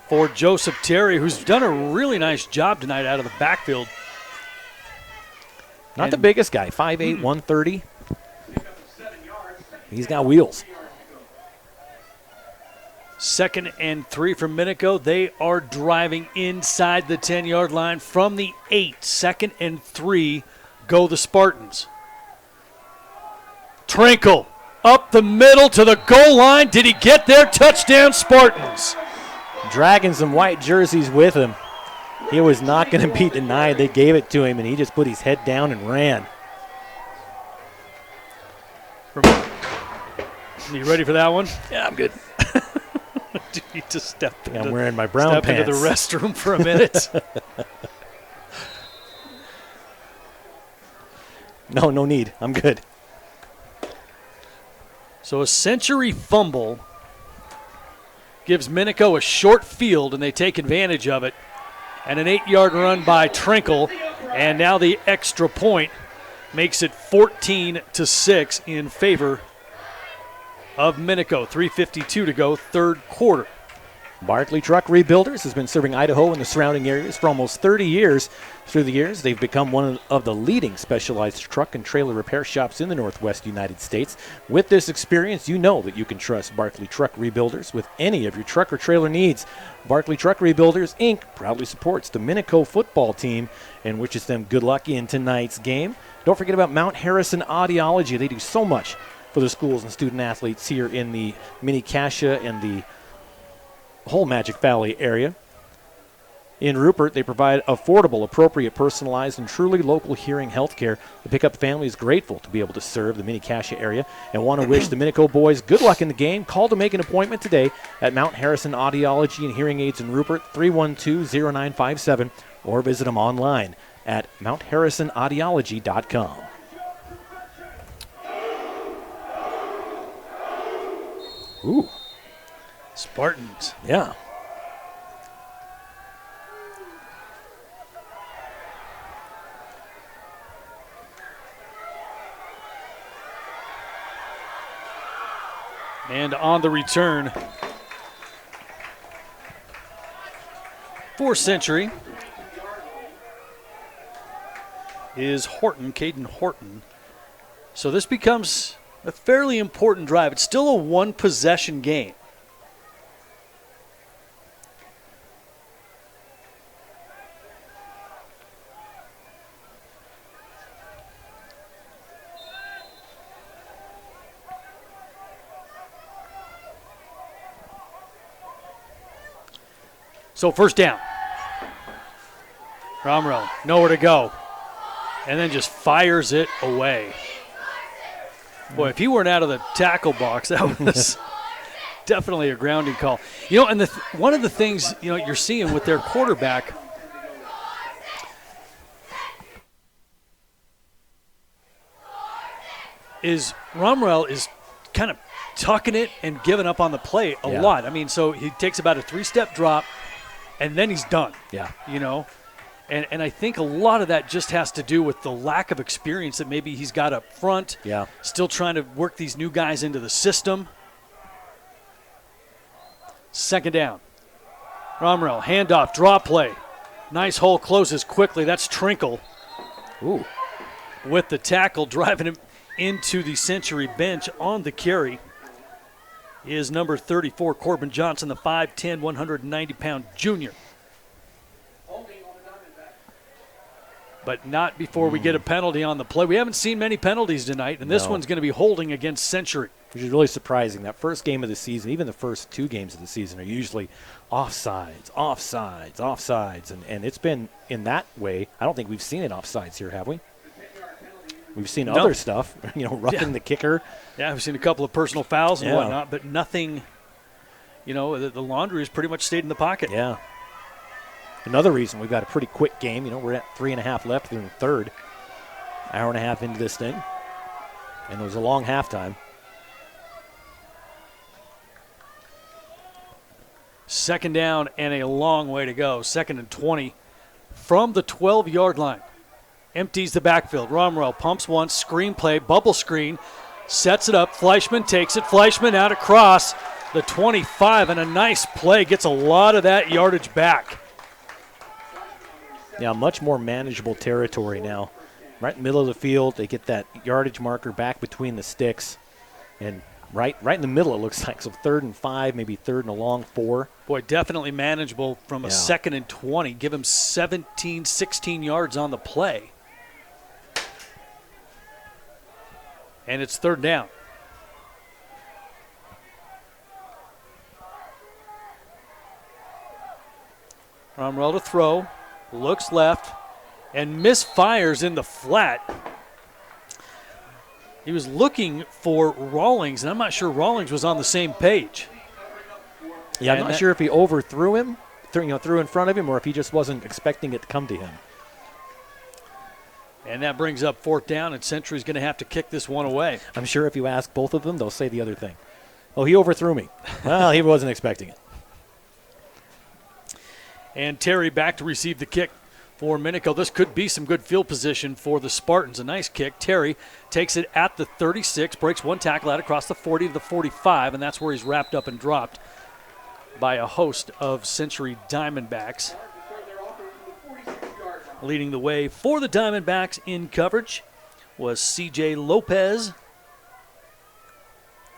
for Joseph Terry, who's done a really nice job tonight out of the backfield. Not the biggest guy, 5'8", 130. He's got wheels. 2nd and 3 from Minico. They are driving inside the 10-yard line from the 8. 2nd and 3 go the Spartans. Trinkle up the middle to the goal line. Did he get there? Touchdown, Spartans. Dragging some white jerseys with him. He was not going to be denied. They gave it to him, and he just put his head down and ran. You ready for that one? Yeah, I'm good. Do you need to step into, I'm wearing my brown pants. into the restroom for a minute? No need. I'm good. So a Century fumble gives Minico a short field, and they take advantage of it. And an 8-yard run by Trinkle, and now the extra point makes it 14-6 in favor of Minico. 3:52 to go, 3rd quarter. Barkley Truck Rebuilders has been serving Idaho and the surrounding areas for almost 30 years. Through the years, they've become one of the leading specialized truck and trailer repair shops in the Northwest United States. With this experience, you know that you can trust Barkley Truck Rebuilders with any of your truck or trailer needs. Barkley Truck Rebuilders, Inc. proudly supports the Minico football team and wishes them good luck in tonight's game. Don't forget about Mount Harrison Audiology. They do so much for the schools and student athletes here in the Mini-Cassia and the whole Magic Valley area. In Rupert, they provide affordable, appropriate, personalized, and truly local hearing health care. The Pickup family is grateful to be able to serve the Mini-Cassia area and want to wish the Minico boys good luck in the game. Call to make an appointment today at Mount Harrison Audiology and Hearing Aids in Rupert, 312-0957, or visit them online at mountharrisonaudiology.com. Ooh. Spartans. Yeah. And on the return for Century is Horton, Caden Horton. So this becomes a fairly important drive. It's still a one-possession game. So first down. Romero, nowhere to go. And then just fires it away. Boy, if he weren't out of the tackle box, that was definitely a grounding call. You know, and one of the things, you know, you're seeing with their quarterback is Romero is kind of tucking it and giving up on the play a lot. I mean, so he takes about a 3-step drop, and then he's done. Yeah. You know? And I think a lot of that just has to do with the lack of experience that maybe he's got up front. Yeah. Still trying to work these new guys into the system. Second down. Romero, handoff, draw play. Nice hole, closes quickly. That's Trinkle. Ooh. With the tackle, driving him into the Century bench on the carry is number 34, Corbin Johnson, the 5'10", 190-pound junior. but not before we get a penalty on the play. We haven't seen many penalties tonight, and this one's going to be holding against Century. Which is really surprising. That first game of the season, even the first 2 games of the season, are usually offsides, and it's been in that way. I don't think we've seen it offsides here, have we? We've seen other stuff, roughing the kicker. Yeah, we've seen a couple of personal fouls and whatnot, but nothing, the laundry has pretty much stayed in the pocket. Yeah. Another reason we've got a pretty quick game. We're at 3.5 left in the third. Hour and a half into this thing. And it was a long halftime. Second down and a long way to go. 2nd and 20 from the 12-yard line. Empties the backfield. Romrell pumps once, screen play, bubble screen, sets it up. Fleischman takes it. Fleischman out across the 25, and a nice play. Gets a lot of that yardage back. Yeah, much more manageable territory now. Right in the middle of the field, they get that yardage marker back between the sticks. And right in the middle, it looks like. So 3rd and 5, maybe 3rd and a long 4. Boy, definitely manageable from a 2nd and 20. Give him 17, 16 yards on the play. And it's 3rd down. Romrell to throw. Looks left and misfires in the flat. He was looking for Rawlings, and I'm not sure Rawlings was on the same page. Yeah, I'm not sure if he overthrew him, threw in front of him, or if he just wasn't expecting it to come to him. And that brings up 4th down, and Century's going to have to kick this one away. I'm sure if you ask both of them, they'll say the other thing. Oh, he overthrew me. Well, he wasn't expecting it. And Terry back to receive the kick for Minico. This could be some good field position for the Spartans. A nice kick. Terry takes it at the 36, breaks one tackle out across the 40 to the 45, and that's where he's wrapped up and dropped by a host of Century Diamondbacks. Leading the way for the Diamondbacks in coverage was C.J. Lopez.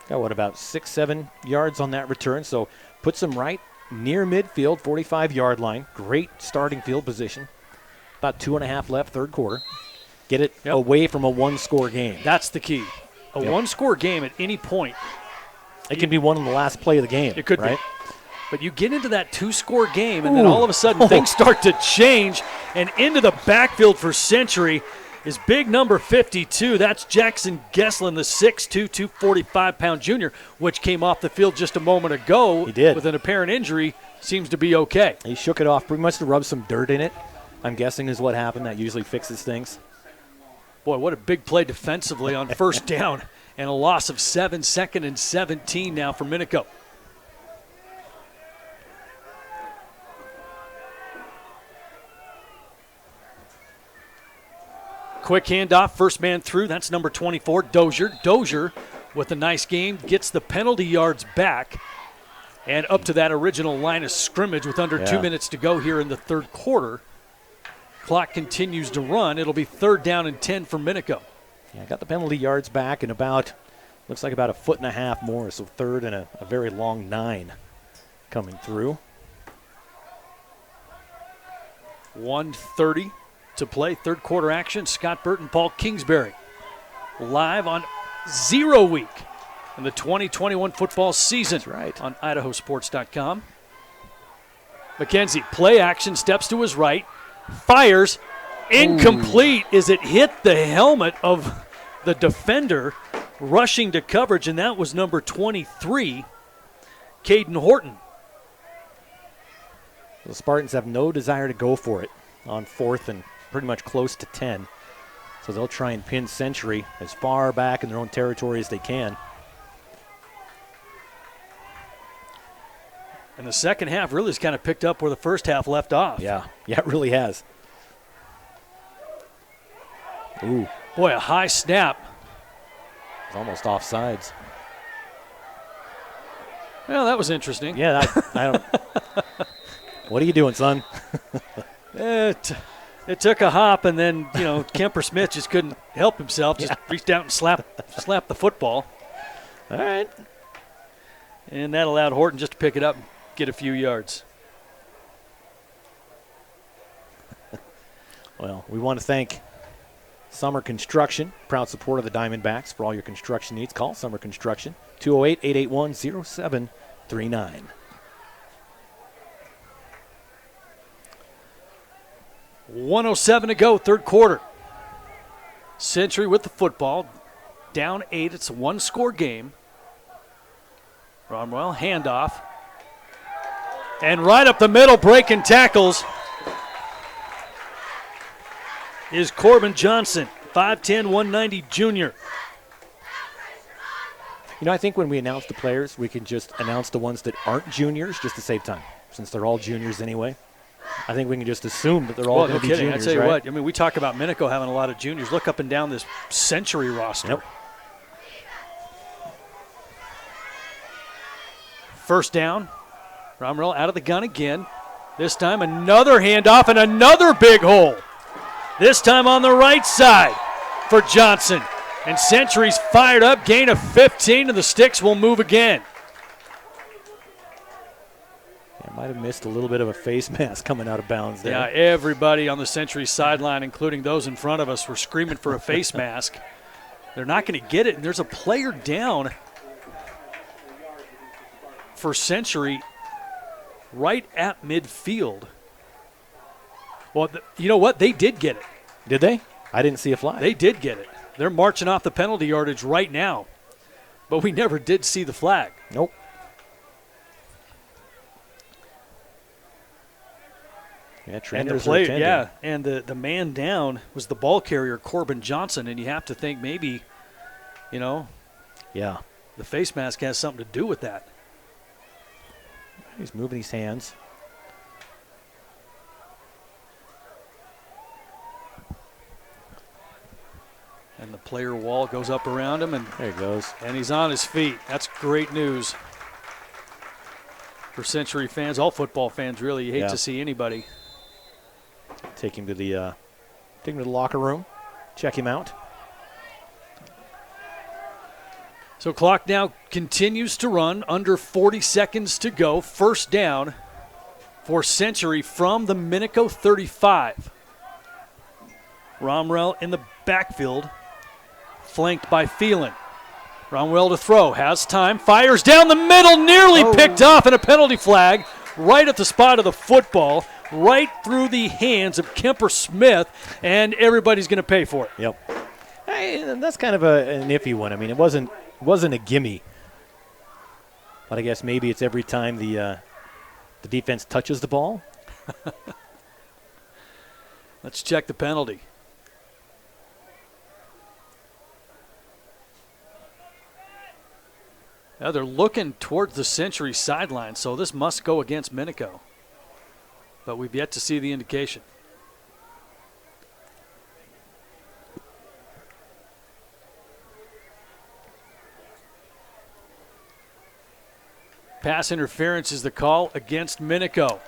Got, about 6-7 yards on that return, so puts him right near midfield, 45-yard line. Great starting field position. About 2.5 left, third quarter. Get it away from a one-score game. That's the key. A one-score game at any point. It can be one in the last play of the game. It could right? be. But you get into that 2-score game, and then all of a sudden things start to change, and into the backfield for Century is big number 52. That's Jackson Gesslin, the 6'2", 245-pound junior, which came off the field just a moment ago. He did. With an apparent injury. Seems to be okay. He shook it off. Pretty much to rub some dirt in it, I'm guessing is what happened. That usually fixes things. Boy, what a big play defensively on 1st down, and a loss of 7, 2nd and 17 now for Minico. Quick handoff, first man through. That's number 24, Dozier. Dozier with a nice game, gets the penalty yards back and up to that original line of scrimmage with under 2 minutes to go here in the third quarter. Clock continues to run. It'll be 3rd down and 10 for Minico. Yeah, got the penalty yards back and looks like about 1.5 feet more, so 3rd and a very long 9 coming through. 1:30 to play, third quarter action. Scott Burton, Paul Kingsbury, live on 0 week in the 2021 football season. That's right. On IdahoSports.com. McKenzie, play action, steps to his right, fires, incomplete as it hit the helmet of the defender rushing to coverage, and that was number 23, Caden Horton. The Spartans have no desire to go for it on 4th and pretty much close to 10. So they'll try and pin Century as far back in their own territory as they can. And the second half really has kind of picked up where the first half left off. Yeah, it really has. Ooh. Boy, a high snap. It's almost offsides. Well, that was interesting. Yeah, I don't. What are you doing, son? It took a hop, and then, Kemper Smith just couldn't help himself. Just reached out and slapped the football. All right. And that allowed Horton just to pick it up and get a few yards. Well, we want to thank Summer Construction, proud supporter of the Diamondbacks. For all your construction needs, call Summer Construction, 208-881-0739. .107 to go, third quarter. Century with the football, down 8. It's a one-score game. Romwell, handoff. And right up the middle, breaking tackles, is Corbin Johnson, 5'10", 190 junior. You know, I think when we announce the players, we can just announce the ones that aren't juniors just to save time, since they're all juniors anyway. I think we can just assume that they're all going to be juniors, I tell you right? what, I mean, we talk about Minico having a lot of juniors. Look up and down this Century roster. Yep. First down. Romrell out of the gun again. This time another handoff and another big hole. This time on the right side for Johnson. And Century's fired up, gain of 15, and the sticks will move again. Yeah, might have missed a little bit of a face mask coming out of bounds there. Yeah, everybody on the Century sideline, including those in front of us, were screaming for a face mask. They're not going to get it, and there's a player down for Century right at midfield. Well, you know what? They did get it. Did they? I didn't see a flag. They did get it. They're marching off the penalty yardage right now. But we never did see the flag. Nope. Yeah, trainers are attending. Yeah, and the man down was the ball carrier, Corbin Johnson, and you have to think maybe, yeah, the face mask has something to do with that. He's moving his hands. And the player wall goes up around him, and there he goes. And he's on his feet. That's great news for Century fans, all football fans, really. You hate to see anybody. Take him to the locker room, check him out. So clock now continues to run, under 40 seconds to go. First down for Century from the Minico 35. Romrell in the backfield, flanked by Phelan. Romrell to throw, has time, fires down the middle, nearly picked off, and a penalty flag right at the spot of the football, right through the hands of Kemper Smith, and everybody's going to pay for it. Yep. Hey, that's kind of an iffy one. I mean, it wasn't a gimme, but I guess maybe it's every time the defense touches the ball. Let's check the penalty. Now they're looking towards the Century sideline, so this must go against Minico. But we've yet to see the indication. Pass interference is the call against Minico.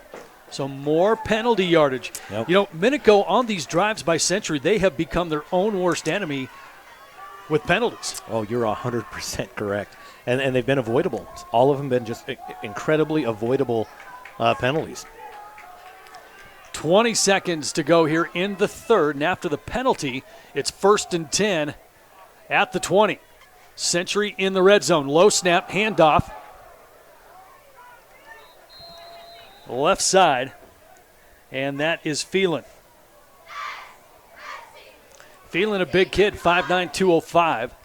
So more penalty yardage. Yep. Minico on these drives by Century, they have become their own worst enemy with penalties. Oh, you're 100% correct. And they've been avoidable. All of them been just incredibly avoidable penalties. 20 seconds to go here in the third, and after the penalty, it's 1st and 10 at the 20. Century in the red zone. Low snap, handoff. Left side, and that is Phelan. Phelan, a big kid, 5'9", 205.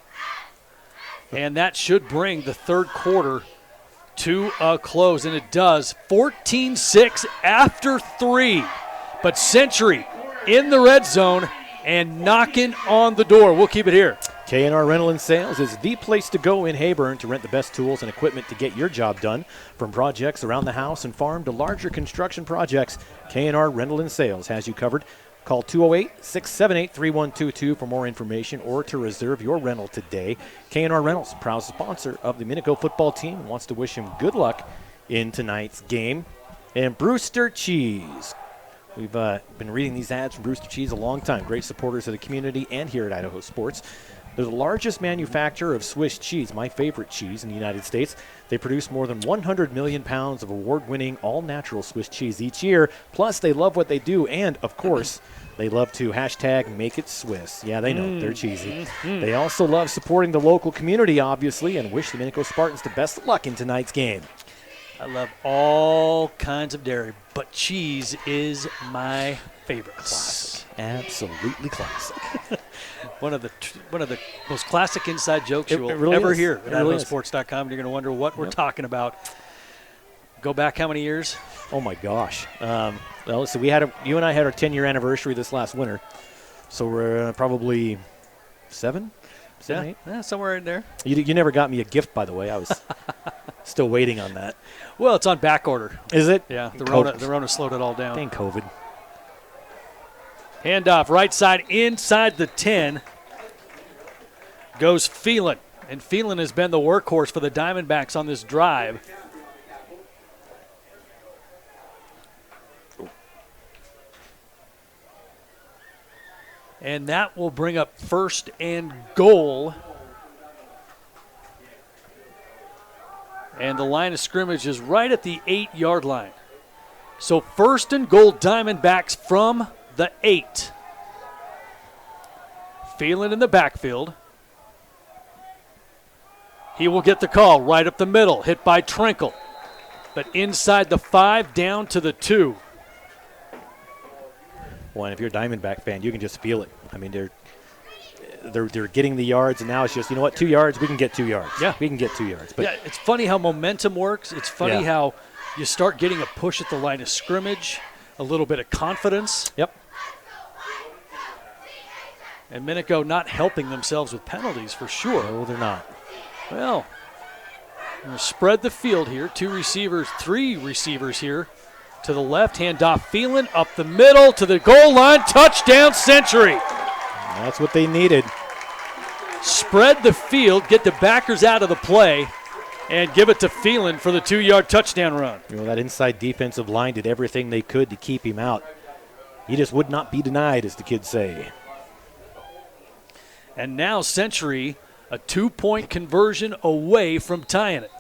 And that should bring the third quarter to a close, and it does. 14-6 after 3. But Century in the red zone and knocking on the door. We'll keep it here. K&R Rental and Sales is the place to go in Hayburn to rent the best tools and equipment to get your job done. From projects around the house and farm to larger construction projects, K&R Rental and Sales has you covered. Call 208-678-3122 for more information or to reserve your rental today. K&R Rentals, proud sponsor of the Minico football team, wants to wish him good luck in tonight's game. And Brewster Cheese. We've been reading these ads from Brewster Cheese a long time. Great supporters of the community and here at Idaho Sports. They're the largest manufacturer of Swiss cheese, my favorite cheese in the United States. They produce more than 100 million pounds of award-winning all-natural Swiss cheese each year. Plus, they love what they do, and, of course, they love to hashtag make it Swiss. Yeah, they know. They're cheesy. They also love supporting the local community, obviously, and wish the Minico Spartans the best of luck in tonight's game. I love all kinds of dairy, but cheese is my favorite. Classic. Absolutely classic. One of the most classic inside jokes you will really ever is. hear It at really IdahoSports.com. You're going to wonder what we're talking about. Go back how many years? Oh, my gosh. Well, so you and I had our 10-year anniversary this last winter. So we're probably 7, 8? Yeah, somewhere in there. You never got me a gift, by the way. I was still waiting on that. Well, it's on back order. Is it? Yeah, the Rona slowed it all down. Thank COVID. Handoff, right side, inside the 10, goes Phelan. And Phelan has been the workhorse for the Diamondbacks on this drive. And that will bring up 1st and goal. And the line of scrimmage is right at the 8-yard line. So 1st and goal, Diamondbacks from the 8. Phelan in the backfield. He will get the call right up the middle, hit by Trinkle. But inside the 5, down to the 2. Well, and if you're a Diamondback fan, you can just feel it. I mean, they're getting the yards, and now it's just, you know what, 2 yards, we can get 2 yards. Yeah. We can get 2 yards. But yeah, it's funny how momentum works. It's funny how you start getting a push at the line of scrimmage, a little bit of confidence. Yep. And Minico not helping themselves with penalties for sure. No, they're not. Well, we'll spread the field here. 3 receivers here. To the left, handoff Phelan, up the middle to the goal line, touchdown Century. That's what they needed. Spread the field, get the backers out of the play, and give it to Phelan for the 2-yard touchdown run. You know, that inside defensive line did everything they could to keep him out. He just would not be denied, as the kids say. And now Century, a 2-point conversion away from tying it.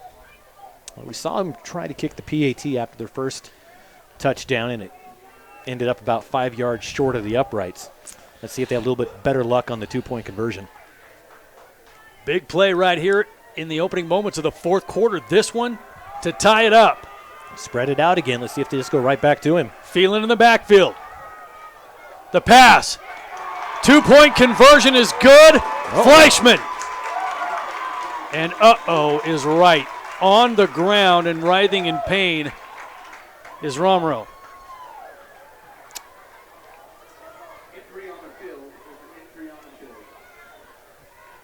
Well, we saw him try to kick the PAT after their first touchdown, and it ended up about 5 yards short of the uprights. Let's see if they have a little bit better luck on the 2-point conversion. Big play right here in the opening moments of the 4th quarter. This one to tie it up. Spread it out again. Let's see if they just go right back to him. Phelan in the backfield. The pass. 2-point conversion is good. Fleischman. And is right. On the ground and writhing in pain is Romero.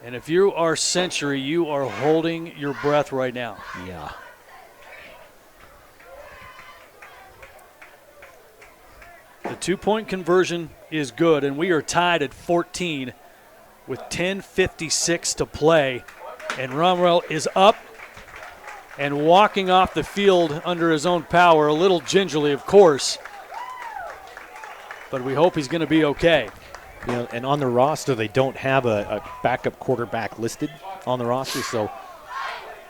And if you are Century, you are holding your breath right now. Yeah. The 2-point conversion is good, and we are tied at 14 with 10:56 to play. And Romero is up and walking off the field under his own power, a little gingerly, of course. But we hope he's going to be okay. You know, and on the roster, they don't have a backup quarterback listed on the roster, so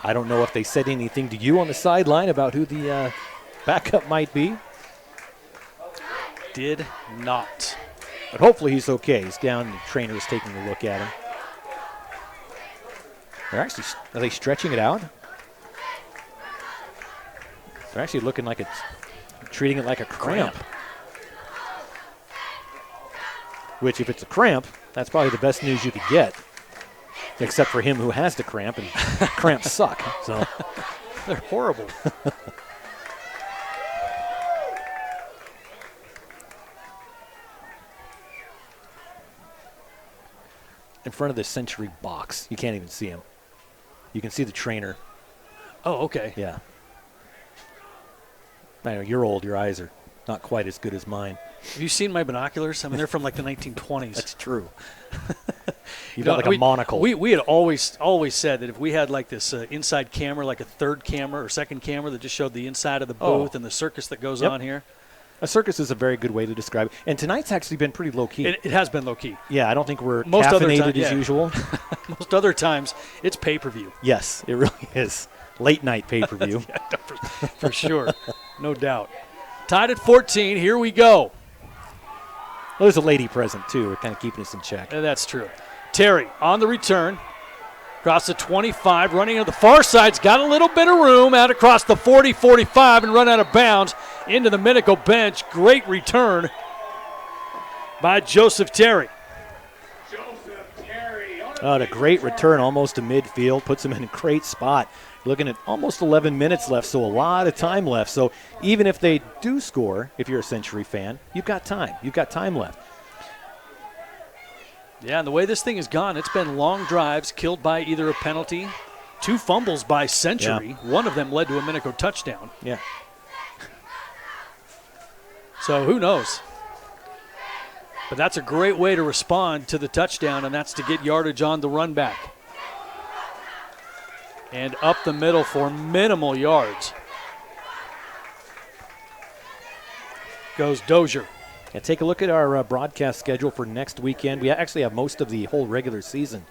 I don't know if they said anything to you on the sideline about who the backup might be. Did not. But hopefully he's okay. He's down, and the trainer is taking a look at him. Are they stretching it out? They're actually looking like it's treating it like a cramp. Which, if it's a cramp, that's probably the best news you could get. Except for him who has the cramp, and cramps suck. So they're horrible. In front of the Century box, you can't even see him. You can see the trainer. Oh, okay. Yeah. I know, you're old. Your eyes are not quite as good as mine. Have you seen my binoculars? I mean, they're from like the 1920s. That's true. You've got like a monocle. We had always said that if we had like this inside camera, like a third camera or second camera that just showed the inside of the booth and the circus that goes on here, A circus is a very good way to describe it. And tonight's actually been pretty low-key. It has been low-key. Yeah, I don't think we're Most other caffeinated as usual. Most other times, it's pay-per-view. Yes, it really is. Late-night pay-per-view. Yeah, for sure. No doubt. Tied at 14. Here we go. Well, there's a lady present, too. We're kind of keeping us in check. That's true. Terry on the return. Across the 25, running to the far side's got a little bit of room out across the 40, 45, and run out of bounds into the Minico bench. Great return by Joseph Terry. A great return almost to midfield. Puts him in a great spot. Looking at almost 11 minutes left, so a lot of time left. So even if they do score, if you're a Century fan, you've got time. You've got time left. Yeah, and the way this thing has gone, it's been long drives killed by either a penalty, 2 fumbles by Century. Yeah. One of them led to a Minico touchdown. Yeah. So who knows? But that's a great way to respond to the touchdown, and that's to get yardage on the run back. And up the middle for minimal yards goes Dozier. Yeah, take a look at our broadcast schedule for next weekend. We actually have most of the whole regular season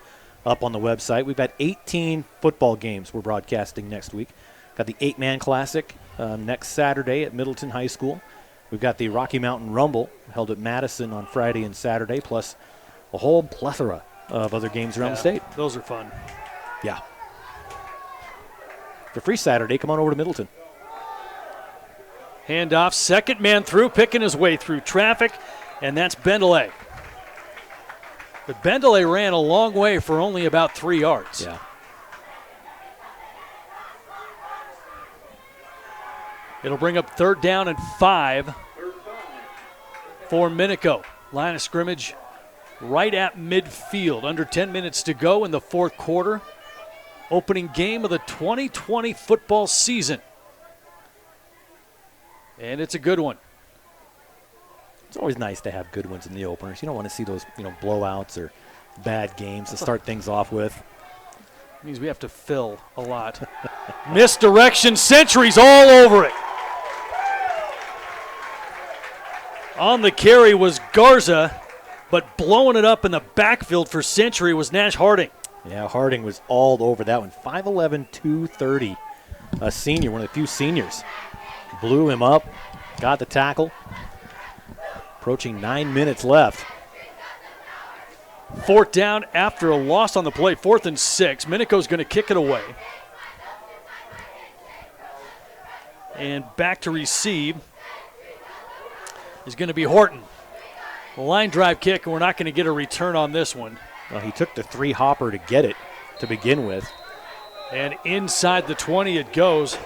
up on the website. We've got 18 football games we're broadcasting next week. Got the 8-Man Classic next Saturday at Middleton High School. We've got the Rocky Mountain Rumble held at Madison on Friday and Saturday, plus a whole plethora of other games around the state. Those are fun. Yeah. For free Saturday, come on over to Middleton. Handoff, second man through, picking his way through traffic, and that's Bendelay. But Bendelay ran a long way for only about 3 yards. Yeah. It'll bring up 3rd down and 5 for Minico. Line of scrimmage right at midfield. Under 10 minutes to go in the 4th quarter. Opening game of the 2020 football season. And it's a good one. It's always nice to have good ones in the openers. You don't want to see those, blowouts or bad games to start things off with. It means we have to fill a lot. Misdirection, Century's all over it. On the carry was Garza, but blowing it up in the backfield for Century was Nash Harding. Yeah, Harding was all over that one. 5'11", 230. A senior, one of the few seniors. Blew him up, got the tackle. Approaching 9 minutes left. 4th down after a loss on the play, 4th and 6. Minico's going to kick it away. And back to receive is going to be Horton. The line drive kick, and we're not going to get a return on this one. Well, he took the 3-hopper to get it to begin with. And inside the 20 it goes.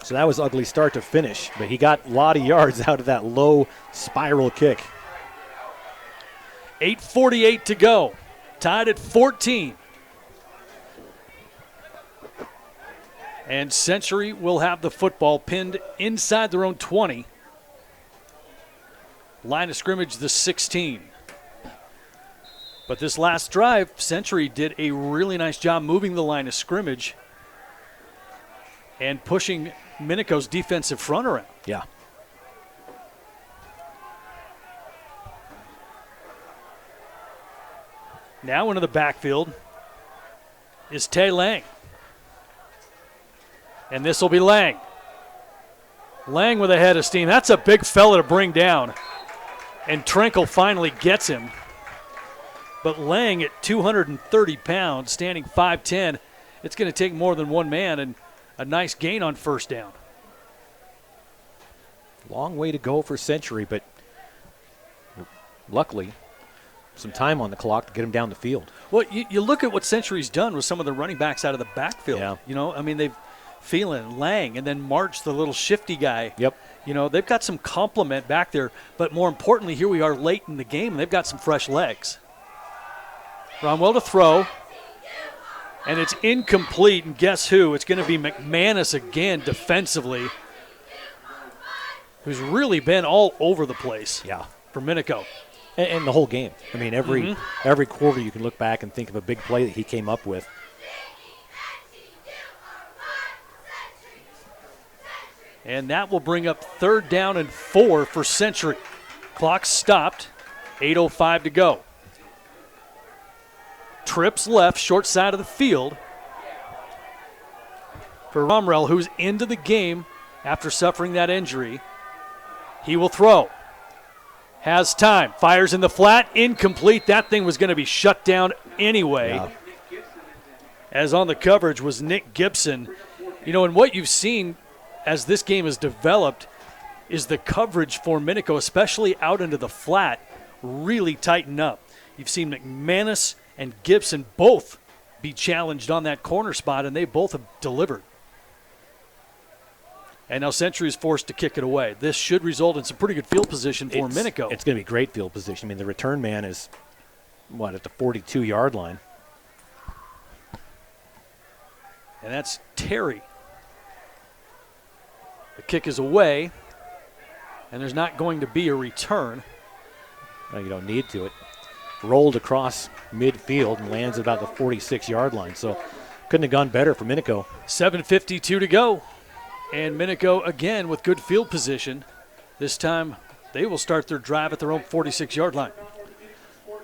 So that was ugly start to finish, but he got a lot of yards out of that low spiral kick. 8:48 to go. Tied at 14. And Century will have the football pinned inside their own 20. Line of scrimmage, the 16. But this last drive, Century did a really nice job moving the line of scrimmage and pushing Minico's defensive front around. Yeah. Now into the backfield is Tay Lang. And this will be Lang. Lang with a head of steam. That's a big fella to bring down. And Trinkle finally gets him. But Lang at 230 pounds, standing 5'10", it's going to take more than one man, and a nice gain on 1st down. Long way to go for Century, but luckily some time on the clock to get him down the field. Well, you look at what Century's done with some of the running backs out of the backfield. Yeah. They've Phelan, Lang, and then March, the little shifty guy. Yep. They've got some complement back there, but more importantly, here we are late in the game, and they've got some fresh legs. Romwell to throw, and it's incomplete, and guess who? It's going to be McManus again defensively, who's really been all over the place. Yeah. For Minico. And the whole game. I mean, every quarter you can look back and think of a big play that he came up with. And that will bring up 3rd down and 4 for Century. Clock stopped, 8:05 to go. Trips left, short side of the field for Romrell, who's into the game after suffering that injury. He will throw. Has time. Fires in the flat. Incomplete. That thing was going to be shut down anyway. Yeah. As on the coverage was Nick Gibson. You know, and what you've seen as this game has developed is the coverage for Minico, especially out into the flat, really tighten up. You've seen McManus and Gibson both be challenged on that corner spot, and they both have delivered. And now Century is forced to kick it away. This should result in some pretty good field position for Minico. It's going to be great field position. I mean, the return man is, at the 42-yard line. And that's Terry. The kick is away, and there's not going to be a return. No, you don't need to. It rolled across midfield and lands about the 46-yard line. So couldn't have gone better for Minico. 7:52 to go. And Minico, again, with good field position. This time, they will start their drive at their own 46-yard line.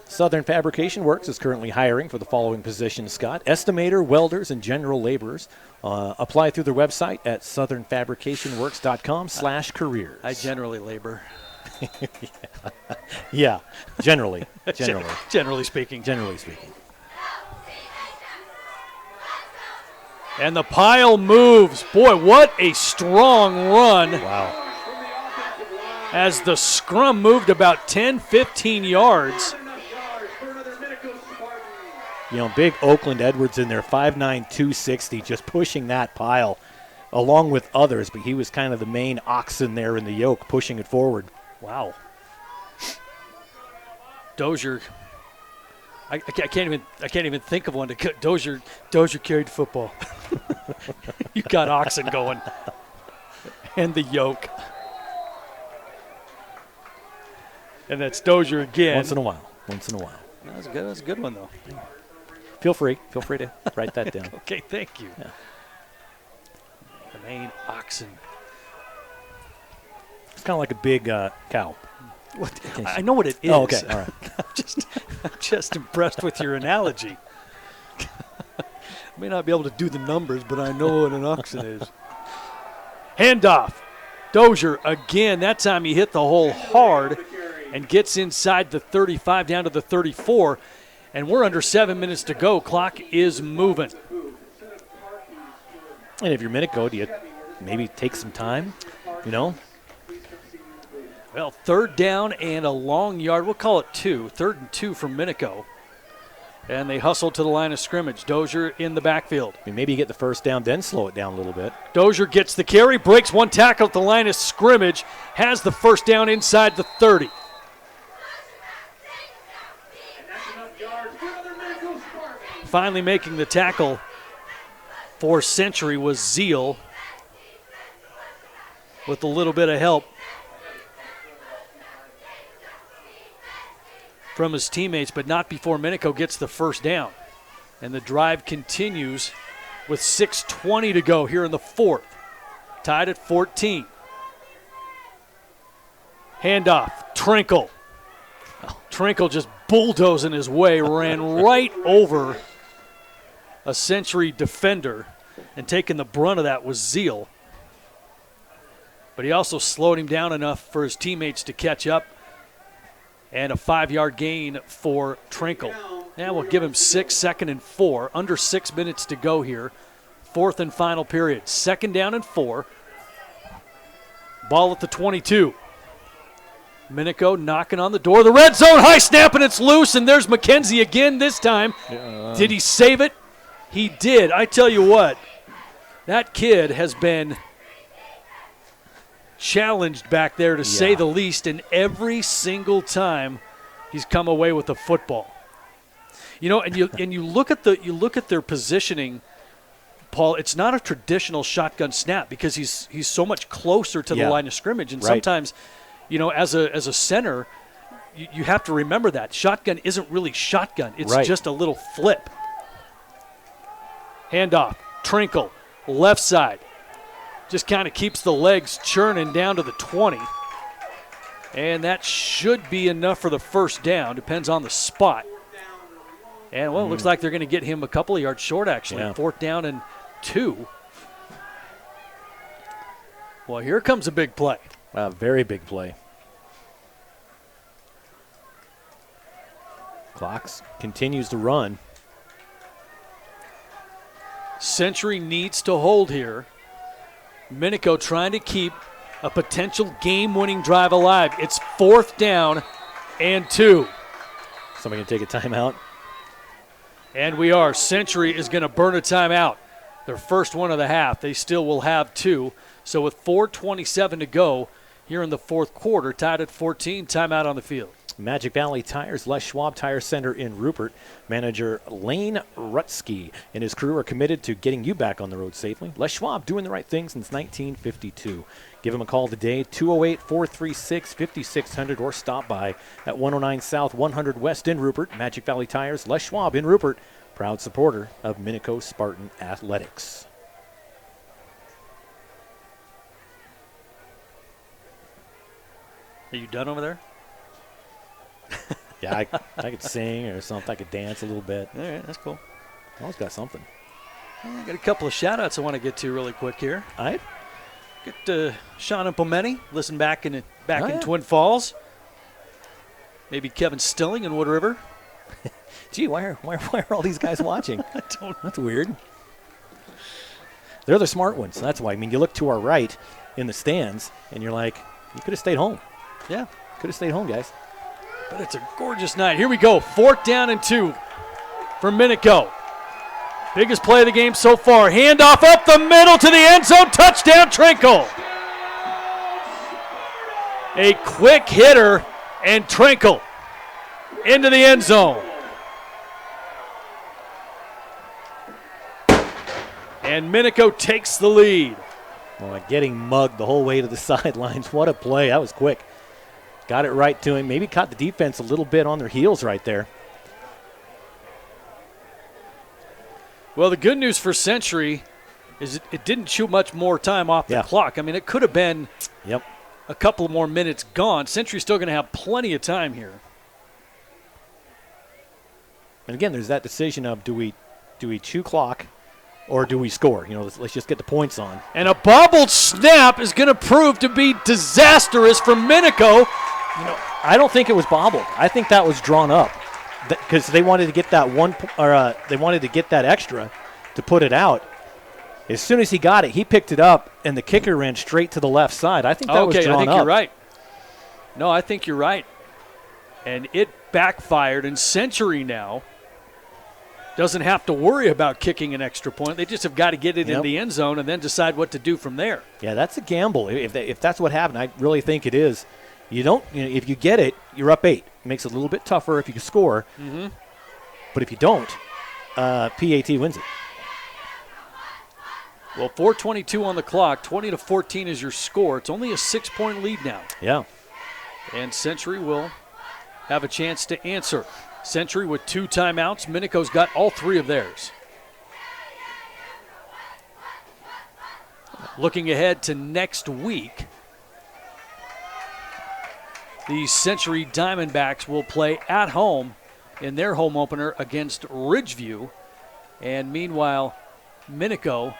Southern Fabrication Works is currently hiring for the following positions, Scott. Estimator, welders, and general laborers. Apply through their website at southernfabricationworks.com/careers. I generally labor. Yeah, generally. Generally speaking. Generally speaking. And the pile moves. Boy, what a strong run. Wow. As the scrum moved about 10, 15 yards. You know, big Oakland Edwards in there, 5'9", 260, just pushing that pile along with others, but he was kind of the main oxen there in the yoke, pushing it forward. Wow. Dozier, I can't even think of one to cut. Dozier carried the football. You got oxen going. And the yoke. And that's Dozier again. Once in a while. That was a good one, though. Feel free to write that down. Okay, thank you. Yeah. The main oxen. It's kind of like a big cow. What? I know what it is. Oh, okay, all right. I'm just impressed with your analogy. I may not be able to do the numbers, but I know what an oxen is. Handoff. Dozier again. That time he hit the hole hard and gets inside the 35 down to the 34. And we're under 7 minutes to go. Clock is moving. And if you're Minico, do you maybe take some time, you know? Well, 3rd down and a long yard. We'll call it 2. 3rd and 2 from Minico. And they hustle to the line of scrimmage. Dozier in the backfield. I mean, maybe you get the first down, then slow it down a little bit. Dozier gets the carry, breaks one tackle at the line of scrimmage, has the first down inside the 30. Finally making the tackle for Century was Zeal with a little bit of help from his teammates, but not before Minico gets the first down. And the drive continues with 6:20 to go here in the 4th. Tied at 14. Handoff, Trinkle. Trinkle just bulldozing his way, ran right over a Century defender, and taking the brunt of that was Zeal. But he also slowed him down enough for his teammates to catch up, and a 5-yard gain for Trinkle. Now we'll give him 6, 2nd and 4, under 6 minutes to go here. 4th and final period. 2nd down and 4. Ball at the 22. Minico knocking on the door. The red zone, high snap, and it's loose, and there's McKenzie again this time. Did he save it? He did. I tell you what, that kid has been challenged back there to say the least, and every single time he's come away with a football. You know, and you look at their positioning, Paul. It's not a traditional shotgun snap because he's so much closer to the line of scrimmage, and sometimes, you know, as a center, you have to remember that shotgun isn't really shotgun. It's just a little flip. Handoff, Trinkle, left side. Just kind of keeps the legs churning down to the 20. And that should be enough for the first down. Depends on the spot. And, well, it looks like they're going to get him a couple of yards short, actually. Yeah. 4th down and 2. Well, here comes a big play. A very big play. Clocks continues to run. Century needs to hold here. Minico trying to keep a potential game-winning drive alive. It's 4th down and 2. Somebody going to take a timeout. And we are. Century is going to burn a timeout. Their first one of the half. They still will have 2. So with 4:27 to go here in the 4th quarter, tied at 14, timeout on the field. Magic Valley Tires, Les Schwab Tire Center in Rupert. Manager Lane Rutsky and his crew are committed to getting you back on the road safely. Les Schwab doing the right thing since 1952. Give him a call today, 208-436-5600, or stop by at 109 South, 100 West in Rupert. Magic Valley Tires, Les Schwab in Rupert, proud supporter of Minico Spartan Athletics. Are you done over there? Yeah, I could sing or something. I could dance a little bit. All right, that's cool. I always got something. I got a couple of shout-outs I want to get to really quick here. All right. Get Sean and Pomeni, listen back in yeah. Twin Falls. Maybe Kevin Stilling in Wood River. Gee, why are all these guys watching? I don't know. That's weird. They're the smart ones. That's why. I mean, you look to our right in the stands, and you're like, you could have stayed home. Yeah. Could have stayed home, guys. But it's a gorgeous night. Here we go. 4th down and 2 for Minico. Biggest play of the game so far. Handoff up the middle to the end zone. Touchdown, Trinkle. A quick hitter, and Trinkle into the end zone. And Minico takes the lead. Oh, getting mugged the whole way to the sidelines. What a play. That was quick. Got it right to him. Maybe caught the defense a little bit on their heels right there. Well, the good news for Century is it didn't chew much more time off the clock. I mean, it could have been a couple more minutes gone. Century's still going to have plenty of time here. And again, there's that decision of do we chew clock or do we score? You know, let's just get the points on. And a bobbled snap is going to prove to be disastrous for Minico. You know, I don't think it was bobbled. I think that was drawn up because they wanted to get that they wanted to get that extra to put it out. As soon as he got it, he picked it up, and the kicker ran straight to the left side. I think that was drawn up. I think you're right. No, I think you're right. And it backfired, and Century now doesn't have to worry about kicking an extra point. They just have got to get it in the end zone and then decide what to do from there. Yeah, that's a gamble. If that's what happened, I really think it is. If you get it, you're up 8. It makes it a little bit tougher if you can score. Mm-hmm. But if you don't, PAT wins it. Well, 4:22 on the clock, 20-14 is your score. It's only a 6-point lead now. Yeah. And Century will have a chance to answer. Century with 2 timeouts. Minico's got all 3 of theirs. Looking ahead to next week, the Century Diamondbacks will play at home in their home opener against Ridgeview. And meanwhile, Minico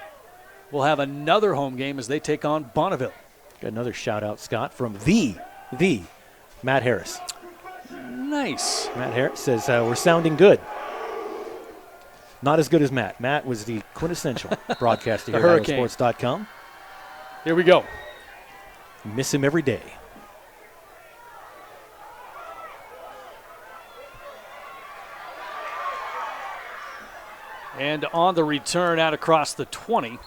will have another home game as they take on Bonneville. Got another shout-out, Scott, from the Matt Harris. Nice. Matt Harris says, we're sounding good. Not as good as Matt. Matt was the quintessential broadcaster here at IdahoSports.com. Here we go. Miss him every day. And on the return out across the 20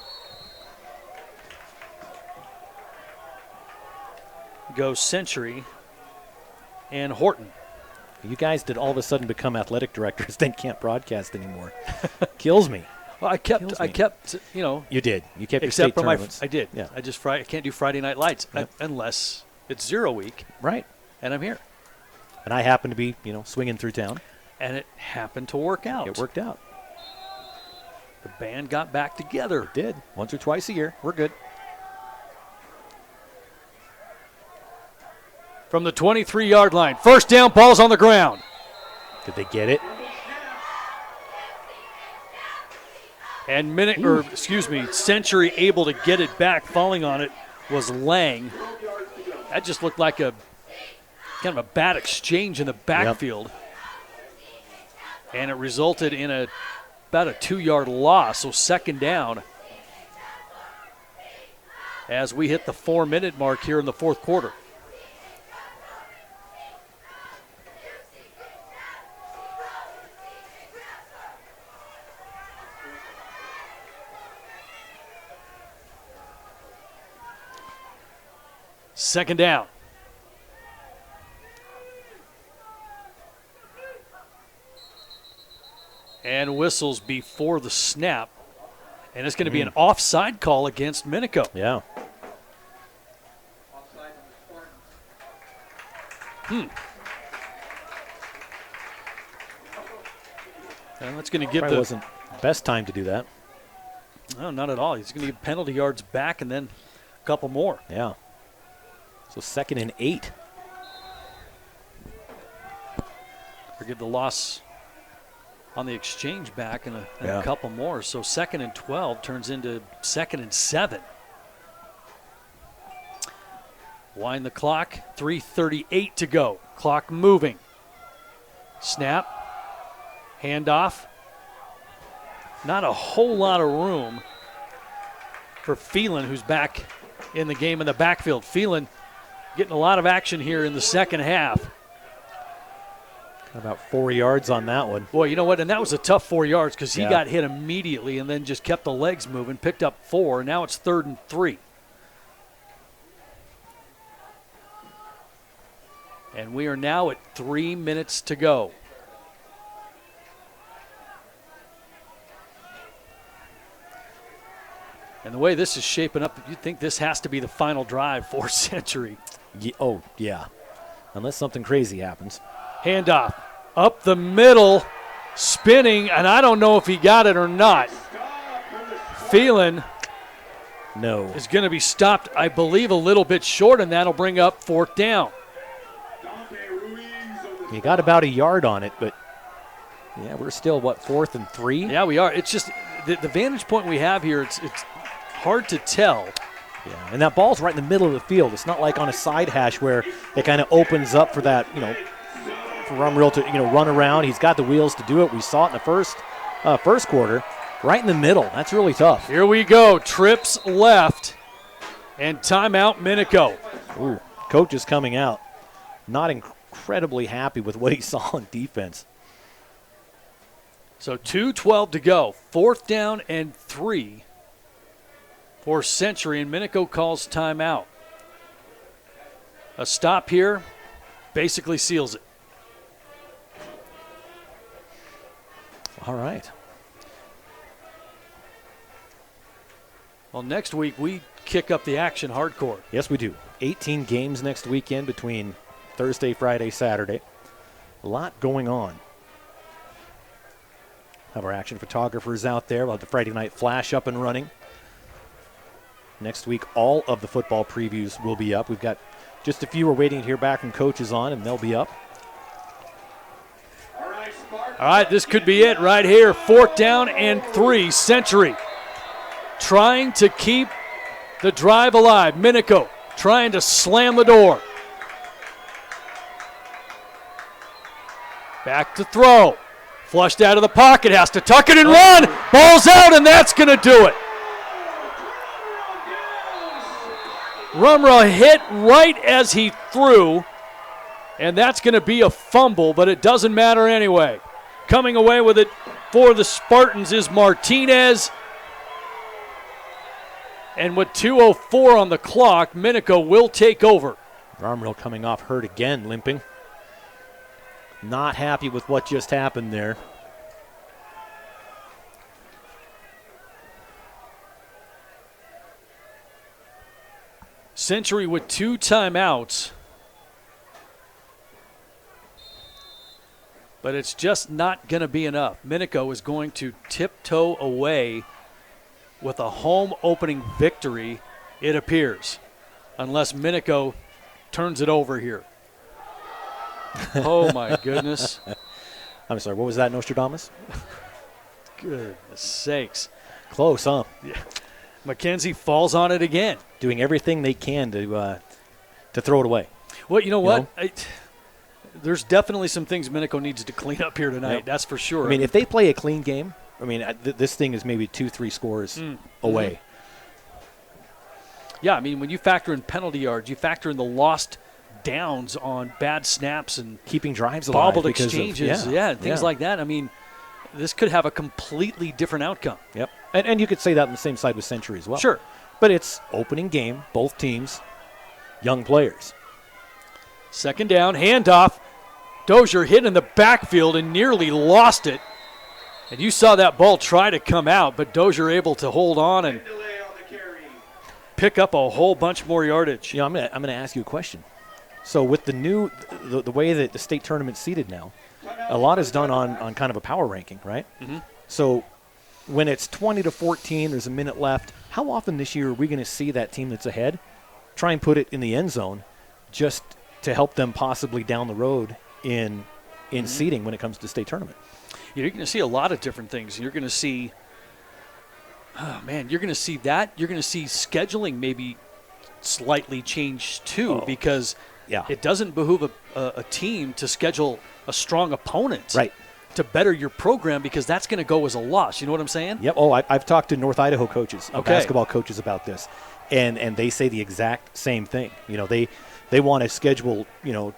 goes Century and Horton. You guys did all of a sudden become athletic directors, then can't broadcast anymore. Kills me. Well, I kept, you know. You did. You kept your except state for tournaments. I did. Yeah. I can't do Friday Night Lights unless it's 0 week. Right. And I'm here. And I happen to be, swinging through town. And it happened to work out. It worked out. The band got back together. It did. Once or twice a year. We're good. from the 23-yard line. First down, ball's on the ground. Did they get it? And Century able to get it back. Falling on it was Lang. That just looked like a kind of a bad exchange in the backfield. Yep. And it resulted in about a 2-yard loss. So second down as we hit the 4-minute mark here in the fourth quarter. Second down. And whistles before the snap. And it's going to be an offside call against Minico. Yeah. And that's going to give Probably wasn't the best time to do that. No, not at all. He's going to give penalty yards back and then a couple more. Yeah. So 2nd and 8. Or give the loss on the exchange back and a couple more. So 2nd and 12 turns into 2nd and 7. Wind the clock. 3:38 to go. Clock moving. Snap. Handoff. Not a whole lot of room for Phelan, who's back in the game in the backfield. Phelan getting a lot of action here in the second half. About 4 yards on that one. Boy, you know what? And that was a tough 4 yards because he got hit immediately and then just kept the legs moving, picked up 4. Now it's 3rd and 3. And we are now at 3 minutes to go. And the way this is shaping up, you'd think this has to be the final drive for Century. Yeah. Unless something crazy happens. Handoff. Up the middle. Spinning, and I don't know if he got it or not. Phelan is going to be stopped, I believe, a little bit short, and that'll bring up 4th down. He got about a yard on it, but yeah, we're still, 4th and 3? Yeah, we are. It's just the vantage point we have here, it's hard to tell. Yeah, and that ball's right in the middle of the field. It's not like on a side hash where it kind of opens up for that, for Rumrill to, run around. He's got the wheels to do it. We saw it in the first quarter. Right in the middle. That's really tough. Here we go. Trips left. And timeout, Minico. Ooh, coach is coming out. Not incredibly happy with what he saw on defense. So 2:12 to go. 4th down and 3 for Century, and Minico calls timeout. A stop here basically seals it. All right. Well, next week we kick up the action hardcore. Yes, we do. 18 games next weekend between Thursday, Friday, Saturday. A lot going on. Have our action photographers out there. We'll have the Friday Night Flash up and running. Next week, all of the football previews will be up. We've got just a few we're waiting to hear back from coaches on, and they'll be up. All right, this could be it right here. 4th down and 3, Century. Trying to keep the drive alive. Minico trying to slam the door. Back to throw. Flushed out of the pocket, has to tuck it and run. Ball's out, and that's going to do it. Rumrill hit right as he threw, and that's going to be a fumble, but it doesn't matter anyway. Coming away with it for the Spartans is Martinez. And with 2:04 on the clock, Minico will take over. Rumrill coming off hurt again, limping. Not happy with what just happened there. Century with 2 timeouts. But it's just not going to be enough. Minico is going to tiptoe away with a home opening victory, it appears, unless Minico turns it over here. Oh, my goodness. I'm sorry, what was that, Nostradamus? Goodness sakes. Close, huh? Yeah. McKenzie falls on it again. Doing everything they can to throw it away. Well, you know what? There's definitely some things Minico needs to clean up here tonight. Yep. That's for sure. I mean, if they play a clean game, I mean, this thing is maybe 2-3 scores away. Yeah, I mean, when you factor in penalty yards, you factor in the lost downs on bad snaps and keeping drives alive, bobbled exchanges, things like that. I mean, this could have a completely different outcome. Yep. And you could say that on the same side with Century as well. Sure. But it's opening game, both teams, young players. Second down, handoff. Dozier hit in the backfield and nearly lost it. And you saw that ball try to come out, but Dozier able to hold on and pick up a whole bunch more yardage. You know, I'm going to ask you a question. So with the way that the state tournament's seated now, a lot is done on kind of a power ranking, right? Mm-hmm. So when it's 20-14, there's a minute left, how often this year are we going to see that team that's ahead try and put it in the end zone just to help them possibly down the road in seeding when it comes to state tournament? You're going to see a lot of different things. You're going to see, you're going to see that. You're going to see scheduling maybe slightly change too, because it doesn't behoove a team to schedule a strong opponent to better your program, because that's going to go as a loss. You know what I'm saying? Yep. Oh, I've talked to North Idaho coaches, basketball coaches about this, and they say the exact same thing. You know, they want to schedule,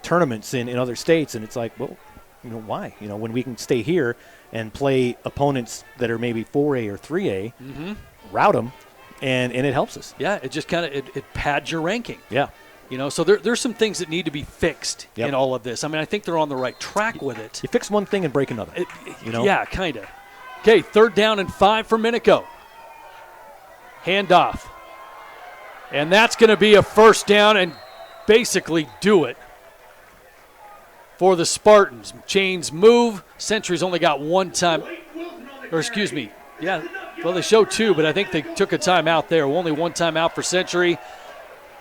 tournaments in other states, and it's like, well, why? When we can stay here and play opponents that are maybe 4A or 3A, route them, and it helps us. Yeah, it just kind of it pads your ranking. Yeah. So there's some things that need to be fixed in all of this. I mean, I think they're on the right track with it. You fix one thing and break another. Yeah, kind of. Okay, 3rd down and 5 for Minico. Handoff. And that's going to be a first down and basically do it for the Spartans. Chains move. Century's only got one time. Or excuse me. Yeah, well, they showed 2, but I think they took a timeout there. Only one timeout for Century.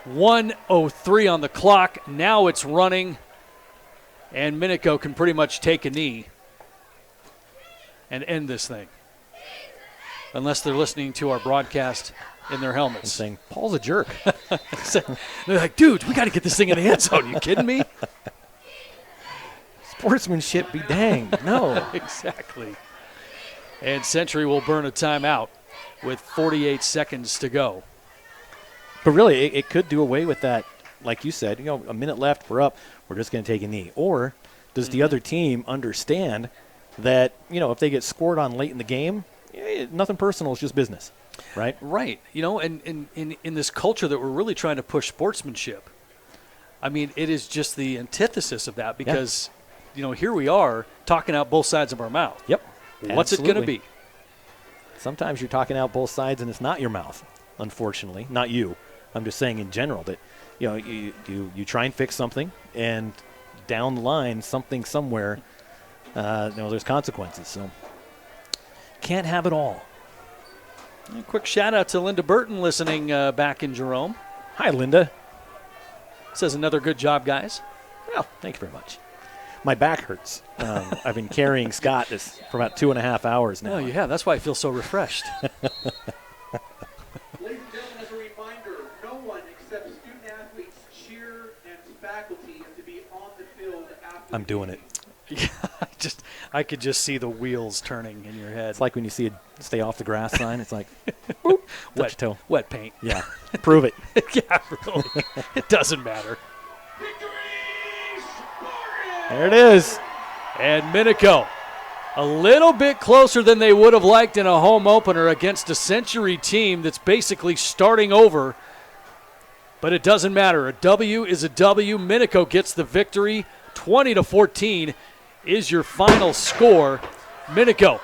1:03 on the clock. Now it's running, and Minico can pretty much take a knee and end this thing, unless they're listening to our broadcast in their helmets. And saying, Paul's a jerk. They're like, dude, we got to get this thing in the end zone. You kidding me? Sportsmanship be danged. No. Exactly. And Century will burn a timeout with 48 seconds to go. But really, it could do away with that, like you said, a minute left, we're up, we're just going to take a knee. Or does the other team understand that, if they get scored on late in the game, nothing personal, it's just business, right? Right. And in this culture that we're really trying to push sportsmanship, I mean, it is just the antithesis of that, because, here we are talking out both sides of our mouth. Yep. What's it going to be? Sometimes you're talking out both sides and it's not your mouth, unfortunately. Not you. I'm just saying in general that, you try and fix something, and down the line, something somewhere, there's consequences. So can't have it all. A quick shout out to Linda Burton listening back in Jerome. Hi, Linda. Says another good job, guys. Well, thank you very much. My back hurts. I've been carrying Scott for about 2.5 hours now. Oh, you have. That's why I feel so refreshed. Ladies and gentlemen, as a reminder, no one except student athletes, cheer, and faculty is to be on the field after. I'm doing it. Yeah, I could just see the wheels turning in your head. It's like when you see a stay off the grass sign. It's like, boop, touch your toe. Wet paint. Yeah, prove it. Yeah, really. It doesn't matter. There it is. And Minico, a little bit closer than they would have liked in a home opener against a Century team that's basically starting over. But it doesn't matter. A W is a W. Minico gets the victory. 20-14 is your final score. Minico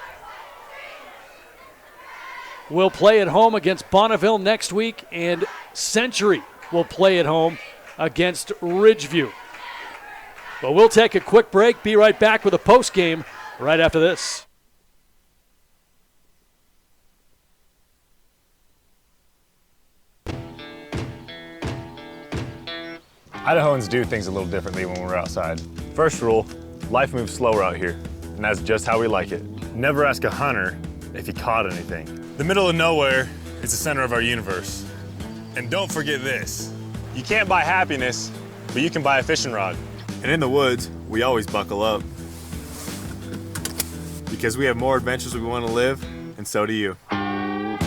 will play at home against Bonneville next week, and Century will play at home against Ridgeview. But we'll take a quick break, be right back with a post-game right after this. Idahoans do things a little differently when we're outside. First rule, life moves slower out here, and that's just how we like it. Never ask a hunter if he caught anything. The middle of nowhere is the center of our universe. And don't forget this, you can't buy happiness, but you can buy a fishing rod. And in the woods, we always buckle up. Because we have more adventures we want to live, and so do you. At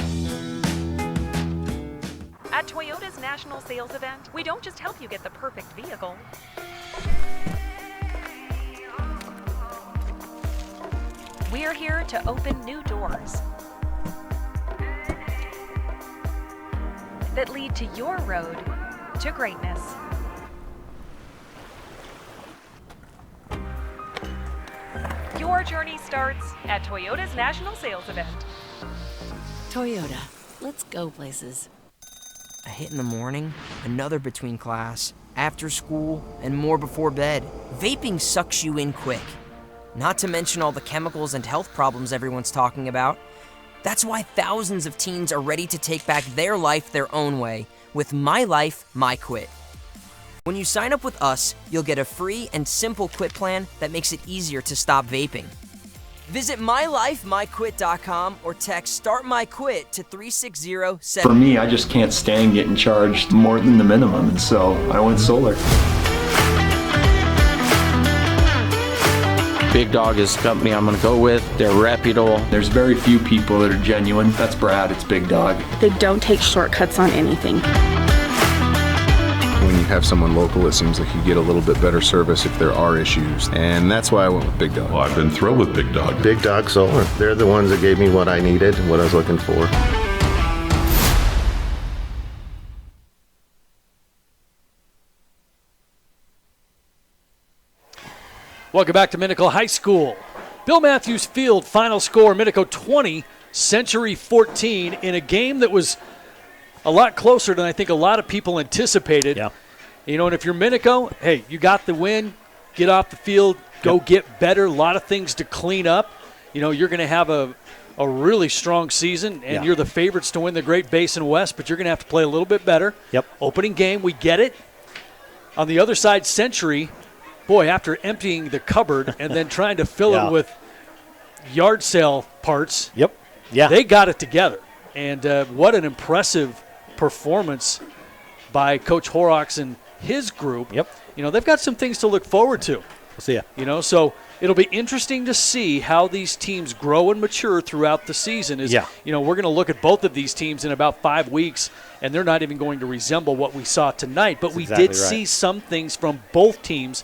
Toyota's National Sales Event, we don't just help you get the perfect vehicle. We're here to open new doors that lead to your road to greatness. Your journey starts at Toyota's National Sales Event. Toyota, let's go places. A hit in the morning, another between class, after school, and more before bed. Vaping sucks you in quick. Not to mention all the chemicals and health problems everyone's talking about. That's why thousands of teens are ready to take back their life their own way with My Life, My Quit. When you sign up with us, you'll get a free and simple quit plan that makes it easier to stop vaping. Visit mylifemyquit.com or text Start My Quit to 360-7. For me, I just can't stand getting charged more than the minimum, and so I went solar. Big Dog is the company I'm going to go with. They're reputable. There's very few people that are genuine. That's Brad, it's Big Dog. They don't take shortcuts on anything. When you have someone local, it seems like you get a little bit better service if there are issues. And that's why I went with Big Dog. Well, I've been thrilled with Big Dog. Big Dog Solar. They're the ones that gave me what I needed and what I was looking for. Welcome back to Minico High School. Bill Matthews Field, final score, Minico 20, Century 14, in a game that was a lot closer than I think a lot of people anticipated. Yeah. You know, and if you're Minico, hey, you got the win, get off the field, go get better, a lot of things to clean up. You know, you're going to have a really strong season, and you're the favorites to win the Great Basin West, but you're going to have to play a little bit better. Yep. Opening game, we get it. On the other side, Century, boy, after emptying the cupboard and then trying to fill it with yard sale parts, they got it together. And what an impressive performance by Coach Horrocks and his group. Yep. You know, they've got some things to look forward to. We'll see ya. You know, so it'll be interesting to see how these teams grow and mature throughout the season. You know, we're going to look at both of these teams in about 5 weeks, and they're not even going to resemble what we saw tonight. But we did see some things from both teams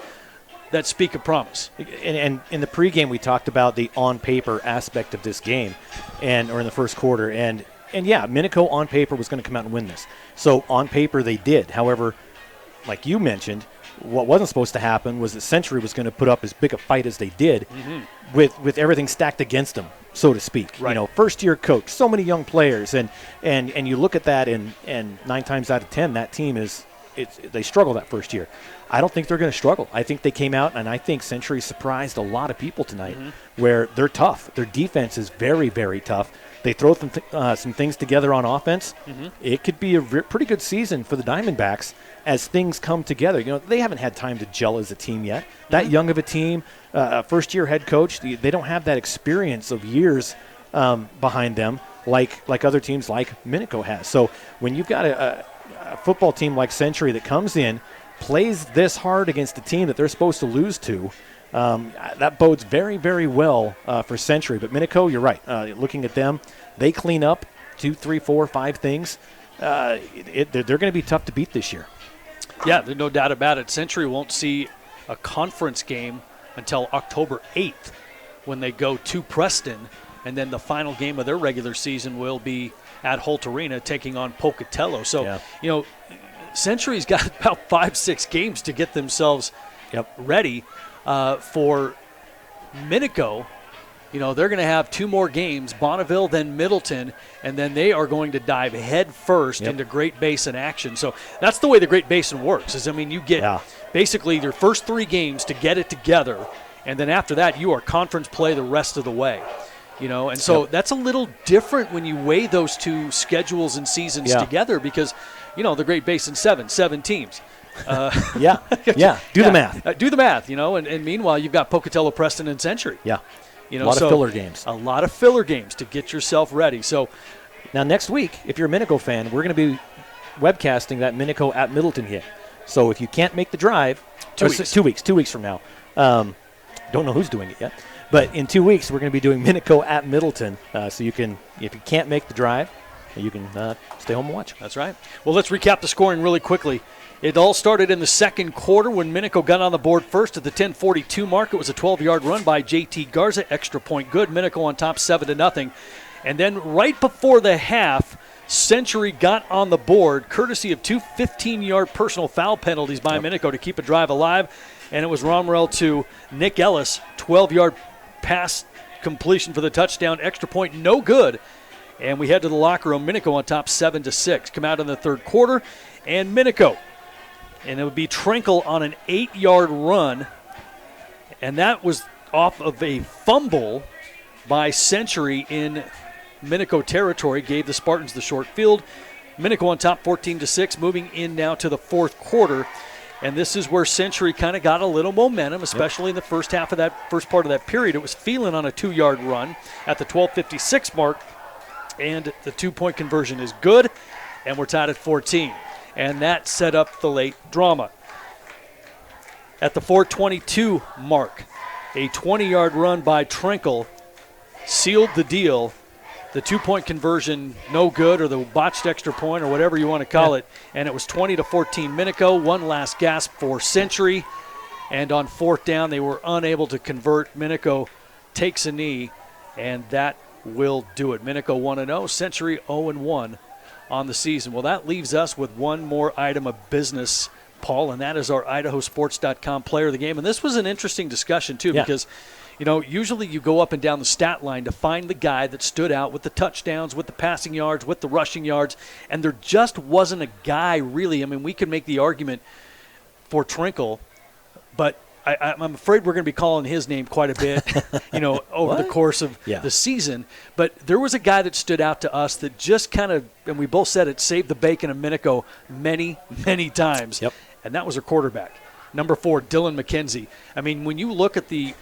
that speak of promise. And in the pregame, we talked about the on-paper aspect of this game, or in the first quarter. And yeah, Minico on paper was going to come out and win this. So on paper they did. However, like you mentioned, what wasn't supposed to happen was that Century was going to put up as big a fight as they did with everything stacked against them, so to speak. Right. You know, first-year coach, so many young players. And you look at that, and 9 times out of 10, that team they struggle that first year. I don't think they're going to struggle. I think they came out, and I think Century surprised a lot of people tonight where they're tough. Their defense is very, very tough. They throw some things together on offense. It could be a pretty good season for the Diamondbacks as things come together. You know, they haven't had time to gel as a team yet. That young of a team, first-year head coach, they don't have that experience of years behind them like other teams like Minico has. So when you've got a football team like Century that comes in, plays this hard against a team that they're supposed to lose to, that bodes very, very well for Century. But Minico, you're right. Looking at them, they clean up 2, 3, 4, 5 things. They're going to be tough to beat this year. Yeah, there's no doubt about it. Century won't see a conference game until October 8th when they go to Preston, and then the final game of their regular season will be at Holt Arena taking on Pocatello. So, you know, Century's got about 5-6 games to get themselves ready for Minico. You know, they're going to have 2 more games, Bonneville, then Middleton, and then they are going to dive head first into Great Basin action. So that's the way the Great Basin works. Is, I mean, you get basically your first 3 games to get it together, and then after that you are conference play the rest of the way. You know, and so that's a little different when you weigh those 2 schedules and seasons together because, you know, the Great Basin 7 teams. Yeah. Do the math. Do the math, and meanwhile, you've got Pocatello, Preston, and Century. Yeah. A lot of filler games. A lot of filler games to get yourself ready. So now next week, if you're a Minico fan, we're going to be webcasting that Minico at Middleton hit. So if you can't make the drive, 2 weeks from now, don't know who's doing it yet, but in 2 weeks we're going to be doing Minico at Middleton. So you can, if you can't make the drive, you can stay home and watch. That's right. Well, let's recap the scoring really quickly. It all started in the second quarter when Minico got on the board first at the 10:42 mark. It was a 12-yard run by J.T. Garza, extra point good. Minico on top 7-0. And then right before the half, Century got on the board courtesy of two 15-yard personal foul penalties by Minico to keep a drive alive. And it was Romerell to Nick Ellis, 12-yard pass completion for the touchdown, extra point, no good. And we head to the locker room. Minico on top 7-6. Come out in the third quarter, and Minico. And it would be Trinkle on an 8-yard run. And that was off of a fumble by Century in Minico territory. Gave the Spartans the short field. Minico on top 14-6, moving in now to the fourth quarter. And this is where Century kind of got a little momentum, especially in the first half of that first part of that period. It was Phelan on a 2-yard run at the 12:56 mark. And the 2-point conversion is good, and we're tied at 14. And that set up the late drama. At the 4:22 mark, a 20-yard run by Trinkle sealed the deal. The 2-point conversion, no good, or the botched extra point, or whatever you want to call it. And it was 20-14 Minico. One last gasp for Century. And on fourth down, they were unable to convert. Minico takes a knee, and that will do it. Minico 1-0, Century 0-1 on the season. Well, that leaves us with one more item of business, Paul, and that is our IdahoSports.com player of the game. And this was an interesting discussion, too, because, usually you go up and down the stat line to find the guy that stood out with the touchdowns, with the passing yards, with the rushing yards, and there just wasn't a guy really. I mean, we could make the argument for Trinkle, but I'm afraid we're going to be calling his name quite a bit, over the course of the season. But there was a guy that stood out to us that just kind of, and we both said it, saved the bacon of Minico many, many times. Yep. And that was our quarterback, number 4, Dylan McKenzie. I mean, when you look at the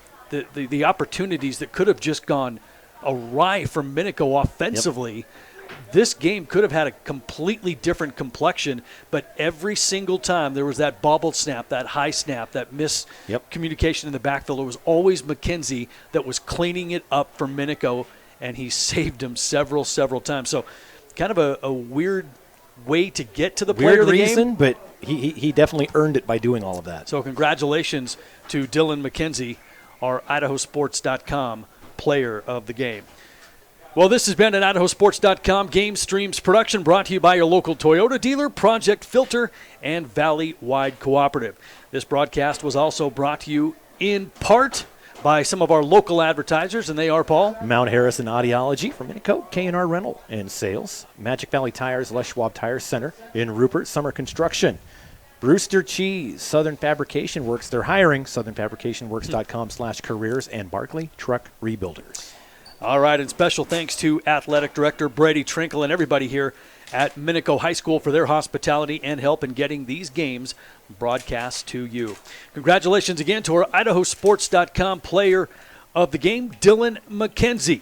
opportunities that could have just gone awry for Minico offensively, this game could have had a completely different complexion, but every single time there was that bobbled snap, that high snap, that miscommunication in the backfield, it was always McKenzie that was cleaning it up for Minico, and he saved him several times. So kind of a weird way to get to the player of the game. But he definitely earned it by doing all of that. So congratulations to Dylan McKenzie, our IdahoSports.com player of the game. Well, this has been an IdahoSports.com Game Streams production brought to you by your local Toyota dealer, Project Filter, and Valley Wide Cooperative. This broadcast was also brought to you in part by some of our local advertisers, and they are, Paul? Mount Harrison Audiology from Minico, K&R Rental and Sales, Magic Valley Tires, Les Schwab Tire Center in Rupert, Summer Construction, Brewster Cheese, Southern Fabrication Works, they're hiring, southernfabricationworks.com/careers, and Barkley Truck Rebuilders. All right, and special thanks to Athletic Director Brady Trinkle and everybody here at Minico High School for their hospitality and help in getting these games broadcast to you. Congratulations again to our IdahoSports.com player of the game, Dylan McKenzie,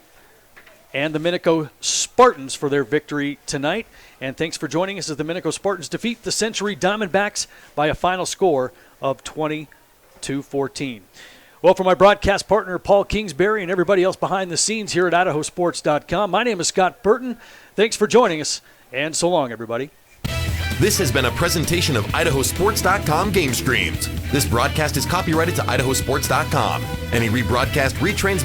and the Minico Spartans for their victory tonight. And thanks for joining us as the Minico Spartans defeat the Century Diamondbacks by a final score of 20-14. Well, for my broadcast partner, Paul Kingsbury, and everybody else behind the scenes here at IdahoSports.com, my name is Scott Burton. Thanks for joining us, and so long, everybody. This has been a presentation of IdahoSports.com Game Streams. This broadcast is copyrighted to IdahoSports.com. Any rebroadcast, retransmission,